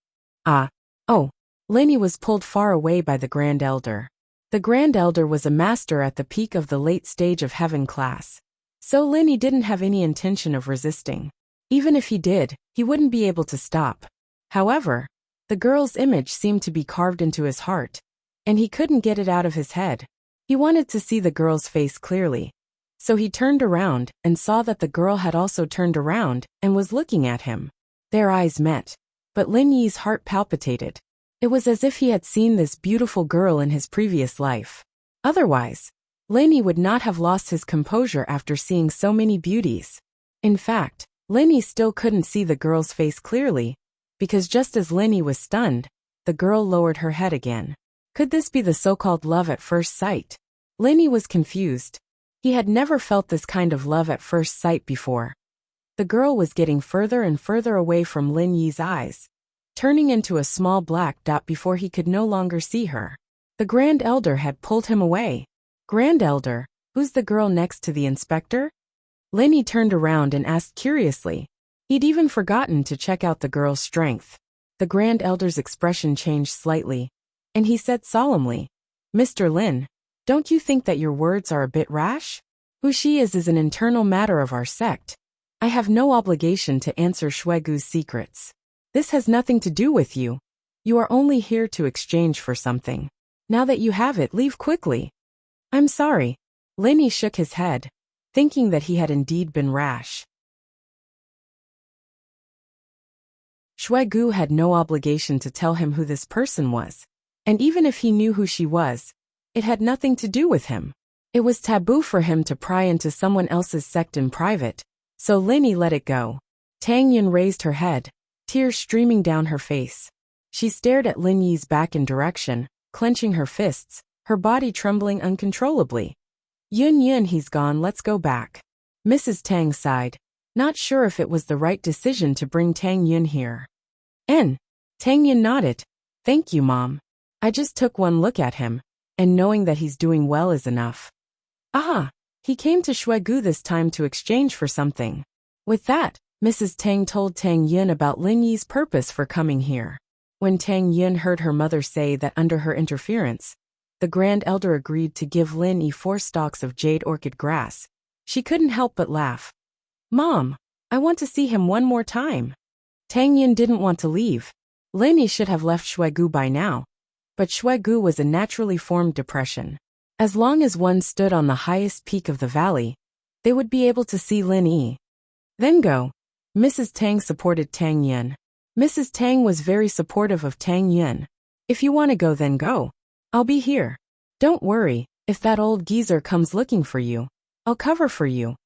Oh. Lin Yi was pulled far away by the Grand Elder. The Grand Elder was a master at the peak of the late stage of heaven class. So Lin Yi didn't have any intention of resisting. Even if he did, he wouldn't be able to stop. However, the girl's image seemed to be carved into his heart, and he couldn't get it out of his head. He wanted to see the girl's face clearly. So he turned around and saw that the girl had also turned around and was looking at him. Their eyes met, but Lin Yi's heart palpitated. It was as if he had seen this beautiful girl in his previous life. Otherwise, Lin Yi would not have lost his composure after seeing so many beauties. In fact, Lin Yi still couldn't see the girl's face clearly, because just as Lin Yi was stunned, the girl lowered her head again. Could this be the so-called love at first sight? Lin Yi was confused. He had never felt this kind of love at first sight before. The girl was getting further and further away from Lin Yi's eyes, turning into a small black dot before he could no longer see her. The Grand Elder had pulled him away. Grand Elder, who's the girl next to the inspector? Lin Yi turned around and asked curiously. He'd even forgotten to check out the girl's strength. The Grand Elder's expression changed slightly, and he said solemnly, "Mr. Lin, don't you think that your words are a bit rash? Who she is an internal matter of our sect. I have no obligation to answer Shuegu's secrets. This has nothing to do with you. You are only here to exchange for something. Now that you have it, leave quickly." "I'm sorry." Linny shook his head, thinking that he had indeed been rash. Shuegu had no obligation to tell him who this person was, and even if he knew who she was, it had nothing to do with him. It was taboo for him to pry into someone else's sect in private, so Linny let it go. Tang Yun raised her head, tears streaming down her face. She stared at Lin Yi's back and direction, clenching her fists, her body trembling uncontrollably. Yun, he's gone, let's go back." Mrs. Tang sighed, not sure if it was the right decision to bring Tang Yun here. Tang Yun nodded. "Thank you, Mom. I just took one look at him, and knowing that he's doing well is enough." "Ah, he came to Shuegu this time to exchange for something." With that, Mrs. Tang told Tang Yun about Lin Yi's purpose for coming here. When Tang Yun heard her mother say that under her interference, the Grand Elder agreed to give Lin Yi 4 stalks of jade orchid grass, she couldn't help but laugh. "Mom, I want to see him one more time." Tang Yun didn't want to leave. Lin Yi should have left Shuegu by now, but Shuegu was a naturally formed depression. As long as one stood on the highest peak of the valley, they would be able to see Lin Yi. "Then go." Mrs. Tang supported Tang Yun. Mrs. Tang was very supportive of Tang Yun. "If you want to go, then go. I'll be here. Don't worry, if that old geezer comes looking for you, I'll cover for you."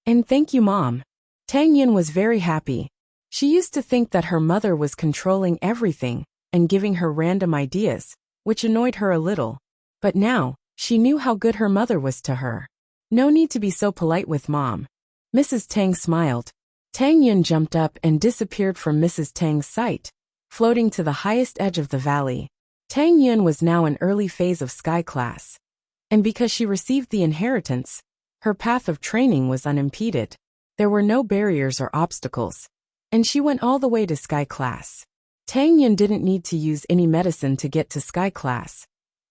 "And thank you, Mom." Tang Yun was very happy. She used to think that her mother was controlling everything and giving her random ideas, which annoyed her a little. But now, she knew how good her mother was to her. No need to be so polite with Mom. Mrs. Tang smiled. Tang Yun jumped up and disappeared from Mrs. Tang's sight, floating to the highest edge of the valley. Tang Yun was now in early phase of sky class. And because she received the inheritance, her path of training was unimpeded. There were no barriers or obstacles, and she went all the way to sky class. Tang Yun didn't need to use any medicine to get to sky class,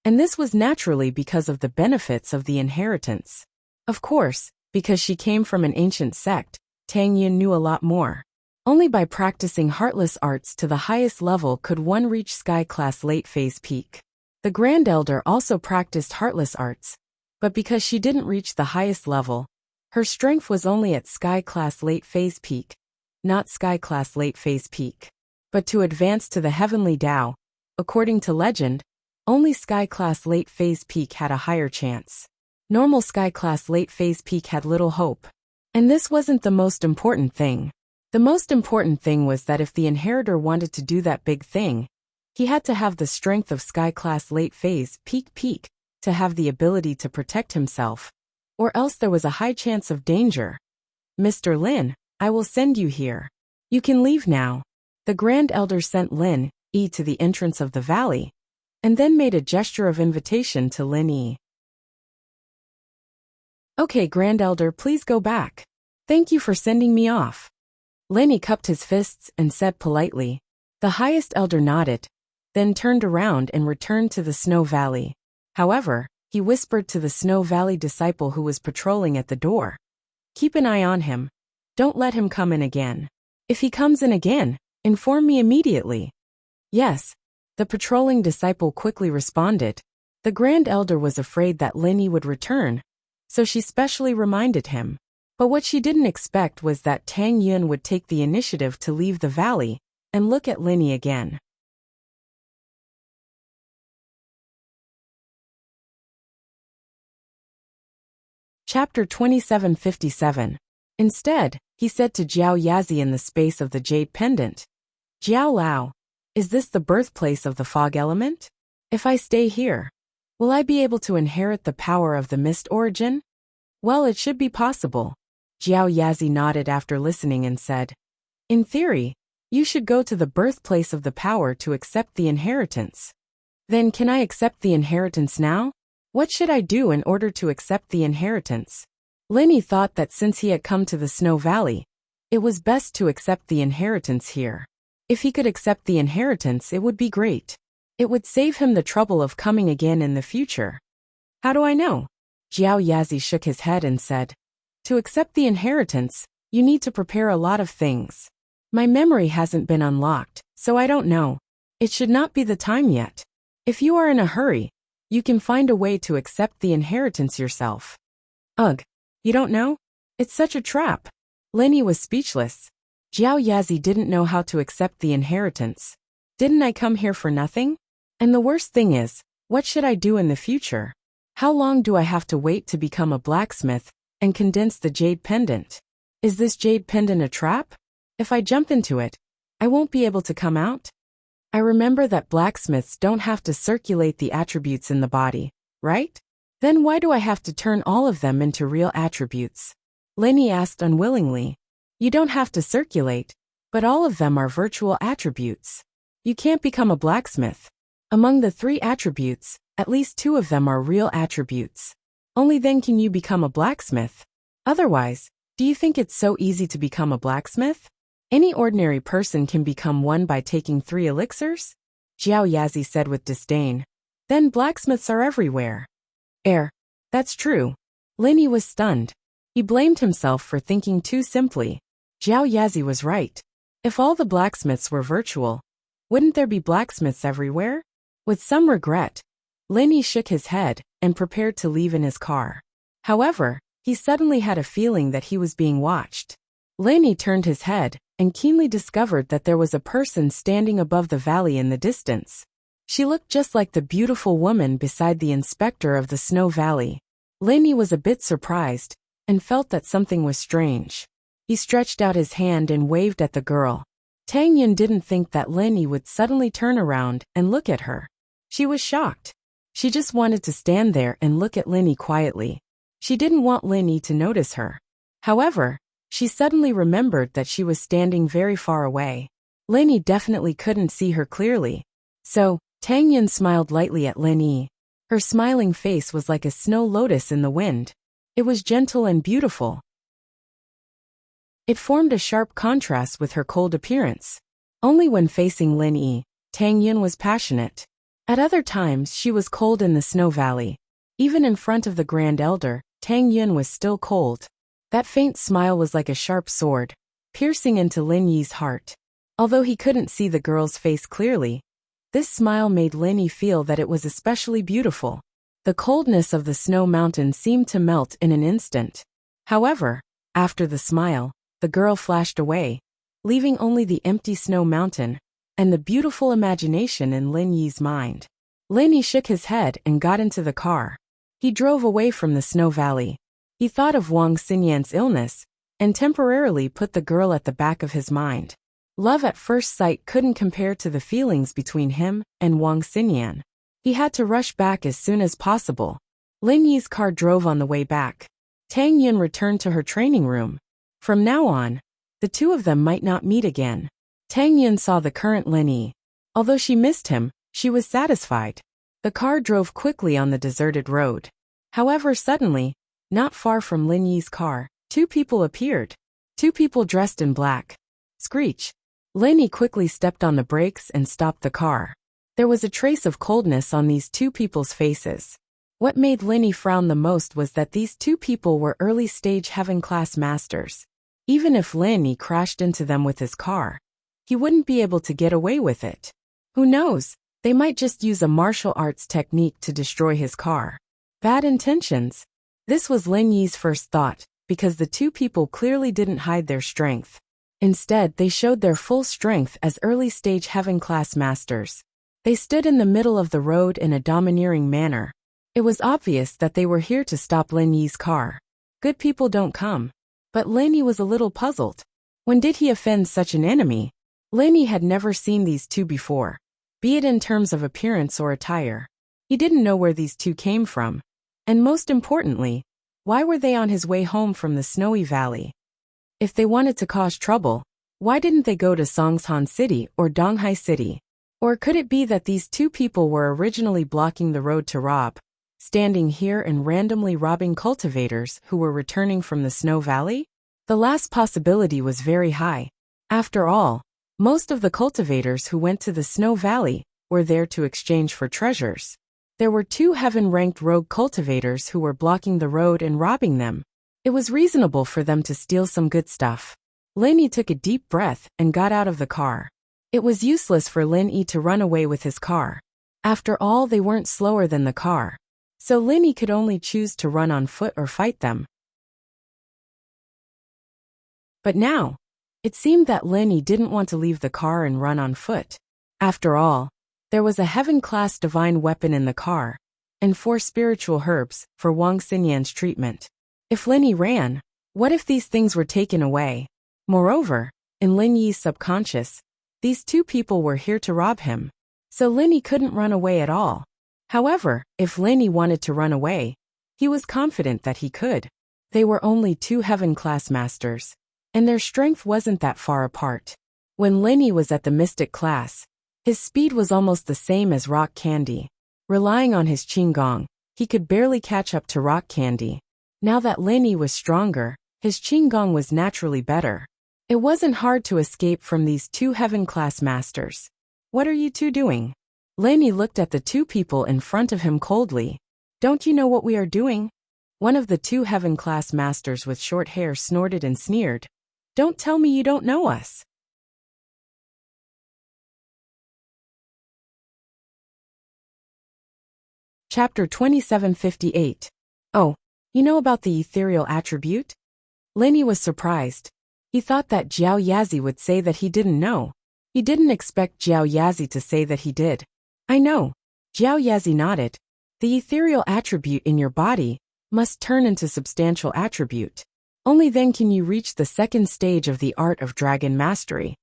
and this was naturally because of the benefits of the inheritance. Of course, because she came from an ancient sect, Tang Yun knew a lot more. Only by practicing heartless arts to the highest level could one reach sky class late phase peak. The Grand Elder also practiced heartless arts, but because she didn't reach the highest level, her strength was only at sky class late phase peak, not sky class late phase peak. But to advance to the heavenly Tao, according to legend, only sky class late phase peak had a higher chance. Normal sky class late phase peak had little hope. And this wasn't the most important thing. The most important thing was that if the inheritor wanted to do that big thing, he had to have the strength of sky class late phase peak to have the ability to protect himself, or else there was a high chance of danger. "Mr. Lin, I will send you here. You can leave now." The Grand Elder sent Lin Yi to the entrance of the valley, and then made a gesture of invitation to Lin Yi. "Okay, Grand Elder, please go back. Thank you for sending me off." Lin Yi cupped his fists and said politely. The highest elder nodded, then turned around and returned to the Snow Valley. However, he whispered to the Snow Valley disciple who was patrolling at the door, "Keep an eye on him. Don't let him come in again. If he comes in again, inform me immediately." "Yes," the patrolling disciple quickly responded. The Grand Elder was afraid that Lin Yi would return, so she specially reminded him. But what she didn't expect was that Tang Yun would take the initiative to leave the valley and look at Lin Yi again. Chapter 2757. Instead, he said to Jiao Yazi in the space of the jade pendant, "Jiao Lao, is this the birthplace of the fog element? If I stay here, will I be able to inherit the power of the mist origin?" "Well, it should be possible." Jiao Yazi nodded after listening and said, "In theory, you should go to the birthplace of the power to accept the inheritance." "Then can I accept the inheritance now? What should I do in order to accept the inheritance?" Lin Yi thought that since he had come to the Snow Valley, It was best to accept the inheritance here. If he could accept the inheritance, it would be great. It would save him the trouble of coming again in the future. How do I know? Jiao Yazi shook his head and said, to accept the inheritance, you need to prepare a lot of things. My memory hasn't been unlocked, so I don't know. It should not be the time yet. If you are in a hurry, you can find a way to accept the inheritance yourself. Ugh, you don't know? It's such a trap. Lenny was speechless. Jiao Yazi didn't know how to accept the inheritance. Didn't I come here for nothing? And the worst thing is, what should I do in the future? How long do I have to wait to become a blacksmith and condense the jade pendant? Is this jade pendant a trap? If I jump into it, I won't be able to come out? I remember that blacksmiths don't have to circulate the attributes in the body, right? Then why do I have to turn all of them into real attributes? Lenny asked unwillingly. You don't have to circulate, but all of them are virtual attributes. You can't become a blacksmith. Among the 3 attributes, at least 2 of them are real attributes. Only then can you become a blacksmith. Otherwise, do you think it's so easy to become a blacksmith? Any ordinary person can become one by taking 3 elixirs? Jiao Yazi said with disdain. Then blacksmiths are everywhere. That's true. Lenny was stunned. He blamed himself for thinking too simply. Jiao Yazi was right. If all the blacksmiths were virtual, wouldn't there be blacksmiths everywhere? With some regret, Lenny shook his head and prepared to leave in his car. However, he suddenly had a feeling that he was being watched. Lenny turned his head and keenly discovered that there was a person standing above the valley in the distance. She looked just like the beautiful woman beside the inspector of the Snow Valley. Lenny was a bit surprised and felt that something was strange. He stretched out his hand and waved at the girl. Tang Yun didn't think that Lenny would suddenly turn around and look at her. She was shocked. She just wanted to stand there and look at Lenny quietly. She didn't want Lenny to notice her. However, she suddenly remembered that she was standing very far away. Lenny definitely couldn't see her clearly. So, Tang Yun smiled lightly at Lenny. Her smiling face was like a snow lotus in the wind. It was gentle and beautiful. It formed a sharp contrast with her cold appearance. Only when facing Lenny, Tang Yun was passionate. At other times she was cold in the Snow Valley. Even in front of the Grand Elder, Tang Yun was still cold. That faint smile was like a sharp sword, piercing into Lin Yi's heart. Although he couldn't see the girl's face clearly, this smile made Lin Yi feel that it was especially beautiful. The coldness of the snow mountain seemed to melt in an instant. However, after the smile, the girl flashed away, leaving only the empty snow mountain and the beautiful imagination in Lin Yi's mind. Lin Yi shook his head and got into the car. He drove away from the Snow Valley. He thought of Wang Xinyan's illness and temporarily put the girl at the back of his mind. Love at first sight couldn't compare to the feelings between him and Wang Xinyan. He had to rush back as soon as possible. Lin Yi's car drove on the way back. Tang Yun returned to her training room. From now on, the two of them might not meet again. Tang Yun saw the current Lin Yi. Although she missed him, she was satisfied. The car drove quickly on the deserted road. However, suddenly, not far from Lin Yi's car, 2 people appeared. 2 people dressed in black. Screech. Lin Yi quickly stepped on the brakes and stopped the car. There was a trace of coldness on these 2 people's faces. What made Lin Yi frown the most was that these 2 people were early-stage heaven-class masters. Even if Lin Yi crashed into them with his car, he wouldn't be able to get away with it. Who knows, they might just use a martial arts technique to destroy his car. Bad intentions. This was Lin Yi's first thought, because the 2 people clearly didn't hide their strength. Instead, they showed their full strength as early-stage heaven-class masters. They stood in the middle of the road in a domineering manner. It was obvious that they were here to stop Lin Yi's car. Good people don't come. But Lin Yi was a little puzzled. When did he offend such an enemy? Lin Yi had never seen these 2 before, be it in terms of appearance or attire. He didn't know where these 2 came from. And most importantly, why were they on his way home from the snowy valley? If they wanted to cause trouble, why didn't they go to Songshan City or Donghai City? Or could it be that these 2 people were originally blocking the road to rob, standing here and randomly robbing cultivators who were returning from the Snow Valley? The last possibility was very high. After all, most of the cultivators who went to the Snow Valley were there to exchange for treasures. There were 2 heaven-ranked rogue cultivators who were blocking the road and robbing them. It was reasonable for them to steal some good stuff. Lin Yi took a deep breath and got out of the car. It was useless for Lin Yi to run away with his car. After all, they weren't slower than the car. So Lin Yi could only choose to run on foot or fight them. But now, it seemed that Lin Yi didn't want to leave the car and run on foot. After all, there was a heaven-class divine weapon in the car, and 4 spiritual herbs for Wang Xinyan's treatment. If Lin Yi ran, what if these things were taken away? Moreover, in Lin Yi's subconscious, these 2 people were here to rob him. So Lin Yi couldn't run away at all. However, if Lin Yi wanted to run away, he was confident that he could. They were only 2 heaven-class masters, and their strength wasn't that far apart. When Lin Yi was at the mystic class, his speed was almost the same as Rock Candy. Relying on his Qinggong, he could barely catch up to Rock Candy. Now that Lin Yi was stronger, his Qinggong was naturally better. It wasn't hard to escape from these 2 heaven-class masters. What are you 2 doing? Lin Yi looked at the 2 people in front of him coldly. Don't you know what we are doing? One of the 2 heaven-class masters with short hair snorted and sneered. Don't tell me you don't know us. Chapter 2758. Oh, you know about the ethereal attribute? Lin Yi was surprised. He thought that Jiao Yazi would say that he didn't know. He didn't expect Jiao Yazi to say that he did. I know. Jiao Yazi nodded. The ethereal attribute in your body must turn into substantial attribute. Only then can you reach the 2nd stage of the art of dragon mastery.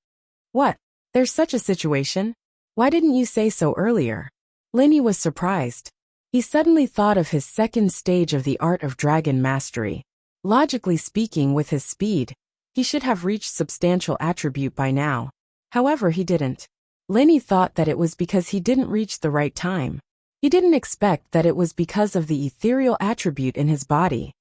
What? There's such a situation? Why didn't you say so earlier? Lin Yi was surprised. He suddenly thought of his 2nd stage of the art of dragon mastery. Logically speaking, with his speed, he should have reached substantial attribute by now. However, he didn't. Lin Yi thought that it was because he didn't reach the right time. He didn't expect that it was because of the ethereal attribute in his body.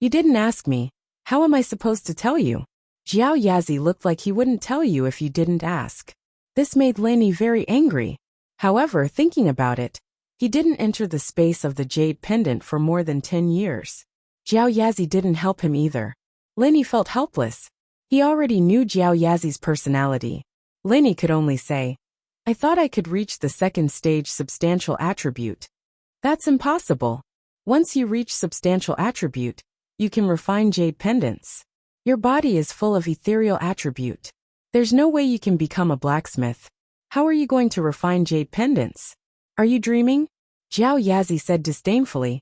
You didn't ask me. How am I supposed to tell you? Jiao Yazi looked like he wouldn't tell you if you didn't ask. This made Lin Yi very angry. However, thinking about it, he didn't enter the space of the jade pendant for more than 10 years. Jiao Yazi didn't help him either. Lin Yi felt helpless. He already knew Jiao Yazi's personality. Lin Yi could only say, I thought I could reach the 2nd stage substantial attribute. That's impossible. Once you reach substantial attribute, you can refine jade pendants. Your body is full of ethereal attribute. There's no way you can become a blacksmith. How are you going to refine jade pendants? Are you dreaming? Jiao Yazi said disdainfully.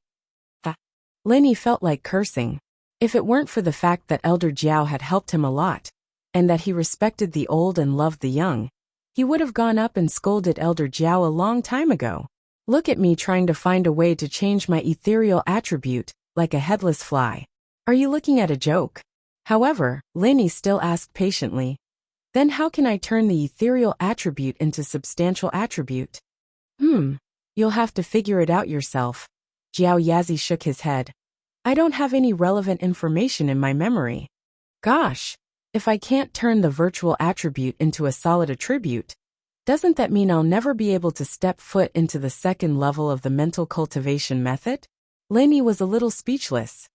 Lin Yi felt like cursing. If it weren't for the fact that Elder Jiao had helped him a lot, and that he respected the old and loved the young, he would have gone up and scolded Elder Jiao a long time ago. Look at me trying to find a way to change my ethereal attribute, like a headless fly. Are you looking at a joke? However, Lin Yi still asked patiently, then how can I turn the ethereal attribute into substantial attribute? You'll have to figure it out yourself. Jiao Yazi shook his head. I don't have any relevant information in my memory. Gosh, if I can't turn the virtual attribute into a solid attribute, doesn't that mean I'll never be able to step foot into the 2nd level of the mental cultivation method? Lin Yi was a little speechless.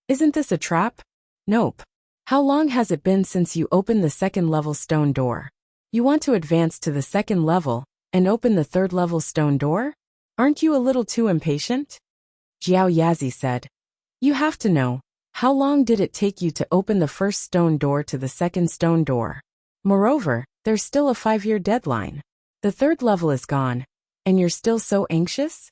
Isn't this a trap? Nope. How long has it been since you opened the 2nd level stone door? You want to advance to the 2nd level and open the 3rd level stone door? Aren't you a little too impatient? Jiao Yazi said. You have to know, how long did it take you to open the 1st stone door to the 2nd stone door? Moreover, there's still a 5-year deadline. The 3rd level is gone, and you're still so anxious?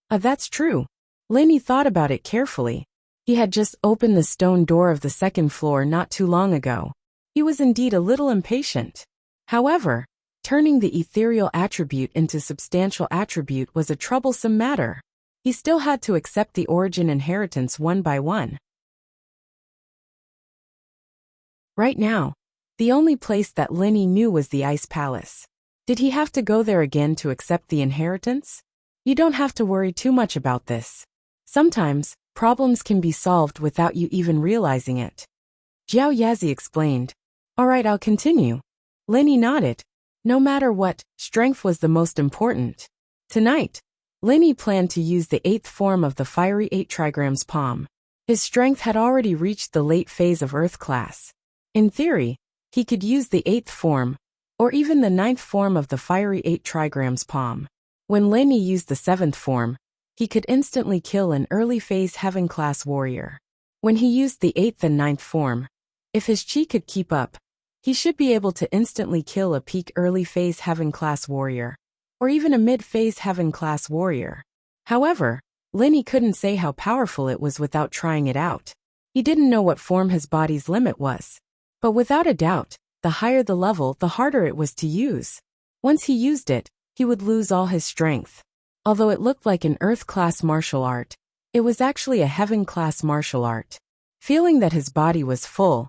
That's true. Lin Yi thought about it carefully. He had just opened the stone door of the 2nd floor not too long ago. He was indeed a little impatient. However, turning the ethereal attribute into substantial attribute was a troublesome matter. He still had to accept the origin inheritance one by one. Right now, the only place that Lin Yi knew was the Ice Palace. Did he have to go there again to accept the inheritance? You don't have to worry too much about this. Sometimes, problems can be solved without you even realizing it. Jiao Yazi explained. All right, I'll continue. Lenny nodded. No matter what, strength was the most important. Tonight, Lenny planned to use the 8th form of the fiery 8 trigrams palm. His strength had already reached the late phase of Earth class. In theory, he could use the 8th form, or even the 9th form of the fiery 8 trigrams palm. When Lenny used the 7th form, he could instantly kill an early phase heaven class warrior. When he used the 8th and 9th form, if his chi could keep up, he should be able to instantly kill a peak early phase heaven class warrior, or even a mid-phase heaven class warrior. However, Lenny couldn't say how powerful it was without trying it out. He didn't know what form his body's limit was. But without a doubt, the higher the level, the harder it was to use. Once he used it, he would lose all his strength. Although it looked like an Earth-class martial art, it was actually a Heaven-class martial art. Feeling that his body was full,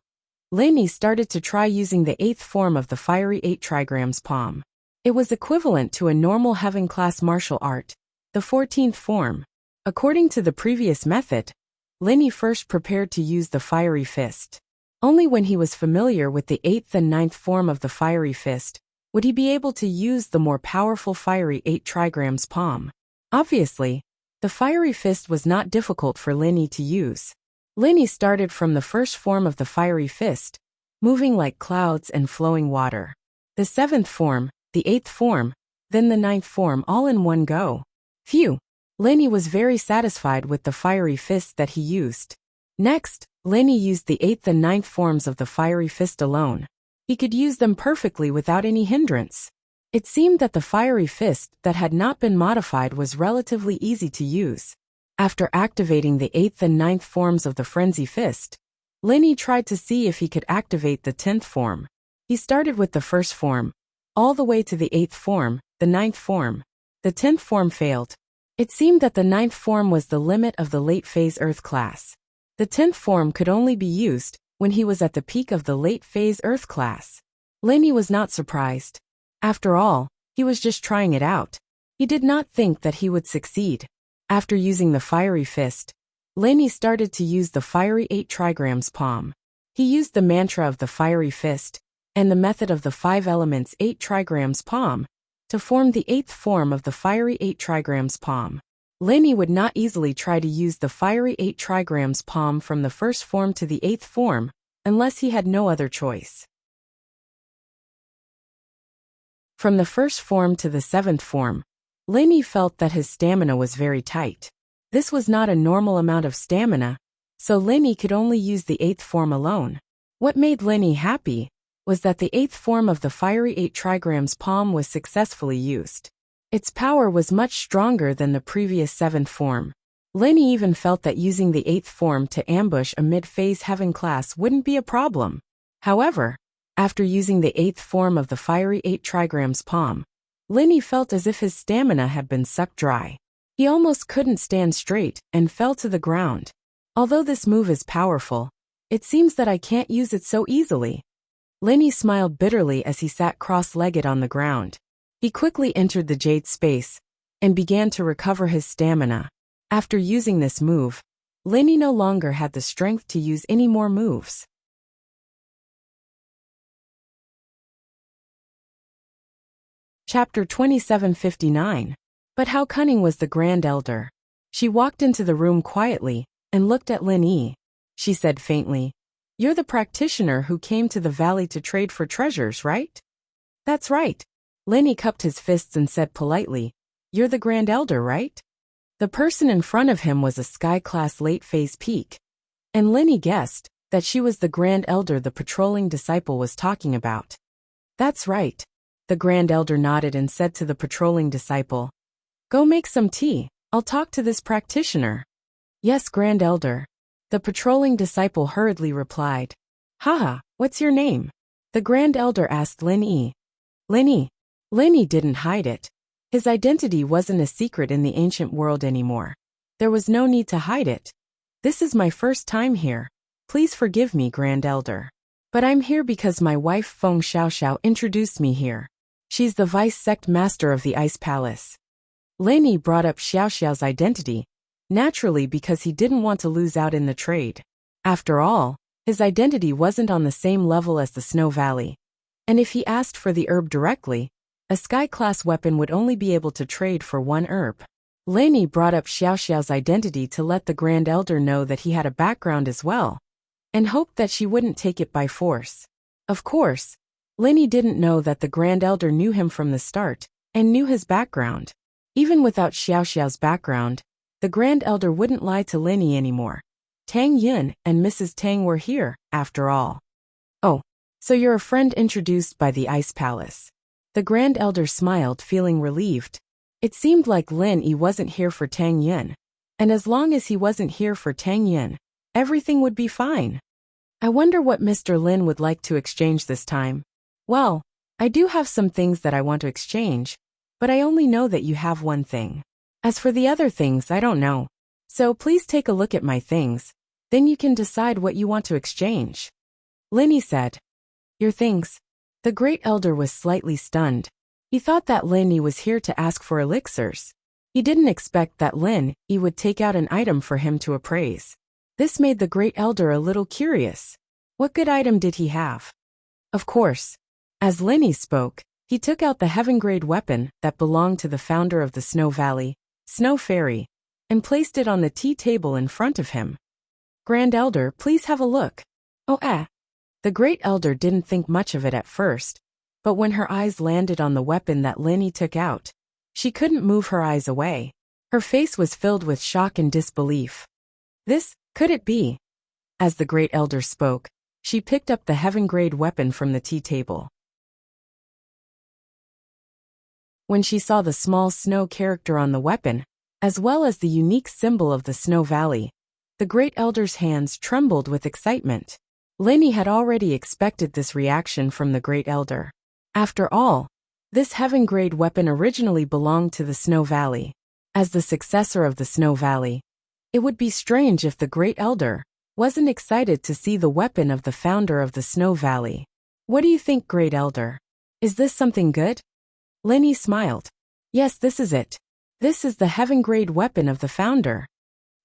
Lenny started to try using the 8th form of the fiery 8 trigrams palm. It was equivalent to a normal Heaven-class martial art, the 14th form. According to the previous method, Lenny first prepared to use the fiery fist. Only when he was familiar with the 8th and 9th form of the fiery fist would he be able to use the more powerful fiery 8 trigrams palm. Obviously, the fiery fist was not difficult for Lenny to use. Lenny started from the first form of the fiery fist, moving like clouds and flowing water. The 7th form, the 8th form, then the 9th form all in one go. Phew! Lenny was very satisfied with the fiery fist that he used. Next, Lenny used the 8th and 9th forms of the fiery fist alone. He could use them perfectly without any hindrance. It seemed that the fiery fist that had not been modified was relatively easy to use. After activating the 8th and 9th forms of the frenzy fist, Lenny tried to see if he could activate the 10th form. He started with the first form, all the way to the 8th form, the 9th form. The 10th form failed. It seemed that the 9th form was the limit of the late phase Earth class. The 10th form could only be used when he was at the peak of the late phase Earth class. Lenny was not surprised. After all, he was just trying it out. He did not think that he would succeed. After using the fiery fist, Lenny started to use the fiery 8 trigrams palm. He used the mantra of the fiery fist and the method of the 5 elements 8 trigrams palm to form the 8th form of the fiery 8 trigrams palm. Lenny would not easily try to use the fiery 8 trigrams palm from the first form to the 8th form unless he had no other choice. From the first form to the 7th form, Lenny felt that his stamina was very tight. This was not a normal amount of stamina, so Lenny could only use the 8th form alone. What made Lenny happy was that the 8th form of the fiery 8 trigrams palm was successfully used. Its power was much stronger than the previous 7th form. Lenny even felt that using the 8th form to ambush a mid-phase heaven class wouldn't be a problem. However, after using the 8th form of the fiery 8 trigrams palm, Lenny felt as if his stamina had been sucked dry. He almost couldn't stand straight and fell to the ground. Although this move is powerful, it seems that I can't use it so easily. Lenny smiled bitterly as he sat cross-legged on the ground. He quickly entered the jade space and began to recover his stamina. After using this move, Lenny no longer had the strength to use any more moves. Chapter 2759. But how cunning was the Grand Elder? She walked into the room quietly and looked at Lin Yi. She said faintly, "You're the practitioner who came to the valley to trade for treasures, right?" "That's right." Lenny cupped his fists and said politely, "You're the Grand Elder, right?" The person in front of him was a sky-class late-phase peak, and Lenny guessed that she was the Grand Elder the patrolling disciple was talking about. "That's right." The Grand Elder nodded and said to the patrolling disciple, "Go make some tea, I'll talk to this practitioner." "Yes, Grand Elder." The patrolling disciple hurriedly replied. "Haha, what's your name?" The Grand Elder asked Lin Yi. Lin Yi. Lin Yi didn't hide it. His identity wasn't a secret in the ancient world anymore. There was no need to hide it. "This is my first time here. Please forgive me, Grand Elder. But I'm here because my wife Feng Xiaoxiao introduced me here. She's the vice sect master of the Ice Palace." Lin Yi brought up Xiaoxiao's identity, naturally because he didn't want to lose out in the trade. After all, His identity wasn't on the same level as the Snow Valley. And if he asked for the herb directly, a Sky-class weapon would only be able to trade for one herb. Lenny brought up Xiao Xiao's identity to let the Grand Elder know that he had a background as well, and hoped that she wouldn't take it by force. Of course, Lenny didn't know that the Grand Elder knew him from the start, and knew his background. Even without Xiao Xiao's background, the Grand Elder wouldn't lie to Lenny anymore. Tang Yun and Mrs. Tang were here, after all. Oh, so you're a friend introduced by the Ice Palace. The Grand Elder smiled, feeling relieved. It seemed like Lin Yi wasn't here for Tang Yun, and as long as he wasn't here for Tang Yun, everything would be fine. I wonder what Mr. Lin would like to exchange this time. Well, I do have some things that I want to exchange, but I only know that you have one thing. As for the other things, I don't know. So please take a look at my things, then you can decide what you want to exchange. Lin Yi said. Your things? The Great Elder was slightly stunned. He thought that Lin Yi was here to ask for elixirs. He didn't expect that Lin Yi would take out an item for him to appraise. This made the Great Elder a little curious. What good item did he have? Of course. As Lin Yi spoke, he took out the heaven-grade weapon that belonged to the founder of the Snow Valley, Snow Fairy, and placed it on the tea table in front of him. Grand Elder, please have a look. Oh, The Great Elder didn't think much of it at first, but when her eyes landed on the weapon that Lin Yi took out, she couldn't move her eyes away. Her face was filled with shock and disbelief. This, could it be? As the Great Elder spoke, she picked up the heaven-grade weapon from the tea table. When she saw the small snow character on the weapon, as well as the unique symbol of the Snow Valley, the Great Elder's hands trembled with excitement. Lin Yi had already expected this reaction from the Great Elder. After all, this heaven-grade weapon originally belonged to the Snow Valley. As the successor of the Snow Valley, it would be strange if the Great Elder wasn't excited to see the weapon of the founder of the Snow Valley. What do you think, Great Elder? Is this something good? Lin Yi smiled. Yes, this is it. This is the heaven-grade weapon of the founder.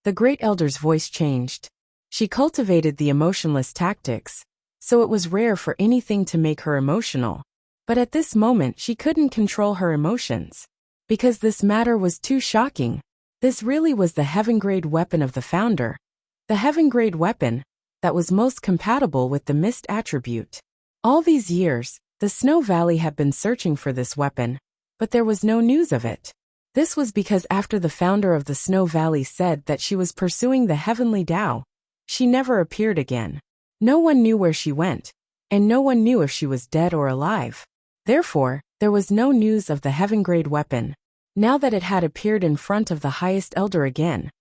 The Great Elder's voice changed. She cultivated the emotionless tactics, so it was rare for anything to make her emotional. But at this moment she couldn't control her emotions. Because this matter was too shocking. This really was the heaven-grade weapon of the founder. The heaven-grade weapon that was most compatible with the mist attribute. All these years, the Snow Valley had been searching for this weapon, but there was no news of it. This was because after the founder of the Snow Valley said that she was pursuing the heavenly Tao, she never appeared again. No one knew where she went, and no one knew if she was dead or alive. Therefore, there was no news of the heaven-grade weapon. Now that it had appeared in front of the highest elder again,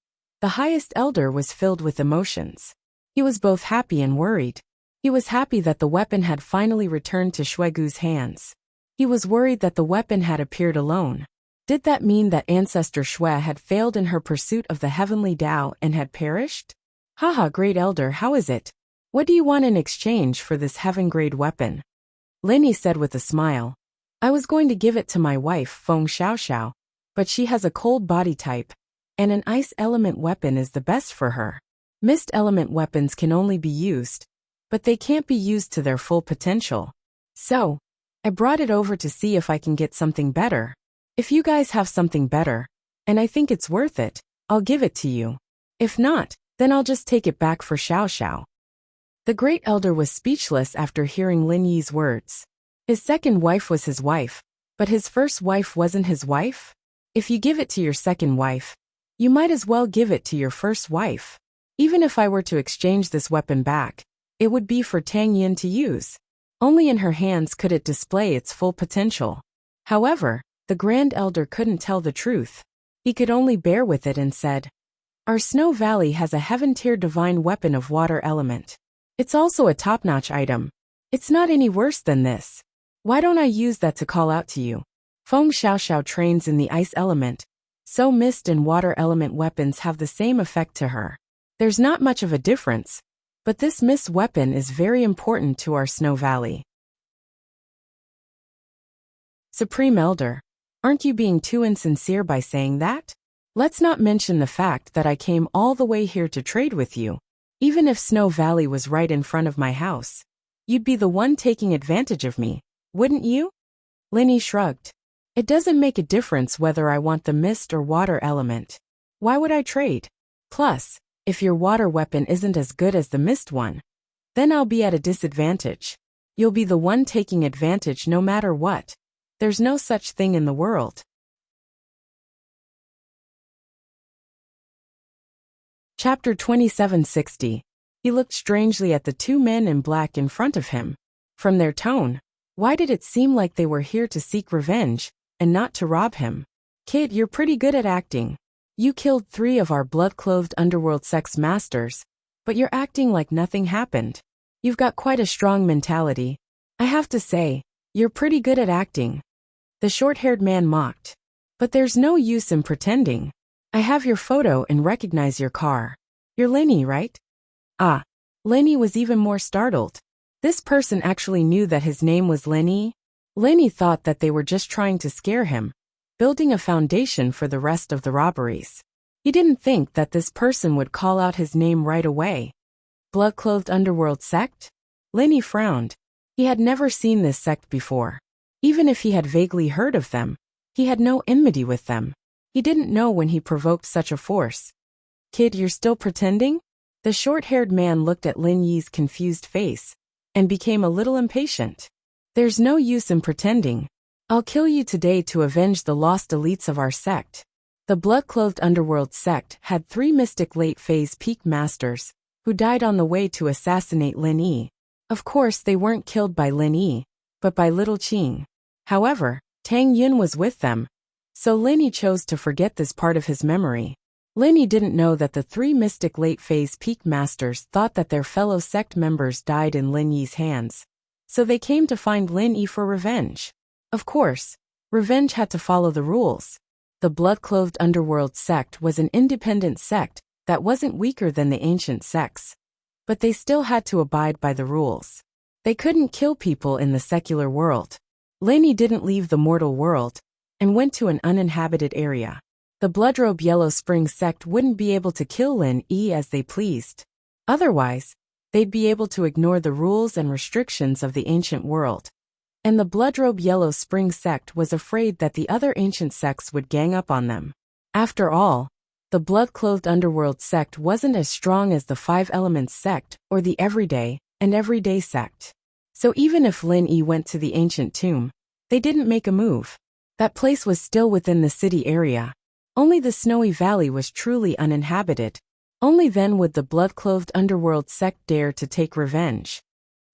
the highest elder was filled with emotions. He was both happy and worried. He was happy that the weapon had finally returned to Shuegu's hands. He was worried that the weapon had appeared alone. Did that mean that Ancestor Shui had failed in her pursuit of the heavenly Tao and had perished? Haha, Great Elder, how is it? What do you want in exchange for this heaven-grade weapon? Lin Yi said with a smile. I was going to give it to my wife, Feng Xiaoxiao, but she has a cold body type, and an ice element weapon is the best for her. Mist element weapons can only be used, but they can't be used to their full potential. So, I brought it over to see if I can get something better. If you guys have something better, and I think it's worth it, I'll give it to you. If not, then I'll just take it back for Xiao Xiao. The Great Elder was speechless after hearing Lin Yi's words. His second wife was his wife, but his first wife wasn't his wife? If you give it to your second wife, you might as well give it to your first wife. Even if I were to exchange this weapon back, it would be for Tang Yin to use. Only in her hands could it display its full potential. However, the Grand Elder couldn't tell the truth. He could only bear with it and said, Our Snow Valley has a heaven-tier divine weapon of water element. It's also a top-notch item. It's not any worse than this. Why don't I use that to call out to you? Feng Xiaoxiao trains in the ice element, so mist and water element weapons have the same effect to her. There's not much of a difference, but this mist weapon is very important to our Snow Valley. Supreme Elder, aren't you being too insincere by saying that? Let's not mention the fact that I came all the way here to trade with you. Even if Snow Valley was right in front of my house, you'd be the one taking advantage of me, wouldn't you? Linny shrugged. It doesn't make a difference whether I want the mist or water element. Why would I trade? Plus, if your water weapon isn't as good as the mist one, then I'll be at a disadvantage. You'll be the one taking advantage no matter what. There's no such thing in the world. Chapter 2760. He looked strangely at the two men in black in front of him. From their tone, why did it seem like they were here to seek revenge, and not to rob him? Kid, you're pretty good at acting. You killed 3 of our blood-clothed underworld sex masters, but you're acting like nothing happened. You've got quite a strong mentality. I have to say, you're pretty good at acting. The short-haired man mocked. But there's no use in pretending. I have your photo and recognize your car. You're Lenny, right? Ah. Lenny was even more startled. This person actually knew that his name was Lenny. Lenny thought that they were just trying to scare him, building a foundation for the rest of the robberies. He didn't think that this person would call out his name right away. Blood-clothed underworld sect? Lenny frowned. He had never seen this sect before. Even if he had vaguely heard of them, he had no enmity with them. He didn't know when he provoked such a force. Kid, you're still pretending? The short-haired man looked at Lin Yi's confused face and became a little impatient. There's no use in pretending. I'll kill you today to avenge the lost elites of our sect. The blood-clothed underworld sect had 3 mystic late-phase peak masters who died on the way to assassinate Lin Yi. Of course, they weren't killed by Lin Yi, but by Little Qing. However, Tang Yun was with them, so Lin Yi chose to forget this part of his memory. Lin Yi didn't know that the 3 mystic late-phase peak masters thought that their fellow sect members died in Lin Yi's hands, so they came to find Lin Yi for revenge. Of course, revenge had to follow the rules. The blood-clothed underworld sect was an independent sect that wasn't weaker than the ancient sects, but they still had to abide by the rules. They couldn't kill people in the secular world. Lin Yi didn't leave the mortal world and went to an uninhabited area. The Bloodrobe Yellow Spring sect wouldn't be able to kill Lin Yi as they pleased. Otherwise, they'd be able to ignore the rules and restrictions of the ancient world. And the Bloodrobe Yellow Spring sect was afraid that the other ancient sects would gang up on them. After all, the blood-clothed underworld sect wasn't as strong as the 5 Elements sect or the Everyday and Everyday sect. So even if Lin Yi went to the ancient tomb, they didn't make a move. That place was still within the city area. Only the Snowy Valley was truly uninhabited. Only then would the blood-clothed underworld sect dare to take revenge.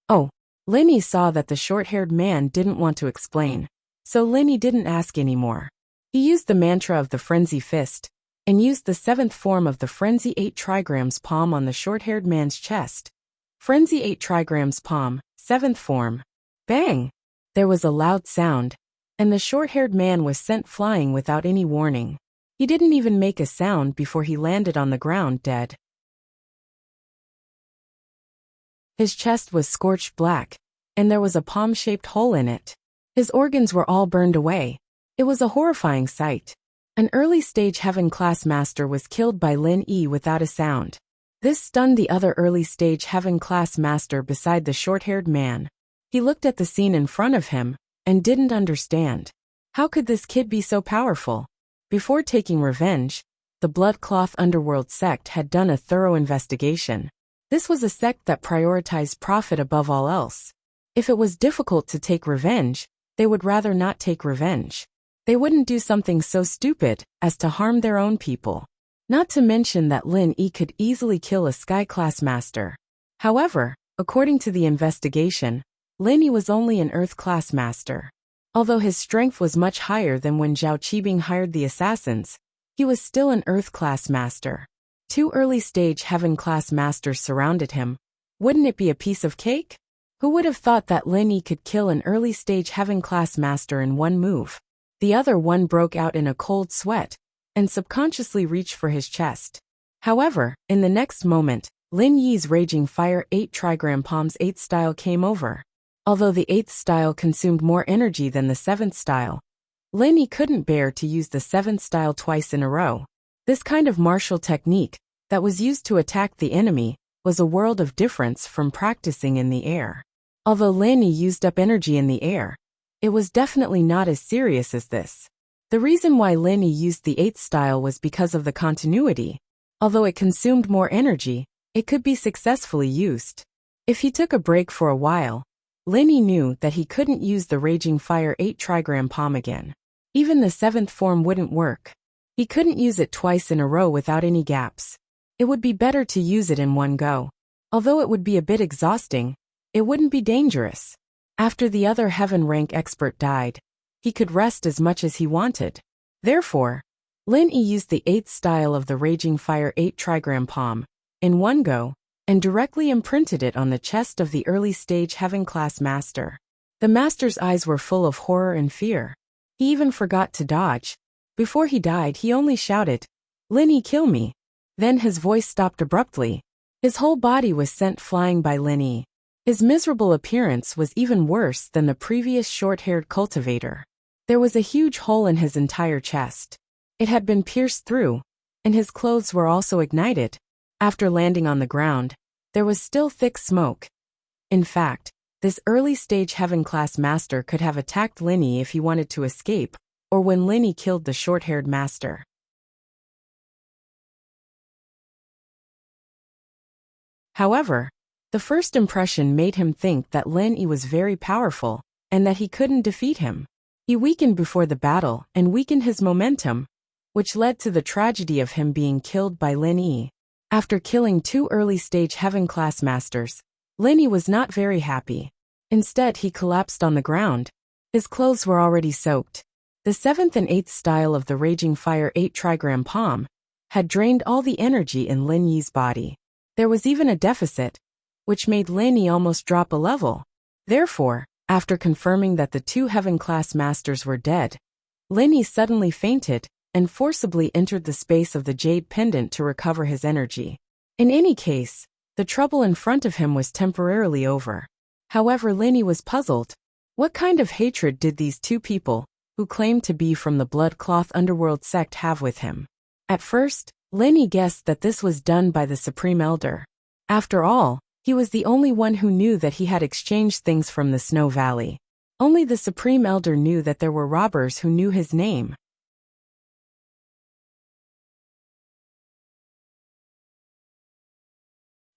Oh, Lin Yi saw that the short-haired man didn't want to explain, so Lin Yi didn't ask anymore. He used the mantra of the Frenzy Fist, and used the 7th form of the Frenzy 8 trigrams palm on the short-haired man's chest. Frenzy 8 trigrams palm, 7th form. Bang! There was a loud sound, and the short-haired man was sent flying without any warning. He didn't even make a sound before he landed on the ground dead. His chest was scorched black, and there was a palm-shaped hole in it. His organs were all burned away. It was a horrifying sight. An early-stage Heaven-class master was killed by Lin Yi without a sound. This stunned the other early-stage Heaven-class master beside the short-haired man. He looked at the scene in front of him and didn't understand. How could this kid be so powerful? Before taking revenge, the Bloodcloth Underworld sect had done a thorough investigation. This was a sect that prioritized profit above all else. If it was difficult to take revenge, they would rather not take revenge. They wouldn't do something so stupid as to harm their own people. Not to mention that Lin Yi could easily kill a Sky-class master. However, according to the investigation, Lin Yi was only an Earth-class master. Although his strength was much higher than when Zhao Qibing hired the assassins, he was still an Earth-class master. 2 early-stage Heaven-class masters surrounded him. Wouldn't it be a piece of cake? Who would have thought that Lin Yi could kill an early-stage Heaven-class master in one move? The other one broke out in a cold sweat and subconsciously reached for his chest. However, in the next moment, Lin Yi's Raging Fire 8 Trigram Palms 8th style came over. Although the 8th style consumed more energy than the 7th style, Lin Yi couldn't bear to use the 7th style twice in a row. This kind of martial technique, that was used to attack the enemy, was a world of difference from practicing in the air. Although Lanny used up energy in the air, it was definitely not as serious as this. The reason why Lanny used the 8th style was because of the continuity. Although it consumed more energy, it could be successfully used. If he took a break for a while, Lanny knew that he couldn't use the Raging Fire 8 trigram palm again. Even the 7th form wouldn't work. He couldn't use it twice in a row without any gaps. It would be better to use it in one go. Although it would be a bit exhausting, it wouldn't be dangerous. After the other heaven rank expert died, he could rest as much as he wanted. Therefore, Lanny used the 8th style of the Raging Fire 8 trigram palm, in one go, and directly imprinted it on the chest of the early stage heaven class master. The master's eyes were full of horror and fear. He even forgot to dodge. Before he died, he only shouted, "Lanny, kill me." Then his voice stopped abruptly. His whole body was sent flying by Lanny. His miserable appearance was even worse than the previous short-haired cultivator. There was a huge hole in his entire chest. It had been pierced through, and his clothes were also ignited. After landing on the ground, there was still thick smoke. In fact, this early-stage heaven-class master could have attacked Lanny if he wanted to escape, or when Lanny killed the short-haired master. However, the first impression made him think that Lanny was very powerful, and that he couldn't defeat him. He weakened before the battle and weakened his momentum, which led to the tragedy of him being killed by Lanny. After killing 2 early-stage heaven-class masters, Lanny was not very happy. Instead, he collapsed on the ground. His clothes were already soaked. The 7th and 8th style of the Raging Fire 8 trigram palm had drained all the energy in Lanny's body. There was even a deficit, which made Lanny almost drop a level. Therefore, after confirming that the 2 heaven-class masters were dead, Lanny suddenly fainted and forcibly entered the space of the jade pendant to recover his energy. In any case, the trouble in front of him was temporarily over. However, Lanny was puzzled. What kind of hatred did these 2 people, who claimed to be from the Bloodcloth Underworld sect, have with him? At first, Lanny guessed that this was done by the Supreme Elder. After all, he was the only one who knew that he had exchanged things from the Snow Valley. Only the Supreme Elder knew that there were robbers who knew his name.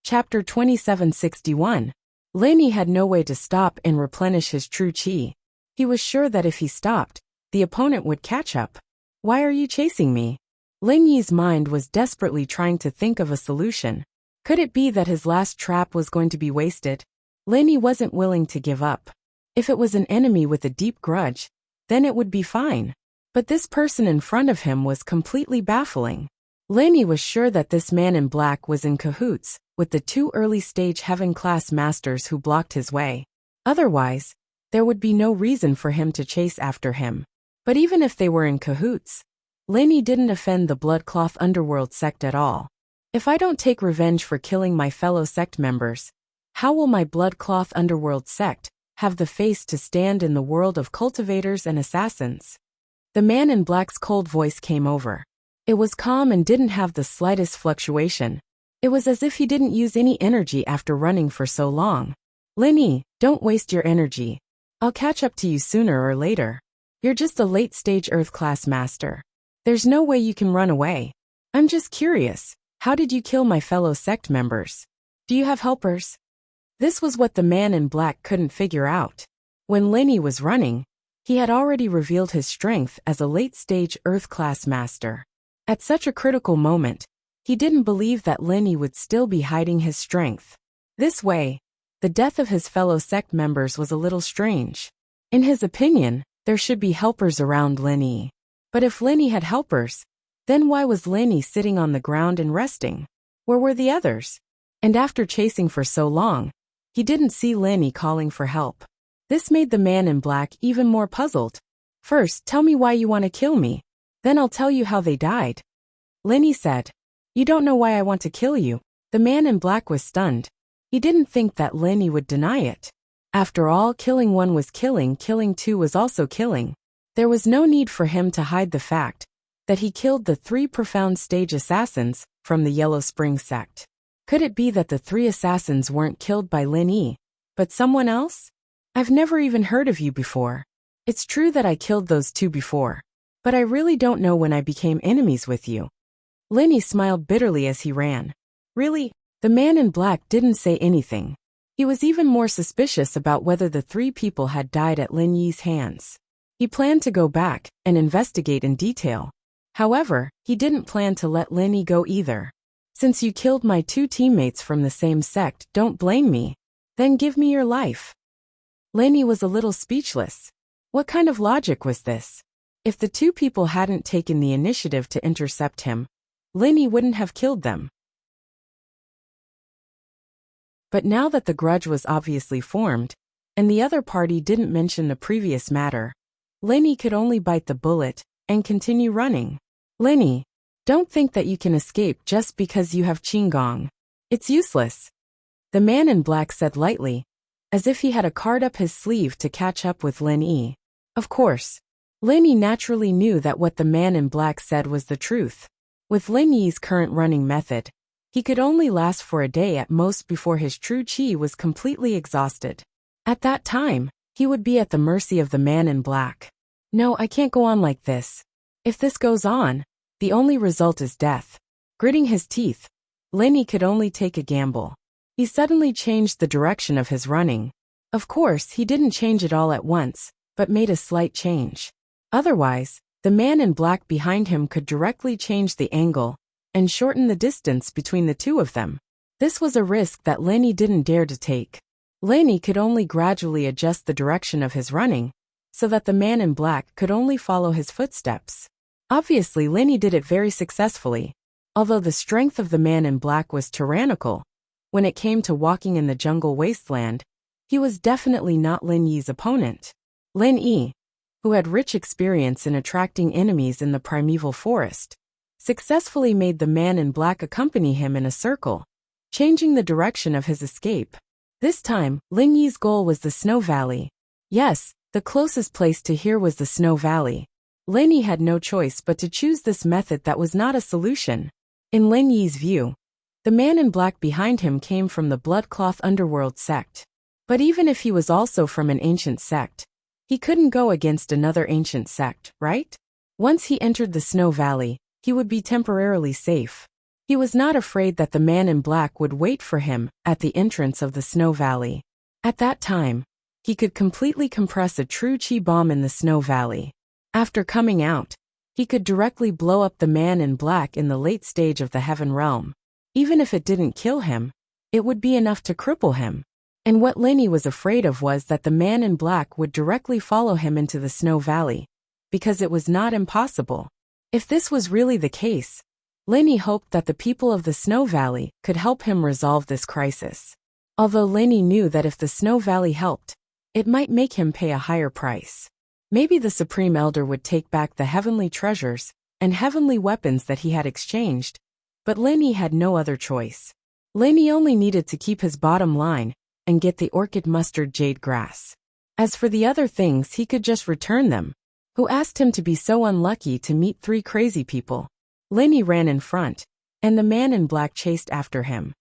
Chapter 2761. Lanny had no way to stop and replenish his true chi. He was sure that if he stopped, the opponent would catch up. "Why are you chasing me?" Lanny's mind was desperately trying to think of a solution. Could it be that his last trap was going to be wasted? Lanny wasn't willing to give up. If it was an enemy with a deep grudge, then it would be fine. But this person in front of him was completely baffling. Lanny was sure that this man in black was in cahoots with the 2 early-stage heaven-class masters who blocked his way. Otherwise, there would be no reason for him to chase after him. But even if they were in cahoots, Lanny didn't offend the Bloodcloth Underworld sect at all. If I don't take revenge for killing my fellow sect members, how will my Bloodcloth Underworld sect have the face to stand in the world of cultivators and assassins? The man in black's cold voice came over. It was calm and didn't have the slightest fluctuation. It was as if he didn't use any energy after running for so long. "Lanny, don't waste your energy. I'll catch up to you sooner or later. You're just a late-stage Earth-class master. There's no way you can run away. I'm just curious, how did you kill my fellow sect members? Do you have helpers?" This was what the man in black couldn't figure out. When Lanny was running, he had already revealed his strength as a late-stage Earth-class master. At such a critical moment, he didn't believe that Lanny would still be hiding his strength. This way, the death of his fellow sect members was a little strange. In his opinion, there should be helpers around Lanny. But if Lanny had helpers, then why was Lanny sitting on the ground and resting? Where were the others? And after chasing for so long, he didn't see Lanny calling for help. This made the man in black even more puzzled. "First, tell me why you want to kill me. Then I'll tell you how they died." Lanny said, "You don't know why I want to kill you." The man in black was stunned. He didn't think that Lanny would deny it. After all, killing one was killing 2 was also killing. There was no need for him to hide the fact that he killed the 3 profound stage assassins from the Yellow Spring sect. Could it be that the three assassins weren't killed by Lin Yi, but someone else? I've never even heard of you before. It's true that I killed those two before, but I really don't know when I became enemies with you. Lin Yi smiled bitterly as he ran. Really? The man in black didn't say anything. He was even more suspicious about whether the three people had died at Lin Yi's hands. He planned to go back and investigate in detail. However, he didn't plan to let Lin Yi go either. Since you killed my two teammates from the same sect, don't blame me. Then give me your life. Lin Yi was a little speechless. What kind of logic was this? If the two people hadn't taken the initiative to intercept him, Lin Yi wouldn't have killed them. But now that the grudge was obviously formed, and the other party didn't mention the previous matter, Lin Yi could only bite the bullet and continue running. Lin Yi, don't think that you can escape just because you have Qinggong. It's useless. The man in black said lightly, as if he had a card up his sleeve to catch up with Lin Yi. Of course, Lin Yi naturally knew that what the man in black said was the truth. With Lin Yi's current running method, he could only last for a day at most before his true qi was completely exhausted. At that time, he would be at the mercy of the man in black. No, I can't go on like this. If this goes on, the only result is death. Gritting his teeth, Lin Yi could only take a gamble. He suddenly changed the direction of his running. Of course, he didn't change it all at once, but made a slight change. Otherwise, the man in black behind him could directly change the angle and shorten the distance between the two of them. This was a risk that Lin Yi didn't dare to take. Lin Yi could only gradually adjust the direction of his running, so that the man in black could only follow his footsteps. Obviously, Lin Yi did it very successfully. Although the strength of the man in black was tyrannical, when it came to walking in the jungle wasteland, he was definitely not Lin Yi's opponent. Lin Yi, who had rich experience in attracting enemies in the primeval forest, successfully made the man in black accompany him in a circle, changing the direction of his escape. This time, Lin Yi's goal was the Snow Valley. Yes, the closest place to here was the Snow Valley. Lin Yi had no choice but to choose this method that was not a solution. In Lin Yi's view, the man in black behind him came from the Bloodcloth Underworld sect. But even if he was also from an ancient sect, he couldn't go against another ancient sect, right? Once he entered the Snow Valley, he would be temporarily safe. He was not afraid that the man in black would wait for him at the entrance of the Snow Valley. At that time, he could completely compress a true qi bomb in the Snow Valley. After coming out, he could directly blow up the man in black in the late stage of the Heaven Realm. Even if it didn't kill him, it would be enough to cripple him. And what Lin Yi was afraid of was that the man in black would directly follow him into the Snow Valley, because it was not impossible. If this was really the case, Lin Yi hoped that the people of the Snow Valley could help him resolve this crisis. Although Lin Yi knew that if the Snow Valley helped, it might make him pay a higher price. Maybe the Supreme Elder would take back the heavenly treasures and heavenly weapons that he had exchanged, but Lin Yi had no other choice. Lin Yi only needed to keep his bottom line and get the orchid mustard jade grass. As for the other things, he could just return them. Who asked him to be so unlucky to meet three crazy people? Lin Yi ran in front, and the man in black chased after him.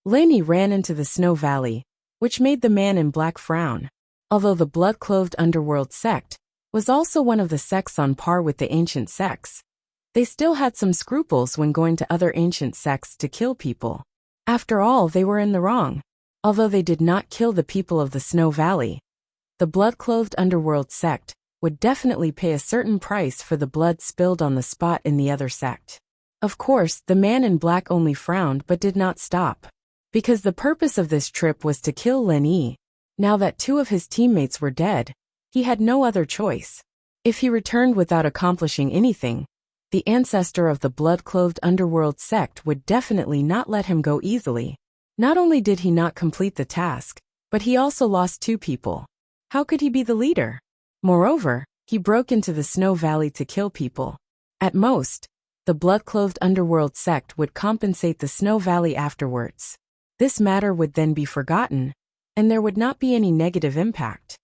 Lin Yi ran into the Snow Valley, which made the man in black frown. Although the blood-clothed underworld sect was also one of the sects on par with the ancient sects, they still had some scruples when going to other ancient sects to kill people. After all, they were in the wrong. Although they did not kill the people of the Snow Valley, the blood-clothed underworld sect would definitely pay a certain price for the blood spilled on the spot in the other sect. Of course, the man in black only frowned but did not stop. Because the purpose of this trip was to kill Lin Yi. Now that two of his teammates were dead, he had no other choice. If he returned without accomplishing anything, the ancestor of the blood-clothed underworld sect would definitely not let him go easily. Not only did he not complete the task, but he also lost two people. How could he be the leader? Moreover, he broke into the Snow Valley to kill people. At most, the blood-clothed underworld sect would compensate the Snow Valley afterwards. This matter would then be forgotten, and there would not be any negative impact.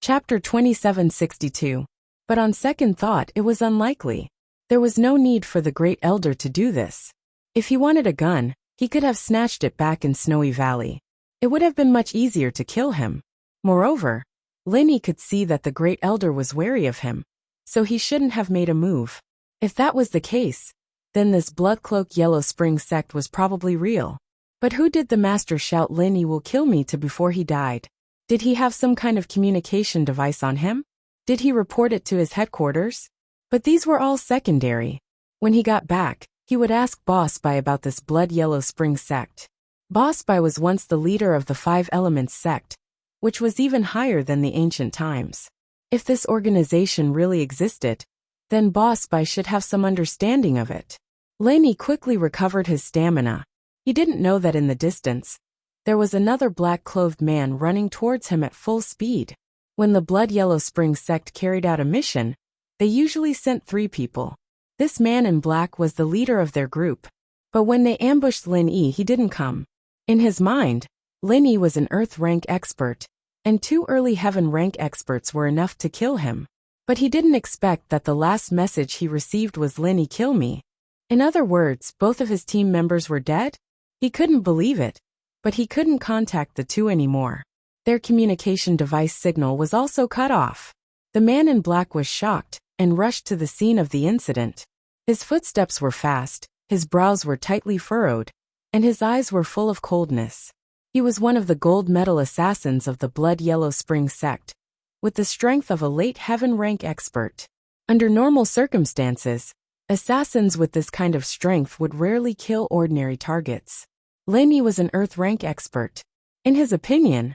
Chapter 2762. But on second thought it was unlikely. There was no need for the great elder to do this. If he wanted a gun, he could have snatched it back in Snowy Valley. It would have been much easier to kill him. Moreover, Linny could see that the great elder was wary of him, so he shouldn't have made a move. If that was the case, then this Bloodcloak Yellow Spring sect was probably real. But who did the master shout "Linny will kill me" to before he died? Did he have some kind of communication device on him? Did he report it to his headquarters? But these were all secondary. When he got back, he would ask Boss Bai about this Blood Yellow Spring sect. Boss Bai was once the leader of the Five Elements sect, which was even higher than the ancient times. If this organization really existed, then Boss Bai should have some understanding of it. Laney quickly recovered his stamina. He didn't know that in the distance, there was another black-clothed man running towards him at full speed. When the Blood Yellow Spring sect carried out a mission, they usually sent 3 people. This man in black was the leader of their group. But when they ambushed Lin Yi, he didn't come. In his mind, Lin Yi was an Earth rank expert, and 2 early Heaven rank experts were enough to kill him. But he didn't expect that the last message he received was "Lin Yi, kill me." In other words, both of his team members were dead? He couldn't believe it, but he couldn't contact the 2 anymore. Their communication device signal was also cut off. The man in black was shocked and rushed to the scene of the incident. His footsteps were fast, his brows were tightly furrowed, and his eyes were full of coldness. He was one of the gold medal assassins of the Blood Yellow Spring sect, with the strength of a late Heaven rank expert. Under normal circumstances, assassins with this kind of strength would rarely kill ordinary targets. Lin Yi was an Earth rank expert. In his opinion,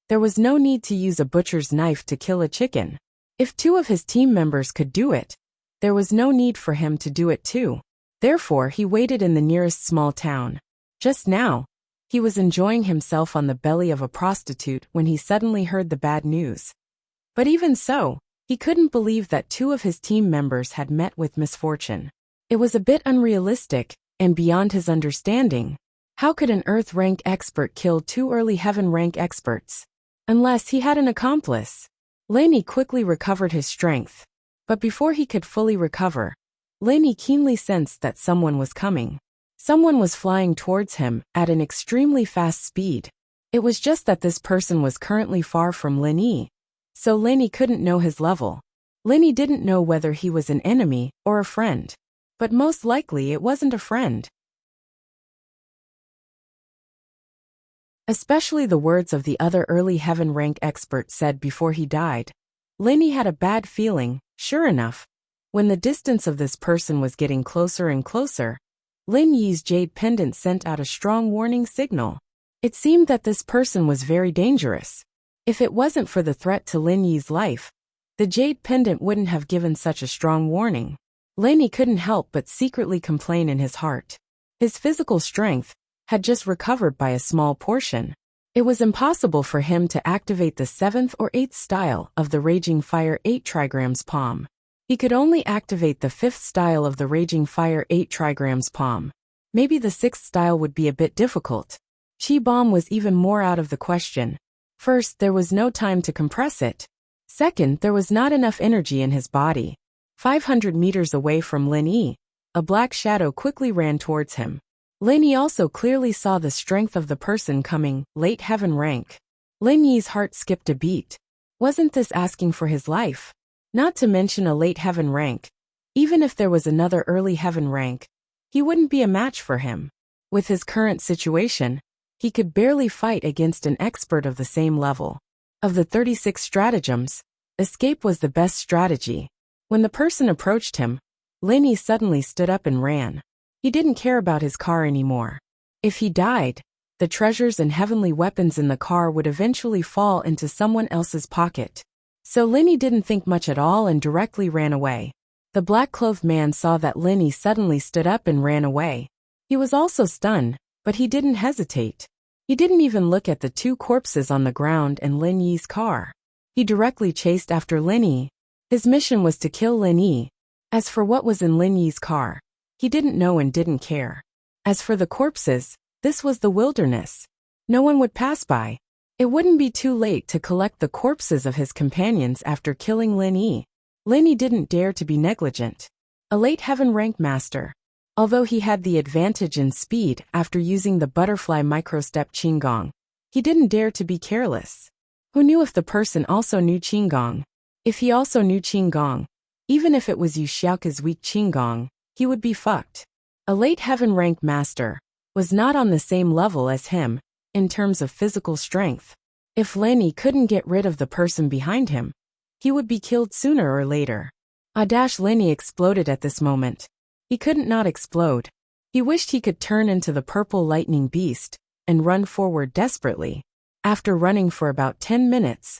there was no need to use a butcher's knife to kill a chicken. If 2 of his team members could do it, there was no need for him to do it too. Therefore, he waited in the nearest small town. Just now, he was enjoying himself on the belly of a prostitute when he suddenly heard the bad news. But even so, he couldn't believe that 2 of his team members had met with misfortune. It was a bit unrealistic and beyond his understanding. How could an Earth rank expert kill 2 early Heaven rank experts? Unless he had an accomplice. Laney quickly recovered his strength. But before he could fully recover, Laney keenly sensed that someone was coming. Someone was flying towards him at an extremely fast speed. It was just that this person was currently far from Lin Yi, so Laney couldn't know his level. Laney didn't know whether he was an enemy or a friend. But most likely it wasn't a friend. Especially the words of the other early Heaven rank expert said before he died. Laney had a bad feeling. Sure enough, when the distance of this person was getting closer and closer, Lin Yi's jade pendant sent out a strong warning signal. It seemed that this person was very dangerous. If it wasn't for the threat to Lin Yi's life, the jade pendant wouldn't have given such a strong warning. Laney couldn't help but secretly complain in his heart. His physical strength had just recovered by a small portion. It was impossible for him to activate the 7th or 8th style of the Raging Fire 8 trigrams palm. He could only activate the 5th style of the Raging Fire 8 trigrams palm. Maybe the 6th style would be a bit difficult. Chi bomb was even more out of the question. First, there was no time to compress it. Second, there was not enough energy in his body. 500 meters away from Lin Yi, a black shadow quickly ran towards him. Lin Yi also clearly saw the strength of the person coming, late Heaven rank. Lin Yi's heart skipped a beat. Wasn't this asking for his life? Not to mention a late Heaven rank. Even if there was another early Heaven rank, he wouldn't be a match for him. With his current situation, he could barely fight against an expert of the same level. Of the 36 stratagems, escape was the best strategy. When the person approached him, Lin Yi suddenly stood up and ran. He didn't care about his car anymore. If he died, the treasures and heavenly weapons in the car would eventually fall into someone else's pocket. So Lin Yi didn't think much at all and directly ran away. The black-clothed man saw that Lin Yi suddenly stood up and ran away. He was also stunned, but he didn't hesitate. He didn't even look at the 2 corpses on the ground and Lin Yi's car. He directly chased after Lin Yi. His mission was to kill Lin Yi. As for what was in Lin Yi's car, he didn't know and didn't care. As for the corpses, this was the wilderness. No one would pass by. It wouldn't be too late to collect the corpses of his companions after killing Lin Yi. Lin Yi didn't dare to be negligent. A late heaven rank master. Although he had the advantage in speed after using the butterfly microstep Qinggong, he didn't dare to be careless. Who knew if the person also knew Qinggong? If he also knew Qinggong, even if it was Yu Xiaoke's weak Qinggong, he would be fucked. A late heaven rank master was not on the same level as him in terms of physical strength. If Lin Yi couldn't get rid of the person behind him, he would be killed sooner or later. Lin Yi exploded at this moment. He couldn't not explode. He wished he could turn into the purple lightning beast and run forward desperately. After running for about 10 minutes,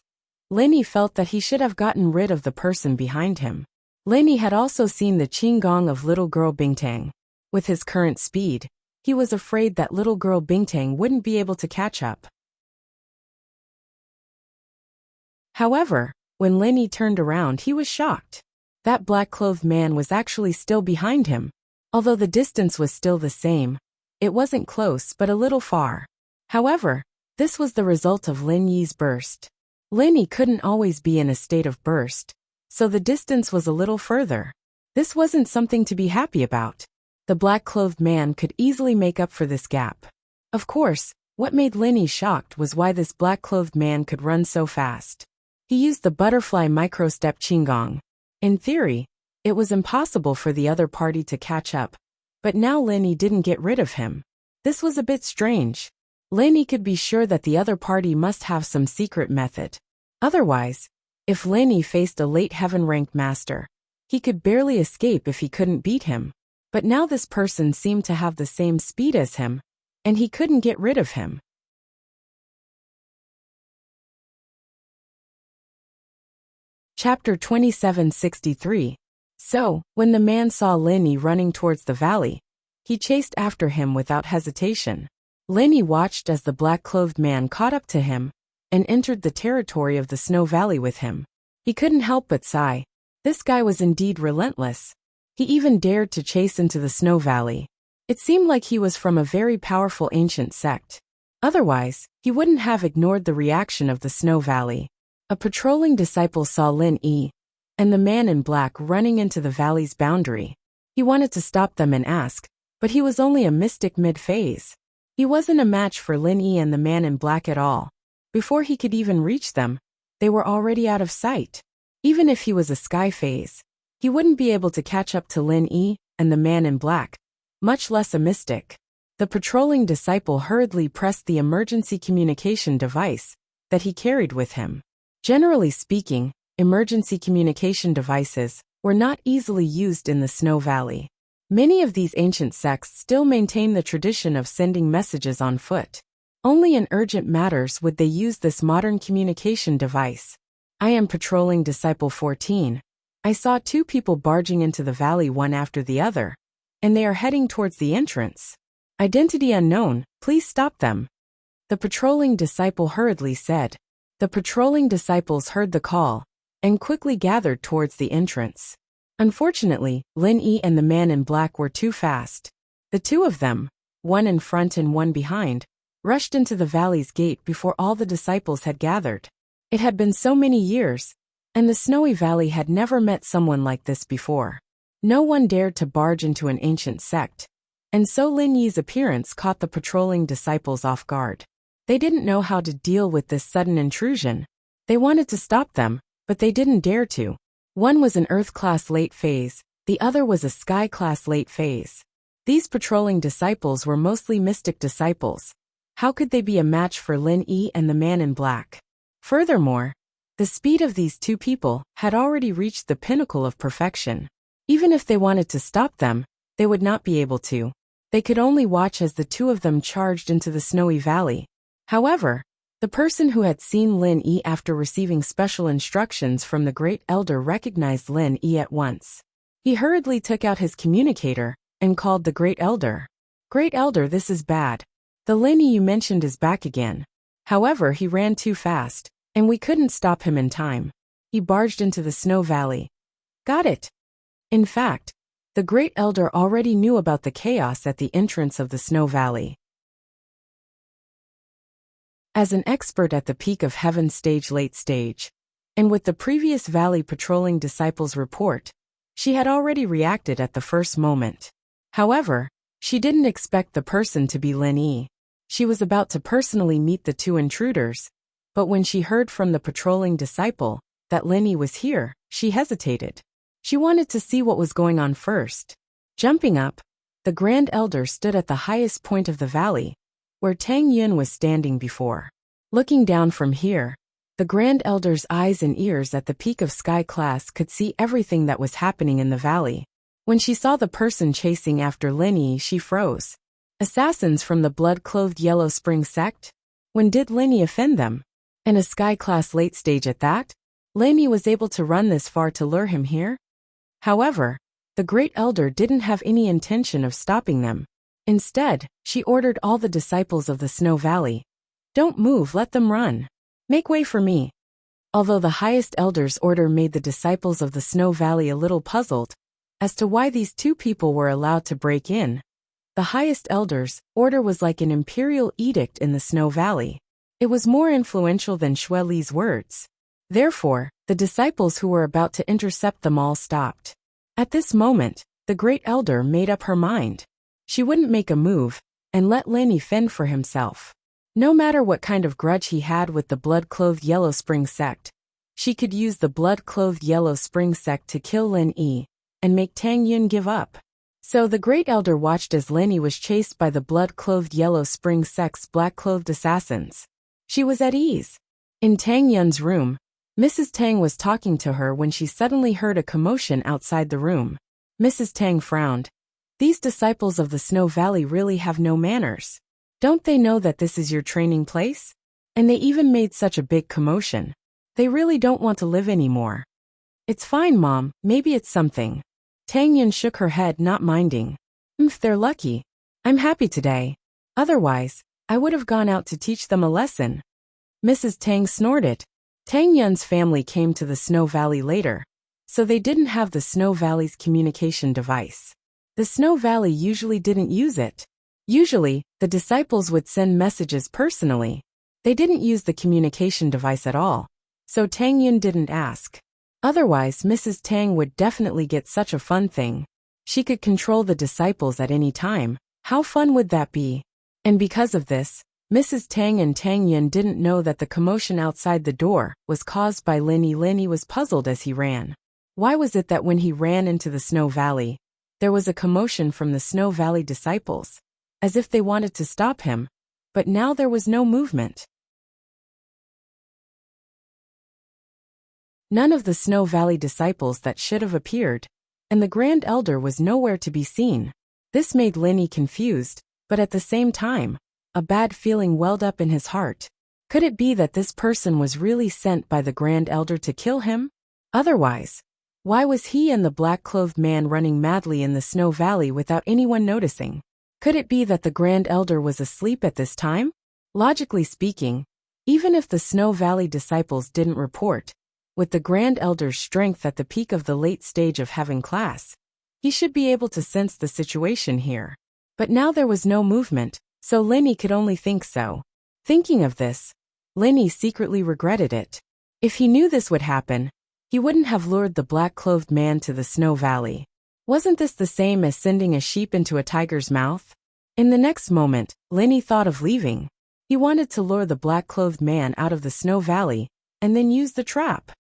Lin Yi felt that he should have gotten rid of the person behind him. Lin Yi had also seen the Qinggong of little girl Bingtang. With his current speed, he was afraid that little girl Bingtang wouldn't be able to catch up. However, when Lin Yi turned around, he was shocked. That black-clothed man was actually still behind him. Although the distance was still the same, it wasn't close but a little far. However, this was the result of Lin Yi's burst. Lin Yi couldn't always be in a state of burst, so the distance was a little further. This wasn't something to be happy about. The black-clothed man could easily make up for this gap. Of course, what made Lin Yi shocked was why this black-clothed man could run so fast. He used the butterfly microstep Qinggong. In theory, it was impossible for the other party to catch up, but now Lin Yi didn't get rid of him. This was a bit strange. Lin Yi could be sure that the other party must have some secret method. Otherwise, if Lin Yi faced a late heaven ranked master, he could barely escape if he couldn't beat him. But now this person seemed to have the same speed as him, and he couldn't get rid of him. Chapter 2763. So, when the man saw Lin Yi running towards the valley, he chased after him without hesitation. Lin Yi watched as the black-clothed man caught up to him and entered the territory of the snow valley with him. He couldn't help but sigh. This guy was indeed relentless. He even dared to chase into the snow valley. It seemed like he was from a very powerful ancient sect. Otherwise, he wouldn't have ignored the reaction of the snow valley. A patrolling disciple saw Lin Yi and the man in black running into the valley's boundary. He wanted to stop them and ask, but he was only a mystic mid-phase. He wasn't a match for Lin Yi and the man in black at all. Before he could even reach them, they were already out of sight. Even if he was a sky phase, he wouldn't be able to catch up to Lin Yi and the man in black, much less a mystic. The patrolling disciple hurriedly pressed the emergency communication device that he carried with him. Generally speaking, emergency communication devices were not easily used in the Snow Valley. Many of these ancient sects still maintain the tradition of sending messages on foot. Only in urgent matters would they use this modern communication device. I am patrolling Disciple 14. I saw two people barging into the valley one after the other, and they are heading towards the entrance. Identity unknown, please stop them. The patrolling disciple hurriedly said. The patrolling disciples heard the call and quickly gathered towards the entrance. Unfortunately, Lin Yi and the man in black were too fast. The two of them, one in front and one behind, rushed into the valley's gate before all the disciples had gathered. It had been so many years, and the snowy valley had never met someone like this before. No one dared to barge into an ancient sect, and so Lin Yi's appearance caught the patrolling disciples off guard. They didn't know how to deal with this sudden intrusion. They wanted to stop them, but they didn't dare to. One was an Earth-class late phase, the other was a Sky-class late phase. These patrolling disciples were mostly mystic disciples. How could they be a match for Lin Yi and the man in black? Furthermore, the speed of these two people had already reached the pinnacle of perfection. Even if they wanted to stop them, they would not be able to. They could only watch as the two of them charged into the snowy valley. However, the person who had seen Lin Yi after receiving special instructions from the Great Elder recognized Lin Yi at once. He hurriedly took out his communicator and called the Great Elder. Great Elder, this is bad. The Lin Yi you mentioned is back again. However, he ran too fast, and we couldn't stop him in time. He barged into the snow valley. Got it. In fact, the Great Elder already knew about the chaos at the entrance of the snow valley. As an expert at the peak of heaven stage late stage, and with the previous valley patrolling disciples' report, she had already reacted at the first moment. However, she didn't expect the person to be Lin Yi. She was about to personally meet the two intruders, but when she heard from the patrolling disciple that Lin Yi was here, she hesitated. She wanted to see what was going on first. Jumping up, the Grand Elder stood at the highest point of the valley, where Tang Yun was standing before. Looking down from here, the Grand Elder's eyes and ears at the peak of sky class could see everything that was happening in the valley. When she saw the person chasing after Lin Yi, she froze. Assassins from the blood-clothed Yellow Spring sect? When did Lin Yi offend them? And a sky class late stage at that? Lin Yi was able to run this far to lure him here? However, the Great Elder didn't have any intention of stopping them. Instead, she ordered all the disciples of the Snow Valley, "Don't move, let them run. Make way for me." Although the highest elder's order made the disciples of the Snow Valley a little puzzled as to why these two people were allowed to break in, the highest elder's order was like an imperial edict in the Snow Valley. It was more influential than Xue Li's words. Therefore, the disciples who were about to intercept them all stopped. At this moment, the Great Elder made up her mind. She wouldn't make a move and let Lin Yi fend for himself. No matter what kind of grudge he had with the blood-clothed Yellow Spring sect, she could use the blood-clothed Yellow Spring sect to kill Lin Yi and make Tang Yun give up. So the Great Elder watched as Lin Yi was chased by the blood-clothed Yellow Spring sect's black-clothed assassins. She was at ease. In Tang Yun's room, Mrs. Tang was talking to her when she suddenly heard a commotion outside the room. Mrs. Tang frowned. These disciples of the Snow Valley really have no manners. Don't they know that this is your training place? And they even made such a big commotion. They really don't want to live anymore. It's fine, Mom, maybe it's something. Tang Yun shook her head, not minding. If they're lucky. I'm happy today. Otherwise, I would have gone out to teach them a lesson. Mrs. Tang snorted. Tang Yun's family came to the Snow Valley later, so they didn't have the Snow Valley's communication device. The Snow Valley usually didn't use it. Usually, the disciples would send messages personally. They didn't use the communication device at all, so Tang Yun didn't ask. Otherwise, Mrs. Tang would definitely get such a fun thing. She could control the disciples at any time. How fun would that be? And because of this, Mrs. Tang and Tang Yun didn't know that the commotion outside the door was caused by Lin Yi. Lin Yi was puzzled as he ran. Why was it that when he ran into the Snow Valley, there was a commotion from the Snow Valley disciples, as if they wanted to stop him, but now there was no movement? None of the Snow Valley disciples that should have appeared, and the Grand Elder was nowhere to be seen. This made Lin Yi confused, but at the same time, a bad feeling welled up in his heart. Could it be that this person was really sent by the Grand Elder to kill him? Otherwise, why was he and the black-clothed man running madly in the Snow Valley without anyone noticing? Could it be that the Grand Elder was asleep at this time? Logically speaking, even if the Snow Valley disciples didn't report, with the Grand Elder's strength at the peak of the late stage of heaven class, he should be able to sense the situation here. But now there was no movement, so Lin Yi could only think so. Thinking of this, Lin Yi secretly regretted it. If he knew this would happen, he wouldn't have lured the black-clothed man to the Snow Valley. Wasn't this the same as sending a sheep into a tiger's mouth? In the next moment, Lin Yi thought of leaving. He wanted to lure the black-clothed man out of the Snow Valley, and then use the trap.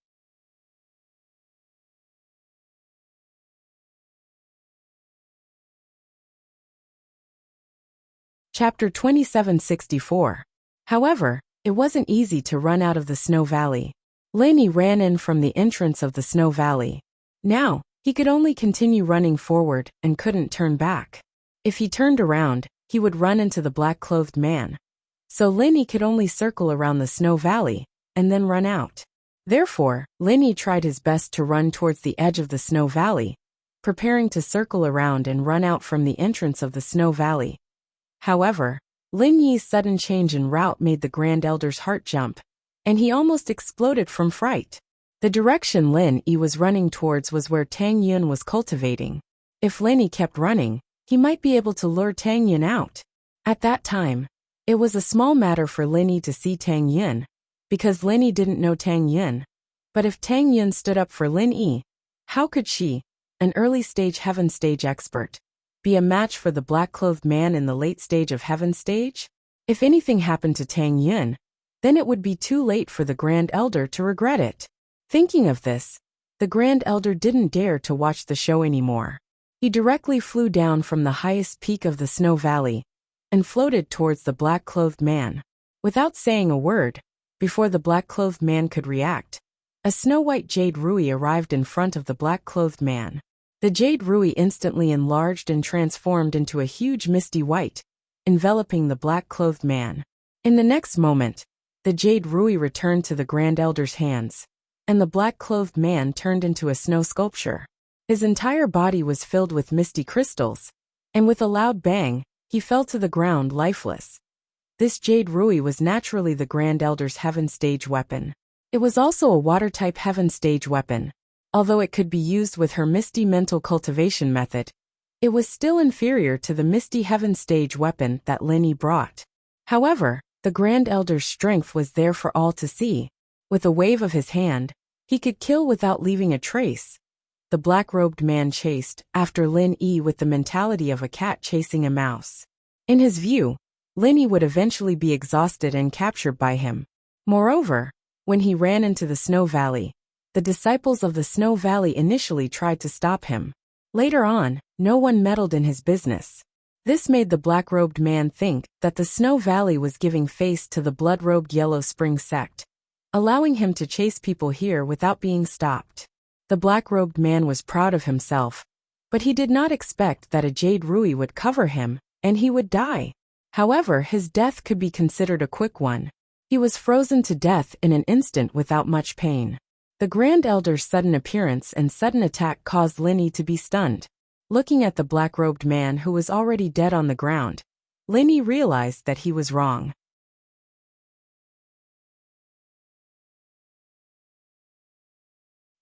Chapter 2764. However, it wasn't easy to run out of the Snow Valley. Lin Yi ran in from the entrance of the Snow Valley. Now, he could only continue running forward and couldn't turn back. If he turned around, he would run into the black-clothed man. So Lin Yi could only circle around the Snow Valley and then run out. Therefore, Lin Yi tried his best to run towards the edge of the Snow Valley, preparing to circle around and run out from the entrance of the Snow Valley. However, Lin Yi's sudden change in route made the Grand Elder's heart jump, and he almost exploded from fright. The direction Lin Yi was running towards was where Tang Yun was cultivating. If Lin Yi kept running, he might be able to lure Tang Yun out. At that time, It was a small matter for Linny to see Tang Yin, because Linny didn't know Tang Yin. But if Tang Yin stood up for Lin Yi, how could she, an early-stage heaven stage expert, be a match for the black-clothed man in the late stage of heaven stage? If anything happened to Tang Yin, then it would be too late for the Grand Elder to regret it. Thinking of this, the Grand Elder didn't dare to watch the show anymore. He directly flew down from the highest peak of the Snow Valley and floated towards the black-clothed man. Without saying a word, before the black-clothed man could react, a snow-white jade ruby arrived in front of the black-clothed man. The jade ruby instantly enlarged and transformed into a huge misty white, enveloping the black-clothed man. In the next moment, the jade ruby returned to the Grand Elder's hands, and the black-clothed man turned into a snow sculpture. His entire body was filled with misty crystals, and with a loud bang, he fell to the ground lifeless. This jade ruby was naturally the Grand Elder's heaven stage weapon. It was also a water-type heaven stage weapon. Although it could be used with her misty mental cultivation method, it was still inferior to the misty heaven stage weapon that Linny brought. However, the Grand Elder's strength was there for all to see. With a wave of his hand, he could kill without leaving a trace. The black-robed man chased after Lin Yi with the mentality of a cat chasing a mouse. In his view, Lin Yi would eventually be exhausted and captured by him. Moreover, when he ran into the Snow Valley, the disciples of the Snow Valley initially tried to stop him. Later on, no one meddled in his business. This made the black-robed man think that the Snow Valley was giving face to the blood-robed Yellow Spring sect, allowing him to chase people here without being stopped. The black-robed man was proud of himself, but he did not expect that a jade ruby would cover him, and he would die. However, his death could be considered a quick one. He was frozen to death in an instant without much pain. The Grand Elder's sudden appearance and sudden attack caused Linny to be stunned. Looking at the black-robed man who was already dead on the ground, Linny realized that he was wrong.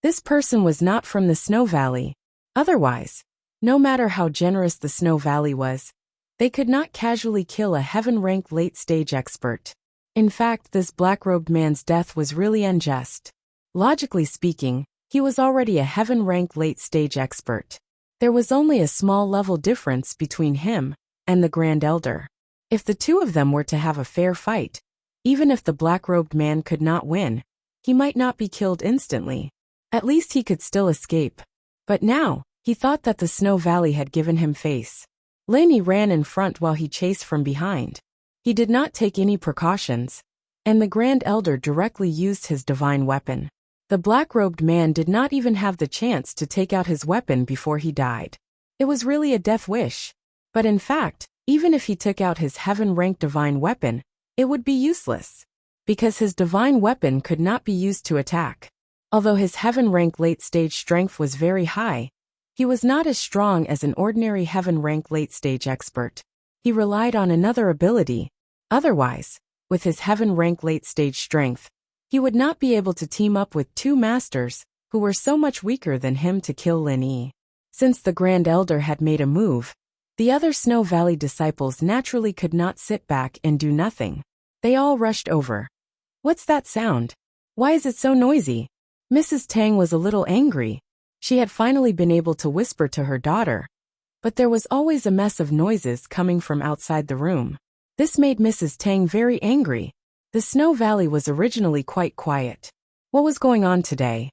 This person was not from the Snow Valley. Otherwise, no matter how generous the Snow Valley was, they could not casually kill a heaven-ranked late-stage expert. In fact, this black-robed man's death was really unjust. Logically speaking, he was already a heaven-ranked late-stage expert. There was only a small level difference between him and the Grand Elder. If the two of them were to have a fair fight, even if the black-robed man could not win, he might not be killed instantly. At least he could still escape. But now, he thought that the Snow Valley had given him face. Linny ran in front while he chased from behind. He did not take any precautions, and the Grand Elder directly used his divine weapon. The black-robed man did not even have the chance to take out his weapon before he died. It was really a death wish. But in fact, even if he took out his heaven-ranked divine weapon, it would be useless, because his divine weapon could not be used to attack. Although his heaven-ranked late-stage strength was very high, he was not as strong as an ordinary heaven-ranked late-stage expert. He relied on another ability. Otherwise, with his heaven-ranked late-stage strength, he would not be able to team up with two masters who were so much weaker than him to kill Lin Yi. Since the Grand Elder had made a move, the other Snow Valley disciples naturally could not sit back and do nothing. They all rushed over. What's that sound? Why is it so noisy? Mrs. Tang was a little angry. She had finally been able to whisper to her daughter, but there was always a mess of noises coming from outside the room. This made Mrs. Tang very angry. The Snow Valley was originally quite quiet. What was going on today?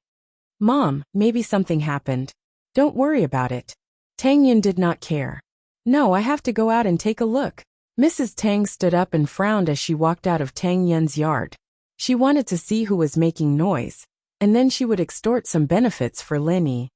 Mom, maybe something happened. Don't worry about it. Tang Yin did not care. No, I have to go out and take a look. Mrs. Tang stood up and frowned as she walked out of Tang Yin's yard. She wanted to see who was making noise, and then she would extort some benefits for Lin Yi.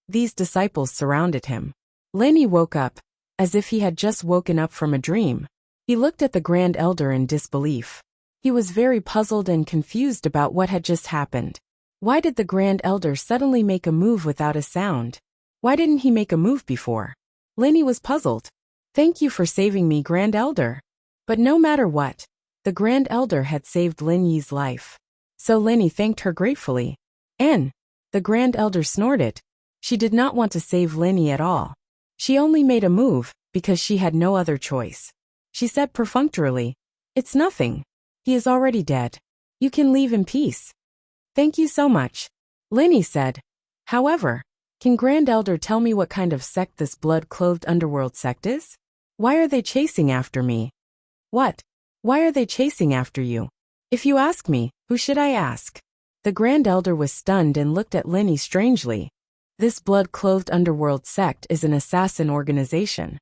These disciples surrounded him. Lin Yi woke up, as if he had just woken up from a dream. He looked at the Grand Elder in disbelief. He was very puzzled and confused about what had just happened. Why did the Grand Elder suddenly make a move without a sound? Why didn't he make a move before? Lin Yi was puzzled. Thank you for saving me, Grand Elder. But no matter what, the Grand Elder had saved Lin Yi's life. So Lin Yi thanked her gratefully. The Grand Elder snorted. She did not want to save Lin Yi at all. She only made a move because she had no other choice. She said perfunctorily, It's nothing. He is already dead. You can leave in peace. Thank you so much, Linny said. However, can Grand Elder tell me what kind of sect this blood-clothed underworld sect is? Why are they chasing after me? What? Why are they chasing after you? If you ask me, who should I ask? The Grand Elder was stunned and looked at Linny strangely. This blood-clothed underworld sect is an assassin organization.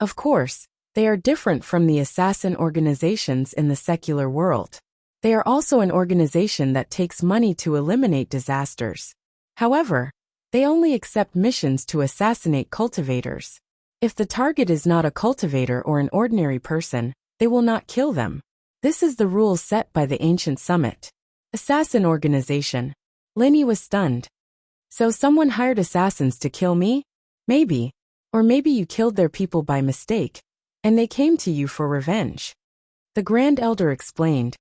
Of course, they are different from the assassin organizations in the secular world. They are also an organization that takes money to eliminate disasters. However, they only accept missions to assassinate cultivators. If the target is not a cultivator or an ordinary person, they will not kill them. This is the rule set by the ancient summit. Assassin organization. Linny was stunned. So someone hired assassins to kill me? Maybe. Or maybe you killed their people by mistake, and they came to you for revenge. The Grand Elder explained.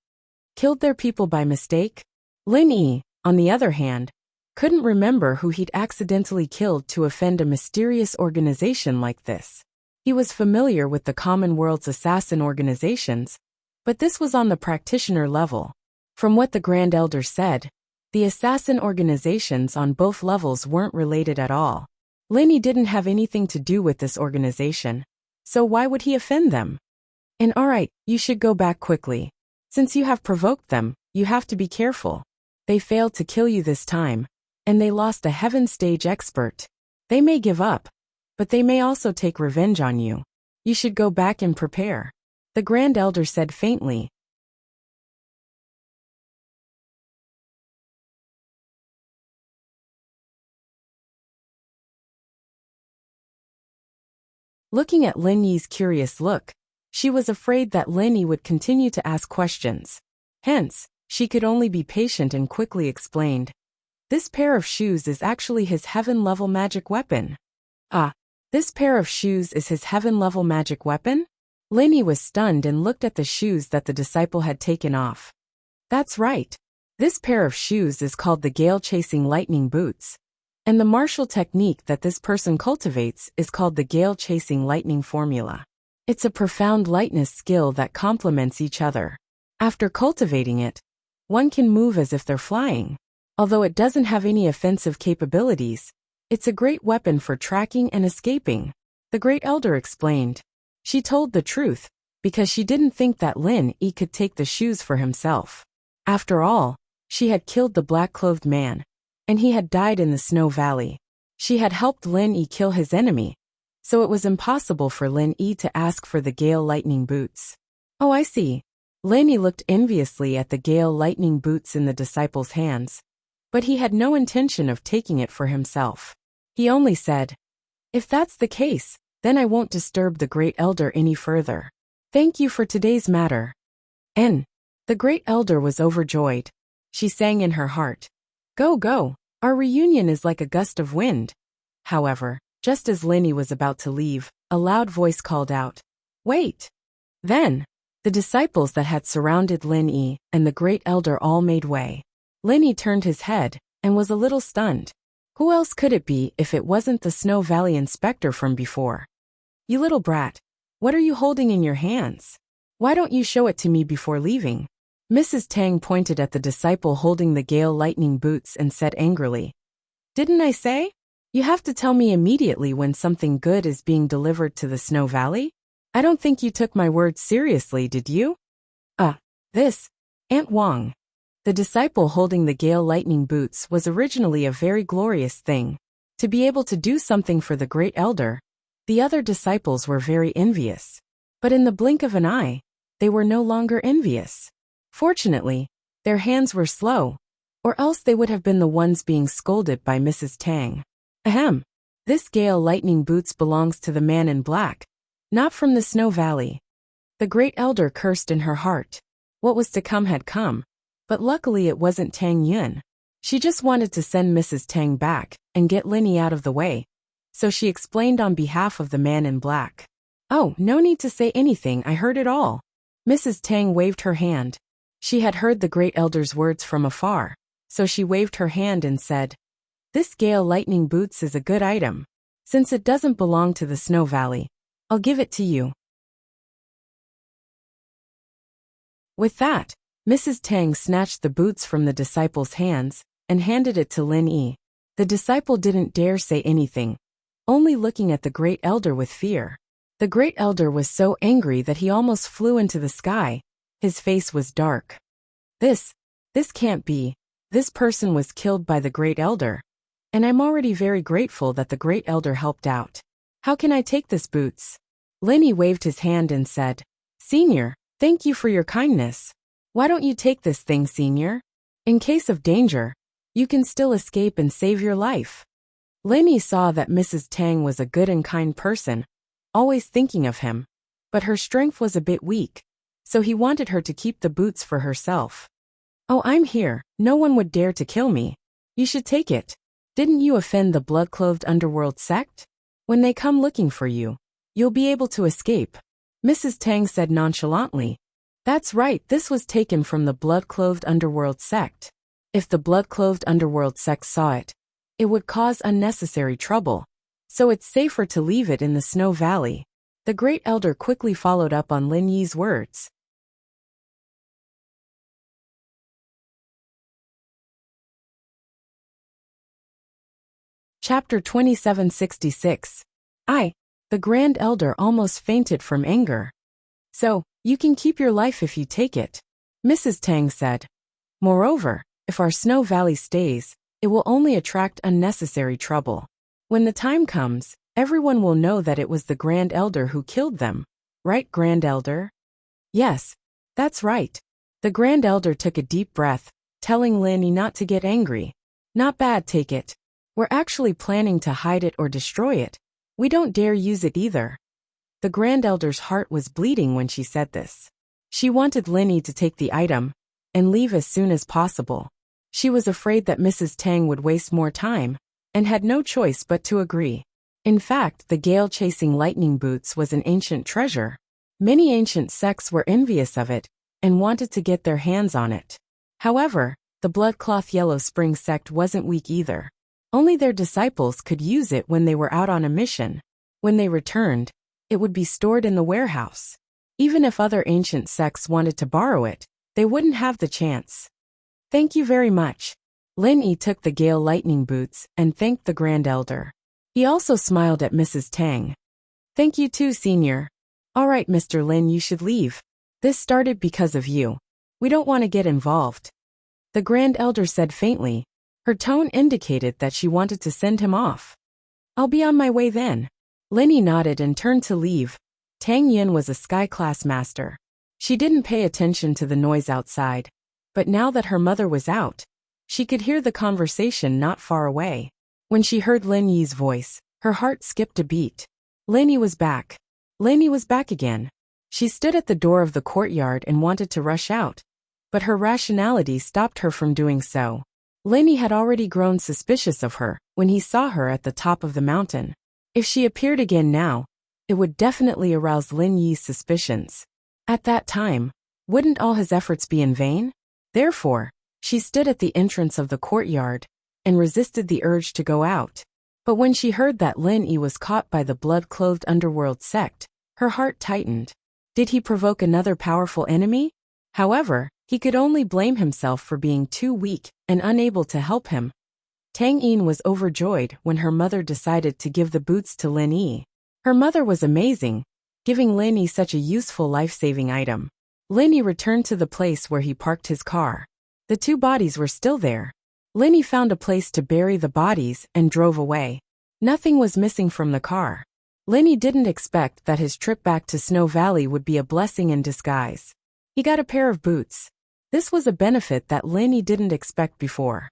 Killed their people by mistake? Linny, on the other hand, couldn't remember who he'd accidentally killed to offend a mysterious organization like this. He was familiar with the common world's assassin organizations, but this was on the practitioner level. From what the Grand Elder said, the assassin organizations on both levels weren't related at all. Linny didn't have anything to do with this organization, so why would he offend them? And alright, you should go back quickly. Since you have provoked them, you have to be careful. They failed to kill you this time, and they lost a heaven stage expert. They may give up, but they may also take revenge on you. You should go back and prepare. The Grand Elder said faintly. Looking at Linny's curious look, she was afraid that Linny would continue to ask questions. Hence, she could only be patient and quickly explained. This pair of shoes is actually his heaven-level magic weapon. Ah, this pair of shoes is his heaven-level magic weapon? Linny was stunned and looked at the shoes that the disciple had taken off. That's right. This pair of shoes is called the gale-chasing lightning boots. And the martial technique that this person cultivates is called the gale-chasing lightning formula. It's a profound lightness skill that complements each other. After cultivating it, one can move as if they're flying. Although it doesn't have any offensive capabilities, it's a great weapon for tracking and escaping, the Great Elder explained. She told the truth, because she didn't think that Lin-Yi could take the shoes for himself. After all, she had killed the black-clothed man, and he had died in the Snow Valley. She had helped Lin-Yi kill his enemy, so it was impossible for Lin-Yi to ask for the Gale Lightning Boots. Oh, I see. Lin-Yi looked enviously at the Gale Lightning Boots in the disciple's hands, but he had no intention of taking it for himself. He only said, "If that's the case, then I won't disturb the Great Elder any further. Thank you for today's matter." And the Great Elder was overjoyed. She sang in her heart, "Go, go, our reunion is like a gust of wind." However, just as Lin-Yi was about to leave, a loud voice called out, "Wait!" Then, the disciples that had surrounded Lin-Yi and the Great Elder all made way. Lin-Yi turned his head and was a little stunned. Who else could it be if it wasn't the Snow Valley inspector from before? "You little brat, what are you holding in your hands? Why don't you show it to me before leaving?" Mrs. Tang pointed at the disciple holding the Gale Lightning Boots and said angrily, "Didn't I say? You have to tell me immediately when something good is being delivered to the Snow Valley? I don't think you took my words seriously, did you?" This, Aunt Wang. The disciple holding the Gale Lightning Boots was originally a very glorious thing. To be able to do something for the Great Elder, the other disciples were very envious. But in the blink of an eye, they were no longer envious. Fortunately, their hands were slow, or else they would have been the ones being scolded by Mrs. Tang. Ahem. This Gale Lightning Boots belongs to the man in black, not from the Snow Valley. The Great Elder cursed in her heart. What was to come had come, but luckily it wasn't Tang Yun. She just wanted to send Mrs. Tang back and get Lin-Yi out of the way, so she explained on behalf of the man in black. "Oh, no need to say anything, I heard it all." Mrs. Tang waved her hand. She had heard the Great Elder's words from afar, so she waved her hand and said, "This Gale Lightning Boots is a good item. Since it doesn't belong to the Snow Valley, I'll give it to you." With that, Mrs. Tang snatched the boots from the disciple's hands and handed it to Lin Yi. The disciple didn't dare say anything, only looking at the great elder with fear. The great elder was so angry that he almost flew into the sky. His face was dark. This can't be. This person was killed by the great elder. And I'm already very grateful that the great elder helped out. How can I take this boots? Lin Yi waved his hand and said, Senior, thank you for your kindness. Why don't you take this thing, Senior? In case of danger, you can still escape and save your life. Lin Yi saw that Mrs. Tang was a good and kind person, always thinking of him, but her strength was a bit weak, so he wanted her to keep the boots for herself. Oh, I'm here. No one would dare to kill me. You should take it. Didn't you offend the blood-clothed underworld sect? When they come looking for you, you'll be able to escape. Mrs. Tang said nonchalantly. That's right, this was taken from the blood-clothed underworld sect. If the blood-clothed underworld sect saw it, it would cause unnecessary trouble. So it's safer to leave it in the Snow Valley. The great elder quickly followed up on Lin Yi's words. Chapter 2766. The Grand Elder almost fainted from anger. So, you can keep your life if you take it, Mrs. Tang said. Moreover, if our Snow Valley stays, it will only attract unnecessary trouble. When the time comes, everyone will know that it was the Grand Elder who killed them. Right, Grand Elder? Yes, that's right. The Grand Elder took a deep breath, telling Lin Yi not to get angry. Not bad, take it. We're actually planning to hide it or destroy it. We don't dare use it either. The Grand Elder's heart was bleeding when she said this. She wanted Lin Yi to take the item and leave as soon as possible. She was afraid that Mrs. Tang would waste more time and had no choice but to agree. In fact, the gale-chasing lightning boots was an ancient treasure. Many ancient sects were envious of it and wanted to get their hands on it. However, the Bloodcloth Yellow Spring sect wasn't weak either. Only their disciples could use it when they were out on a mission. When they returned, it would be stored in the warehouse. Even if other ancient sects wanted to borrow it, they wouldn't have the chance. Thank you very much. Lin Yi took the Gale Lightning Boots and thanked the Grand Elder. He also smiled at Mrs. Tang. Thank you too, Senior. All right, Mr. Lin, you should leave. This started because of you. We don't want to get involved. The Grand Elder said faintly. Her tone indicated that she wanted to send him off. I'll be on my way then. Lin Yi nodded and turned to leave. Tang Yin was a sky-class master. She didn't pay attention to the noise outside, but now that her mother was out, she could hear the conversation not far away. When she heard Lin Yi's voice, her heart skipped a beat. Lin Yi was back. Lin Yi was back again. She stood at the door of the courtyard and wanted to rush out, but her rationality stopped her from doing so. Lin Yi had already grown suspicious of her when he saw her at the top of the mountain. If she appeared again now, it would definitely arouse Lin Yi's suspicions. At that time, wouldn't all his efforts be in vain? Therefore, she stood at the entrance of the courtyard and resisted the urge to go out. But when she heard that Lin Yi was caught by the blood-clothed underworld sect, her heart tightened. Did he provoke another powerful enemy? However, he could only blame himself for being too weak and unable to help him. Tang Yin was overjoyed when her mother decided to give the boots to Lin Yi. Her mother was amazing, giving Lin Yi such a useful life-saving item. Lin Yi returned to the place where he parked his car. The two bodies were still there. Lin Yi found a place to bury the bodies and drove away. Nothing was missing from the car. Lin Yi didn't expect that his trip back to Snow Valley would be a blessing in disguise. He got a pair of boots. This was a benefit that Lin Yi didn't expect before.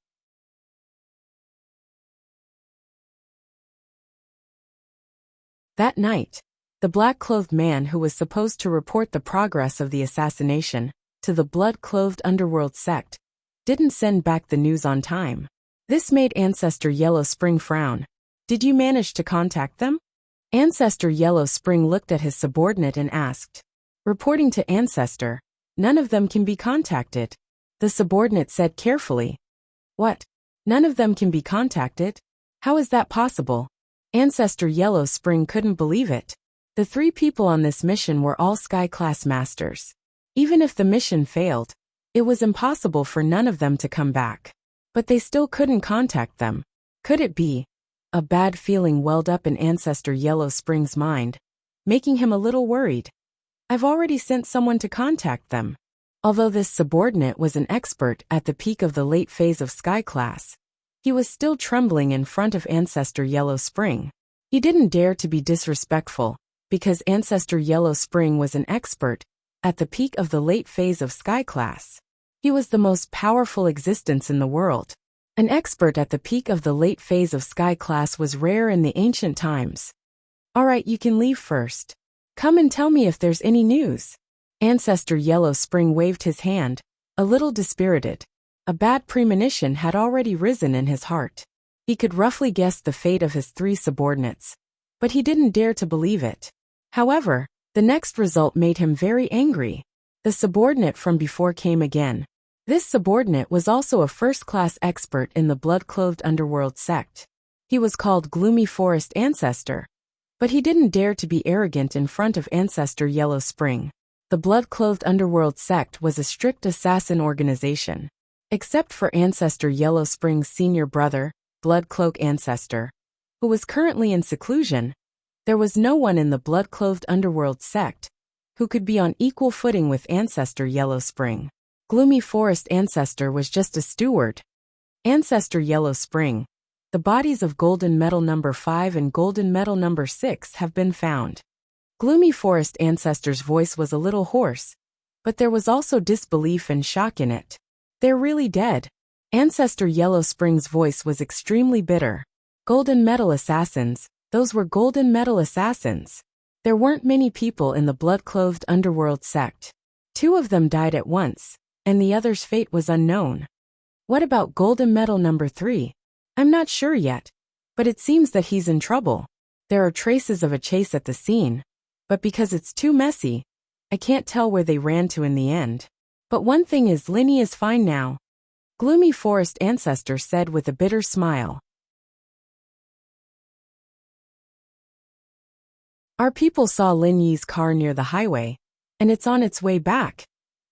That night, the black-clothed man who was supposed to report the progress of the assassination to the blood-clothed underworld sect didn't send back the news on time. This made Ancestor Yellow Spring frown. Did you manage to contact them? Ancestor Yellow Spring looked at his subordinate and asked. Reporting to Ancestor, none of them can be contacted. The subordinate said carefully. What? None of them can be contacted? How is that possible? Ancestor Yellow Spring couldn't believe it. The 3 people on this mission were all Sky-class masters. Even if the mission failed, it was impossible for none of them to come back. But they still couldn't contact them. Could it be? A bad feeling welled up in Ancestor Yellow Spring's mind, making him a little worried. I've already sent someone to contact them. Although this subordinate was an expert at the peak of the late phase of Sky Class, he was still trembling in front of Ancestor Yellow Spring. He didn't dare to be disrespectful, because Ancestor Yellow Spring was an expert at the peak of the late phase of Sky Class. He was the most powerful existence in the world. An expert at the peak of the late phase of Sky Class was rare in the ancient times. All right, you can leave first. Come and tell me if there's any news. Ancestor Yellow Spring waved his hand, a little dispirited. A bad premonition had already risen in his heart. He could roughly guess the fate of his 3 subordinates, but he didn't dare to believe it. However, the next result made him very angry. The subordinate from before came again. This subordinate was also a first-class expert in the blood-clothed underworld sect. He was called Gloomy Forest Ancestor, but he didn't dare to be arrogant in front of Ancestor Yellow Spring. The blood-clothed underworld sect was a strict assassin organization. Except for Ancestor Yellow Spring's senior brother, Bloodcloak Ancestor, who was currently in seclusion, there was no one in the blood-clothed underworld sect who could be on equal footing with Ancestor Yellow Spring. Gloomy Forest Ancestor was just a steward. Ancestor Yellow Spring, the bodies of Golden Medal number 5 and Golden Medal number 6 have been found. Gloomy Forest Ancestor's voice was a little hoarse, but there was also disbelief and shock in it. They're really dead. Ancestor Yellow Spring's voice was extremely bitter. Golden Medal assassins, those were Golden Medal assassins. There weren't many people in the blood-clothed underworld sect. 2 of them died at once, and the other's fate was unknown. What about Golden Medal number 3? I'm not sure yet, but it seems that he's in trouble. There are traces of a chase at the scene, but because it's too messy, I can't tell where they ran to in the end. But one thing is, Linny is fine now. Gloomy Forest Ancestor said with a bitter smile. Our people saw Lin Yi's car near the highway, and it's on its way back.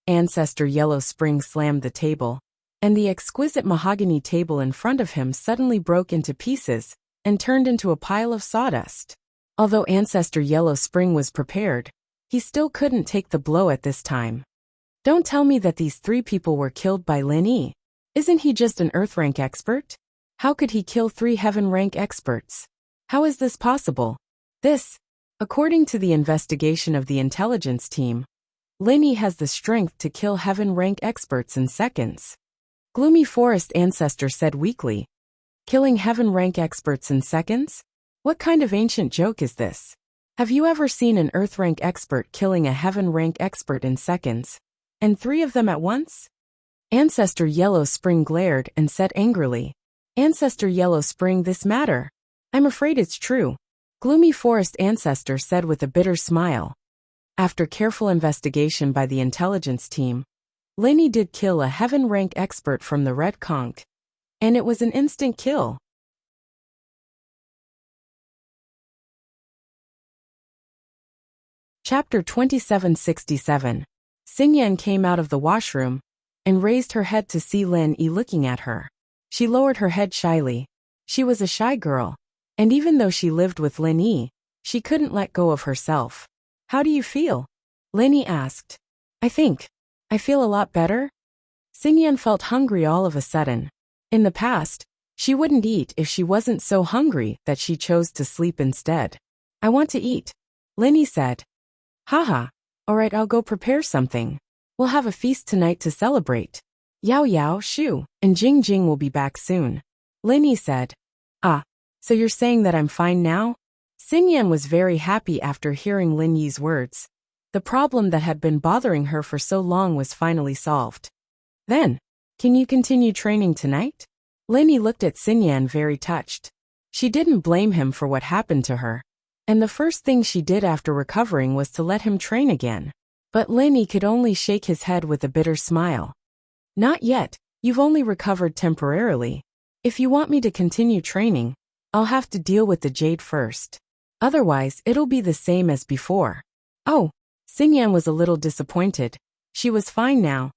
Ancestor Yellow Spring slammed the table, and the exquisite mahogany table in front of him suddenly broke into pieces and turned into a pile of sawdust. Although Ancestor Yellow Spring was prepared, he still couldn't take the blow at this time. Don't tell me that these 3 people were killed by Lin Yi. Isn't he just an Earth rank expert? How could he kill 3 Heaven rank experts? How is this possible? According to the investigation of the intelligence team, Lin Yi has the strength to kill Heaven rank experts in seconds. Gloomy Forest Ancestor said weakly. Killing Heaven rank experts in seconds? What kind of ancient joke is this? Have you ever seen an Earth rank expert killing a Heaven rank expert in seconds? And 3 of them at once? Ancestor Yellow Spring glared and said angrily. Ancestor Yellow Spring, this matter? I'm afraid it's true. Gloomy Forest Ancestor said with a bitter smile. After careful investigation by the intelligence team, Lin Yi did kill a Heaven rank expert from the Red Conch, and it was an instant kill. Chapter 2767. Xingyan came out of the washroom and raised her head to see Lin Yi looking at her. She lowered her head shyly. She was a shy girl, and even though she lived with Lin Yi, she couldn't let go of herself. How do you feel? Lin Yi asked. I feel a lot better. Xingyan felt hungry all of a sudden. In the past, she wouldn't eat if she wasn't so hungry that she chose to sleep instead. I want to eat, Lin Yi said. Haha. Alright, I'll go prepare something. We'll have a feast tonight to celebrate. Yao Yao, Shu, and Jing Jing will be back soon. Lin Yi said. Ah, so you're saying that I'm fine now? Xingyan was very happy after hearing Lin Yi's words. The problem that had been bothering her for so long was finally solved. Then, can you continue training tonight? Lin Yi looked at Xingyan very touched. She didn't blame him for what happened to her, and the first thing she did after recovering was to let him train again. But Lin Yi could only shake his head with a bitter smile. Not yet, you've only recovered temporarily. If you want me to continue training, I'll have to deal with the jade first. Otherwise, it'll be the same as before. Oh, Xingyan was a little disappointed. She was fine now,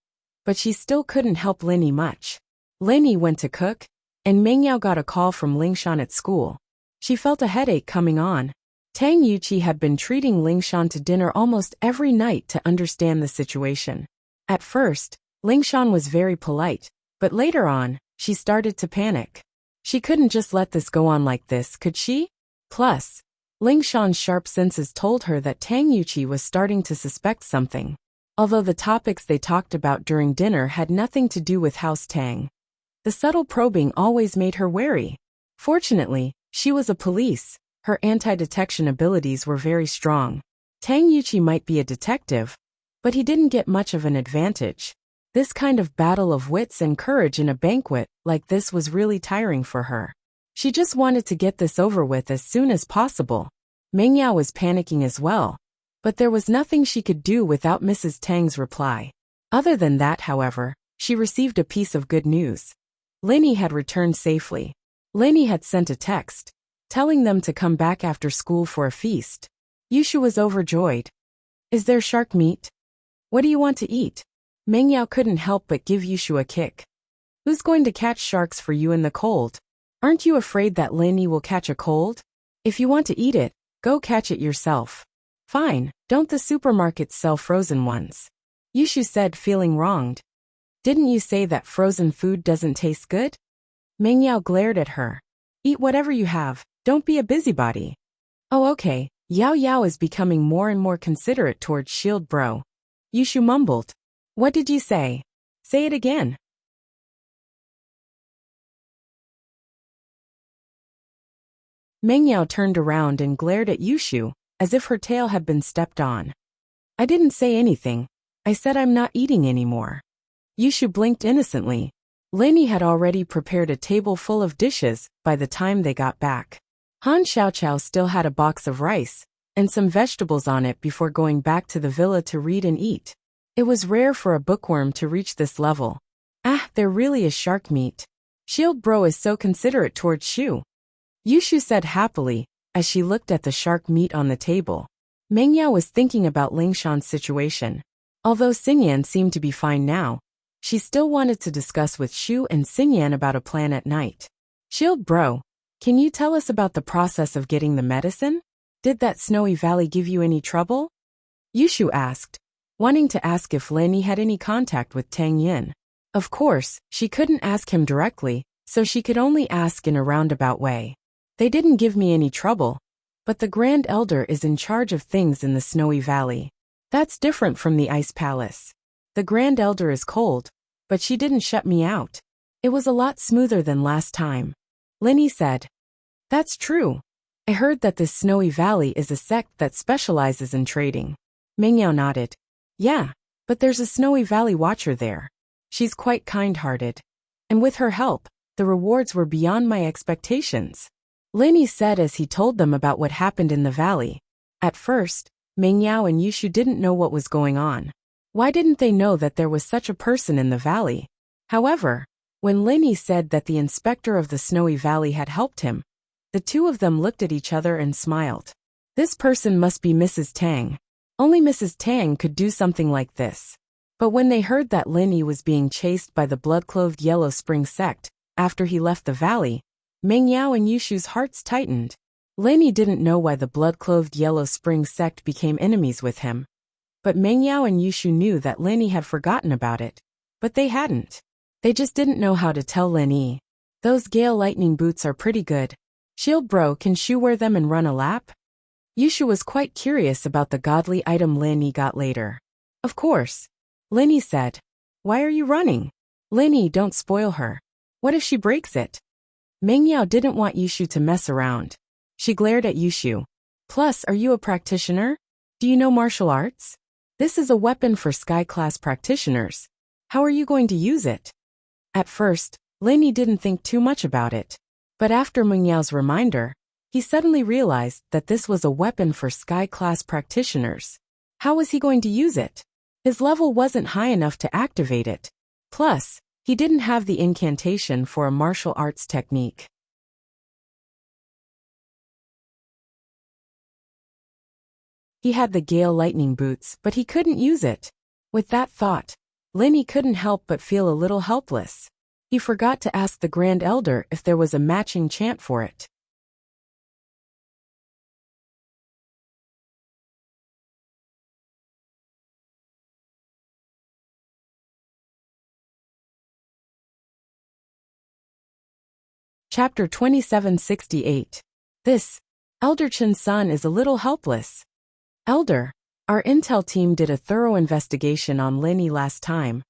but she still couldn't help Linny much. Linny went to cook, and Mengyao got a call from Lingshan at school. She felt a headache coming on. Tang Yuqi had been treating Lingshan to dinner almost every night to understand the situation. At first, Lingshan was very polite, but later on, she started to panic. She couldn't just let this go on like this, could she? Plus, Lingshan's sharp senses told her that Tang Yuqi was starting to suspect something. Although the topics they talked about during dinner had nothing to do with House Tang, the subtle probing always made her wary. Fortunately, she was a police. Her anti-detection abilities were very strong. Tang Yuqi might be a detective, but he didn't get much of an advantage. This kind of battle of wits and courage in a banquet like this was really tiring for her. She just wanted to get this over with as soon as possible. Mengyao was panicking as well, but there was nothing she could do without Mrs. Tang's reply. Other than that, however, she received a piece of good news. Linny had returned safely. Linny had sent a text, telling them to come back after school for a feast. Yushu was overjoyed. Is there shark meat? What do you want to eat? Mengyao couldn't help but give Yushu a kick. Who's going to catch sharks for you in the cold? Aren't you afraid that Linny will catch a cold? If you want to eat it, go catch it yourself. Fine, don't the supermarkets sell frozen ones? Yushu said, feeling wronged. Didn't you say that frozen food doesn't taste good? Mengyao glared at her. Eat whatever you have, don't be a busybody. Oh okay, Yao Yao is becoming more and more considerate towards Shield Bro. Yushu mumbled. What did you say? Say it again. Mengyao turned around and glared at Yushu, as if her tail had been stepped on. I didn't say anything. I said I'm not eating anymore. Yushu blinked innocently. Linny had already prepared a table full of dishes by the time they got back. Han Xiaoqiao still had a box of rice and some vegetables on it before going back to the villa to read and eat. It was rare for a bookworm to reach this level. Ah, there really is shark meat. Shield Bro is so considerate towards Shu. Yushu said happily, as she looked at the shark meat on the table. Mengyao was thinking about Lingshan's situation. Although Xingyan seemed to be fine now, she still wanted to discuss with Shu and Xingyan about a plan at night. Shield Bro, can you tell us about the process of getting the medicine? Did that snowy valley give you any trouble? Yushu asked, wanting to ask if Linny had any contact with Tang Yin. Of course, she couldn't ask him directly, so she could only ask in a roundabout way. They didn't give me any trouble, but the Grand Elder is in charge of things in the Snowy Valley. That's different from the Ice Palace. The Grand Elder is cold, but she didn't shut me out. It was a lot smoother than last time. Linny said. That's true. I heard that this Snowy Valley is a sect that specializes in trading. Mengyao nodded. Yeah, but there's a Snowy Valley watcher there. She's quite kind-hearted. And with her help, the rewards were beyond my expectations. Linny said as he told them about what happened in the valley. At first, Mengyao and Yushu didn't know what was going on. Why didn't they know that there was such a person in the valley? However, when Linny said that the inspector of the Snowy Valley had helped him, the two of them looked at each other and smiled. This person must be Mrs. Tang. Only Mrs. Tang could do something like this. But when they heard that Linny was being chased by the blood-clothed Yellow Spring sect after he left the valley, Mengyao and Yushu's hearts tightened. Linny didn't know why the blood-clothed Yellow Spring sect became enemies with him. But Mengyao and Yushu knew that Linny had forgotten about it. But they hadn't. They just didn't know how to tell Linny. Those Gale Lightning boots are pretty good. Shield Bro, can Shu wear them and run a lap? Yushu was quite curious about the godly item Linny got later. Of course. Linny said. Why are you running? Linny, don't spoil her. What if she breaks it? Mengyao didn't want Yushu to mess around. She glared at Yushu. Plus, are you a practitioner? Do you know martial arts? This is a weapon for Sky-class practitioners. How are you going to use it? At first, Linny didn't think too much about it. But after Mengyao's reminder, he suddenly realized that this was a weapon for Sky-class practitioners. How was he going to use it? His level wasn't high enough to activate it. Plus, he didn't have the incantation for a martial arts technique. He had the Gale Lightning boots, but he couldn't use it. With that thought, Lin Yi couldn't help but feel a little helpless. He forgot to ask the Grand Elder if there was a matching chant for it. Chapter 2768. This, Elder Chen's son is a little helpless. Elder, our intel team did a thorough investigation on Lin Yi last time,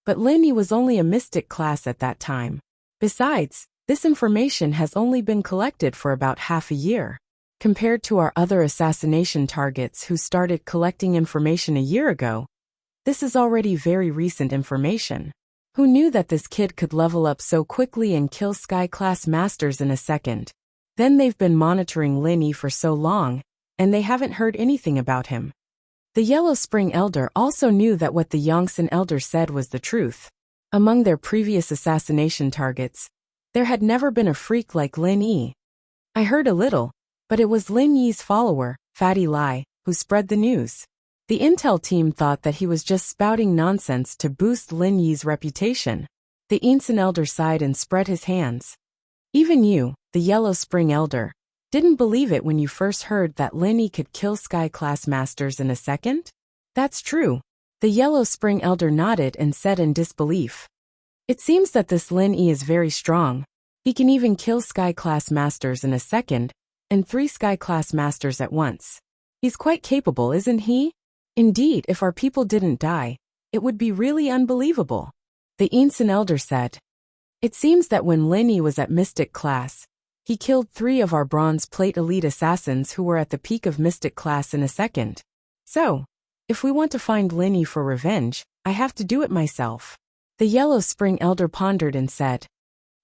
but Lin Yi was only a mystic class at that time. Besides, this information has only been collected for about half a year. Compared to our other assassination targets who started collecting information a year ago, this is already very recent information. Who knew that this kid could level up so quickly and kill Sky-class masters in a second? Then they've been monitoring Lin Yi for so long, and they haven't heard anything about him. The Yellow Spring Elder also knew that what the Yongsan Elder said was the truth. Among their previous assassination targets, there had never been a freak like Lin Yi. I heard a little, but it was Lin Yi's follower, Fatty Lai, who spread the news. The intel team thought that he was just spouting nonsense to boost Lin Yi's reputation. The Yongsan Elder sighed and spread his hands. Even you, the Yellow Spring Elder, didn't believe it when you first heard that Lin Yi could kill Sky-class masters in a second? That's true. The Yellow Spring Elder nodded and said in disbelief. It seems that this Lin Yi is very strong. He can even kill Sky-class masters in a second, and 3 Sky-class masters at once. He's quite capable, isn't he? Indeed, if our people didn't die, it would be really unbelievable. The Yongsan Elder said. It seems that when Lin Yi was at Mystic class, he killed 3 of our Bronze Plate elite assassins who were at the peak of Mystic class in a second. So, if we want to find Lin Yi for revenge, I have to do it myself. The Yellow Spring Elder pondered and said.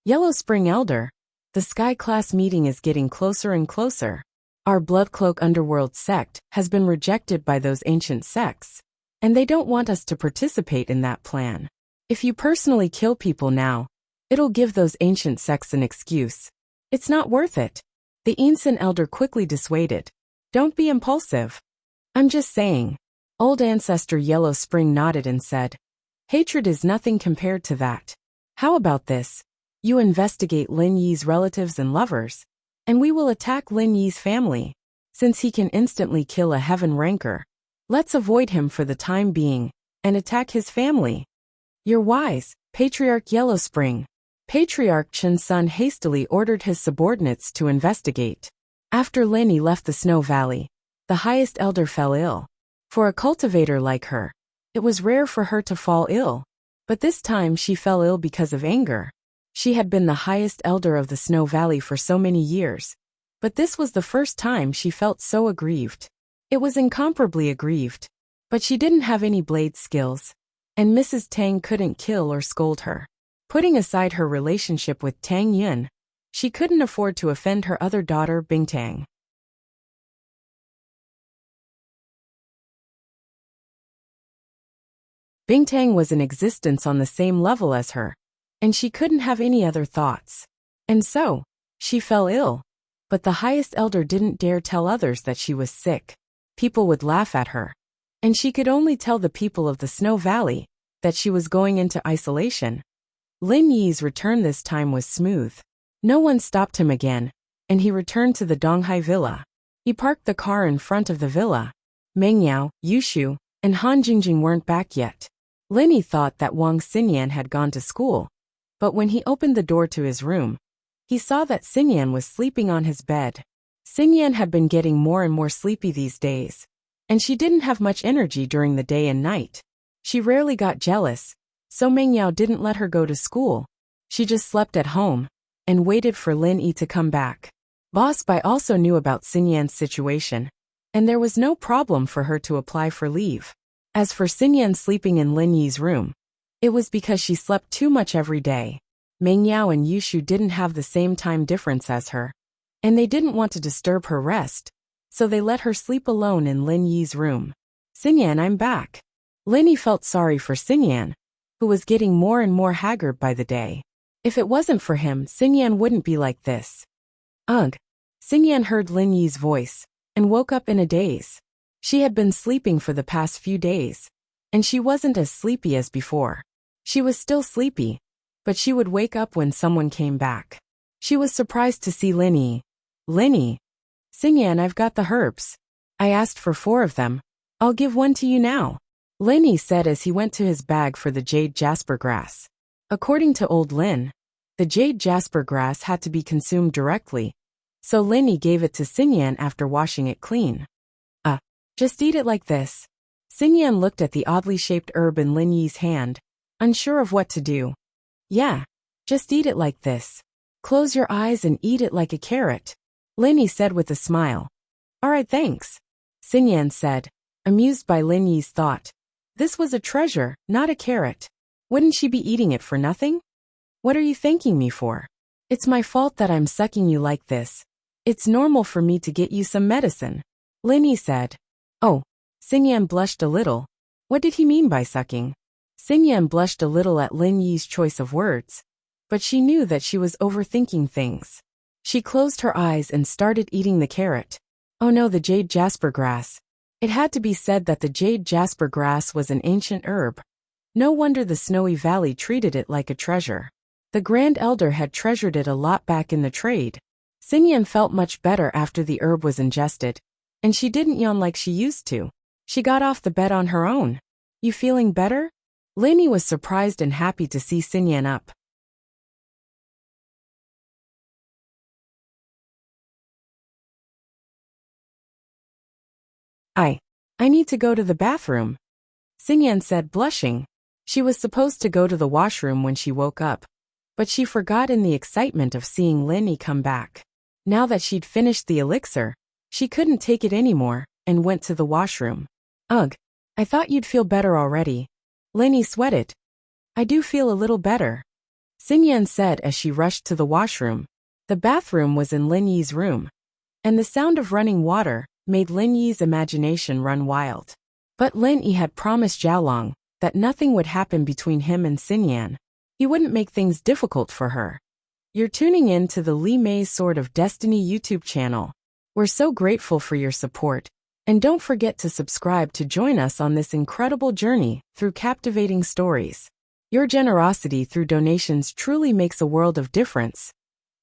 Yellow Spring Elder, the Sky class meeting is getting closer and closer. Our Bloodcloak Underworld sect has been rejected by those ancient sects, and they don't want us to participate in that plan. If you personally kill people now, it'll give those ancient sects an excuse. It's not worth it. The Yongsan Elder quickly dissuaded. Don't be impulsive. I'm just saying. Old Ancestor Yellow Spring nodded and said, hatred is nothing compared to that. How about this? You investigate Lin Yi's relatives and lovers, and we will attack Lin Yi's family. Since he can instantly kill a heaven ranker, let's avoid him for the time being, and attack his family. You're wise, Patriarch Yellow Spring. Patriarch Chen's son hastily ordered his subordinates to investigate. After Lin Yi left the Snow Valley, the highest elder fell ill. For a cultivator like her, it was rare for her to fall ill. But this time she fell ill because of anger. She had been the highest elder of the Snow Valley for so many years, but this was the first time she felt so aggrieved. It was incomparably aggrieved, but she didn't have any blade skills, and Mrs. Tang couldn't kill or scold her. Putting aside her relationship with Tang Yun, she couldn't afford to offend her other daughter Bingtang. Bingtang was in existence on the same level as her, and she couldn't have any other thoughts. And so, she fell ill. But the highest elder didn't dare tell others that she was sick. People would laugh at her. And she could only tell the people of the Snow Valley that she was going into isolation. Lin Yi's return this time was smooth. No one stopped him again, and he returned to the Donghai Villa. He parked the car in front of the villa. Meng Yao, Yushu, and Han Jingjing weren't back yet. Lin Yi thought that Wang Xinyan had gone to school. But when he opened the door to his room, he saw that Xinyan was sleeping on his bed. Xinyan had been getting more and more sleepy these days, and she didn't have much energy during the day and night. She rarely got jealous, so Meng Yao didn't let her go to school. She just slept at home and waited for Lin Yi to come back. Boss Bai also knew about Xinyan's situation, and there was no problem for her to apply for leave. As for Xinyan sleeping in Lin Yi's room, it was because she slept too much every day. Meng Yao and Yushu didn't have the same time difference as her, and they didn't want to disturb her rest, so they let her sleep alone in Lin Yi's room. Xinyan, I'm back. Lin Yi felt sorry for Xinyan, who was getting more and more haggard by the day. If it wasn't for him, Xinyan wouldn't be like this. Ugh. Xinyan heard Lin Yi's voice, and woke up in a daze. She had been sleeping for the past few days, and she wasn't as sleepy as before. She was still sleepy, but she would wake up when someone came back. She was surprised to see Linny. Linny. Xingyan, I've got the herbs. I asked for 4 of them. I'll give one to you now. Linny said as he went to his bag for the jade jasper grass. According to old Lin, the jade jasper grass had to be consumed directly, so Linny gave it to Xingyan after washing it clean. Just eat it like this. Xingyan looked at the oddly shaped herb in Lin Yi's hand, unsure of what to do. Yeah, just eat it like this. Close your eyes and eat it like a carrot, Linny said with a smile. All right, thanks, Xingyan said, amused by Lin Yi's thought. This was a treasure, not a carrot. Wouldn't she be eating it for nothing? What are you thanking me for? It's my fault that I'm sucking you like this. It's normal for me to get you some medicine, Linny said. Oh, Xingyan blushed a little. What did he mean by sucking? Xingyan blushed a little at Lin Yi's choice of words, but she knew that she was overthinking things. She closed her eyes and started eating the carrot. Oh no, the jade jasper grass. It had to be said that the jade jasper grass was an ancient herb. No wonder the Snowy Valley treated it like a treasure. The Grand Elder had treasured it a lot back in the trade. Xingyan felt much better after the herb was ingested, and she didn't yawn like she used to. She got off the bed on her own. You feeling better? Linny was surprised and happy to see Xingyan up. I need to go to the bathroom, Xingyan said, blushing. She was supposed to go to the washroom when she woke up, but she forgot in the excitement of seeing Linny come back. Now that she'd finished the elixir, she couldn't take it anymore, and went to the washroom. Ugh, I thought you'd feel better already. Linny sweated. I do feel a little better, Xingyan said as she rushed to the washroom. The bathroom was in Lin Yi's room, and the sound of running water made Lin Yi's imagination run wild. But Lin Yi had promised Jiaolong that nothing would happen between him and Xingyan. He wouldn't make things difficult for her. You're tuning in to the Li Mei's Sword of Destiny YouTube channel. We're so grateful for your support, and don't forget to subscribe to join us on this incredible journey through captivating stories. Your generosity through donations truly makes a world of difference,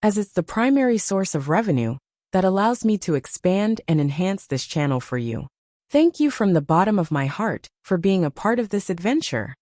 as it's the primary source of revenue that allows me to expand and enhance this channel for you. Thank you from the bottom of my heart for being a part of this adventure.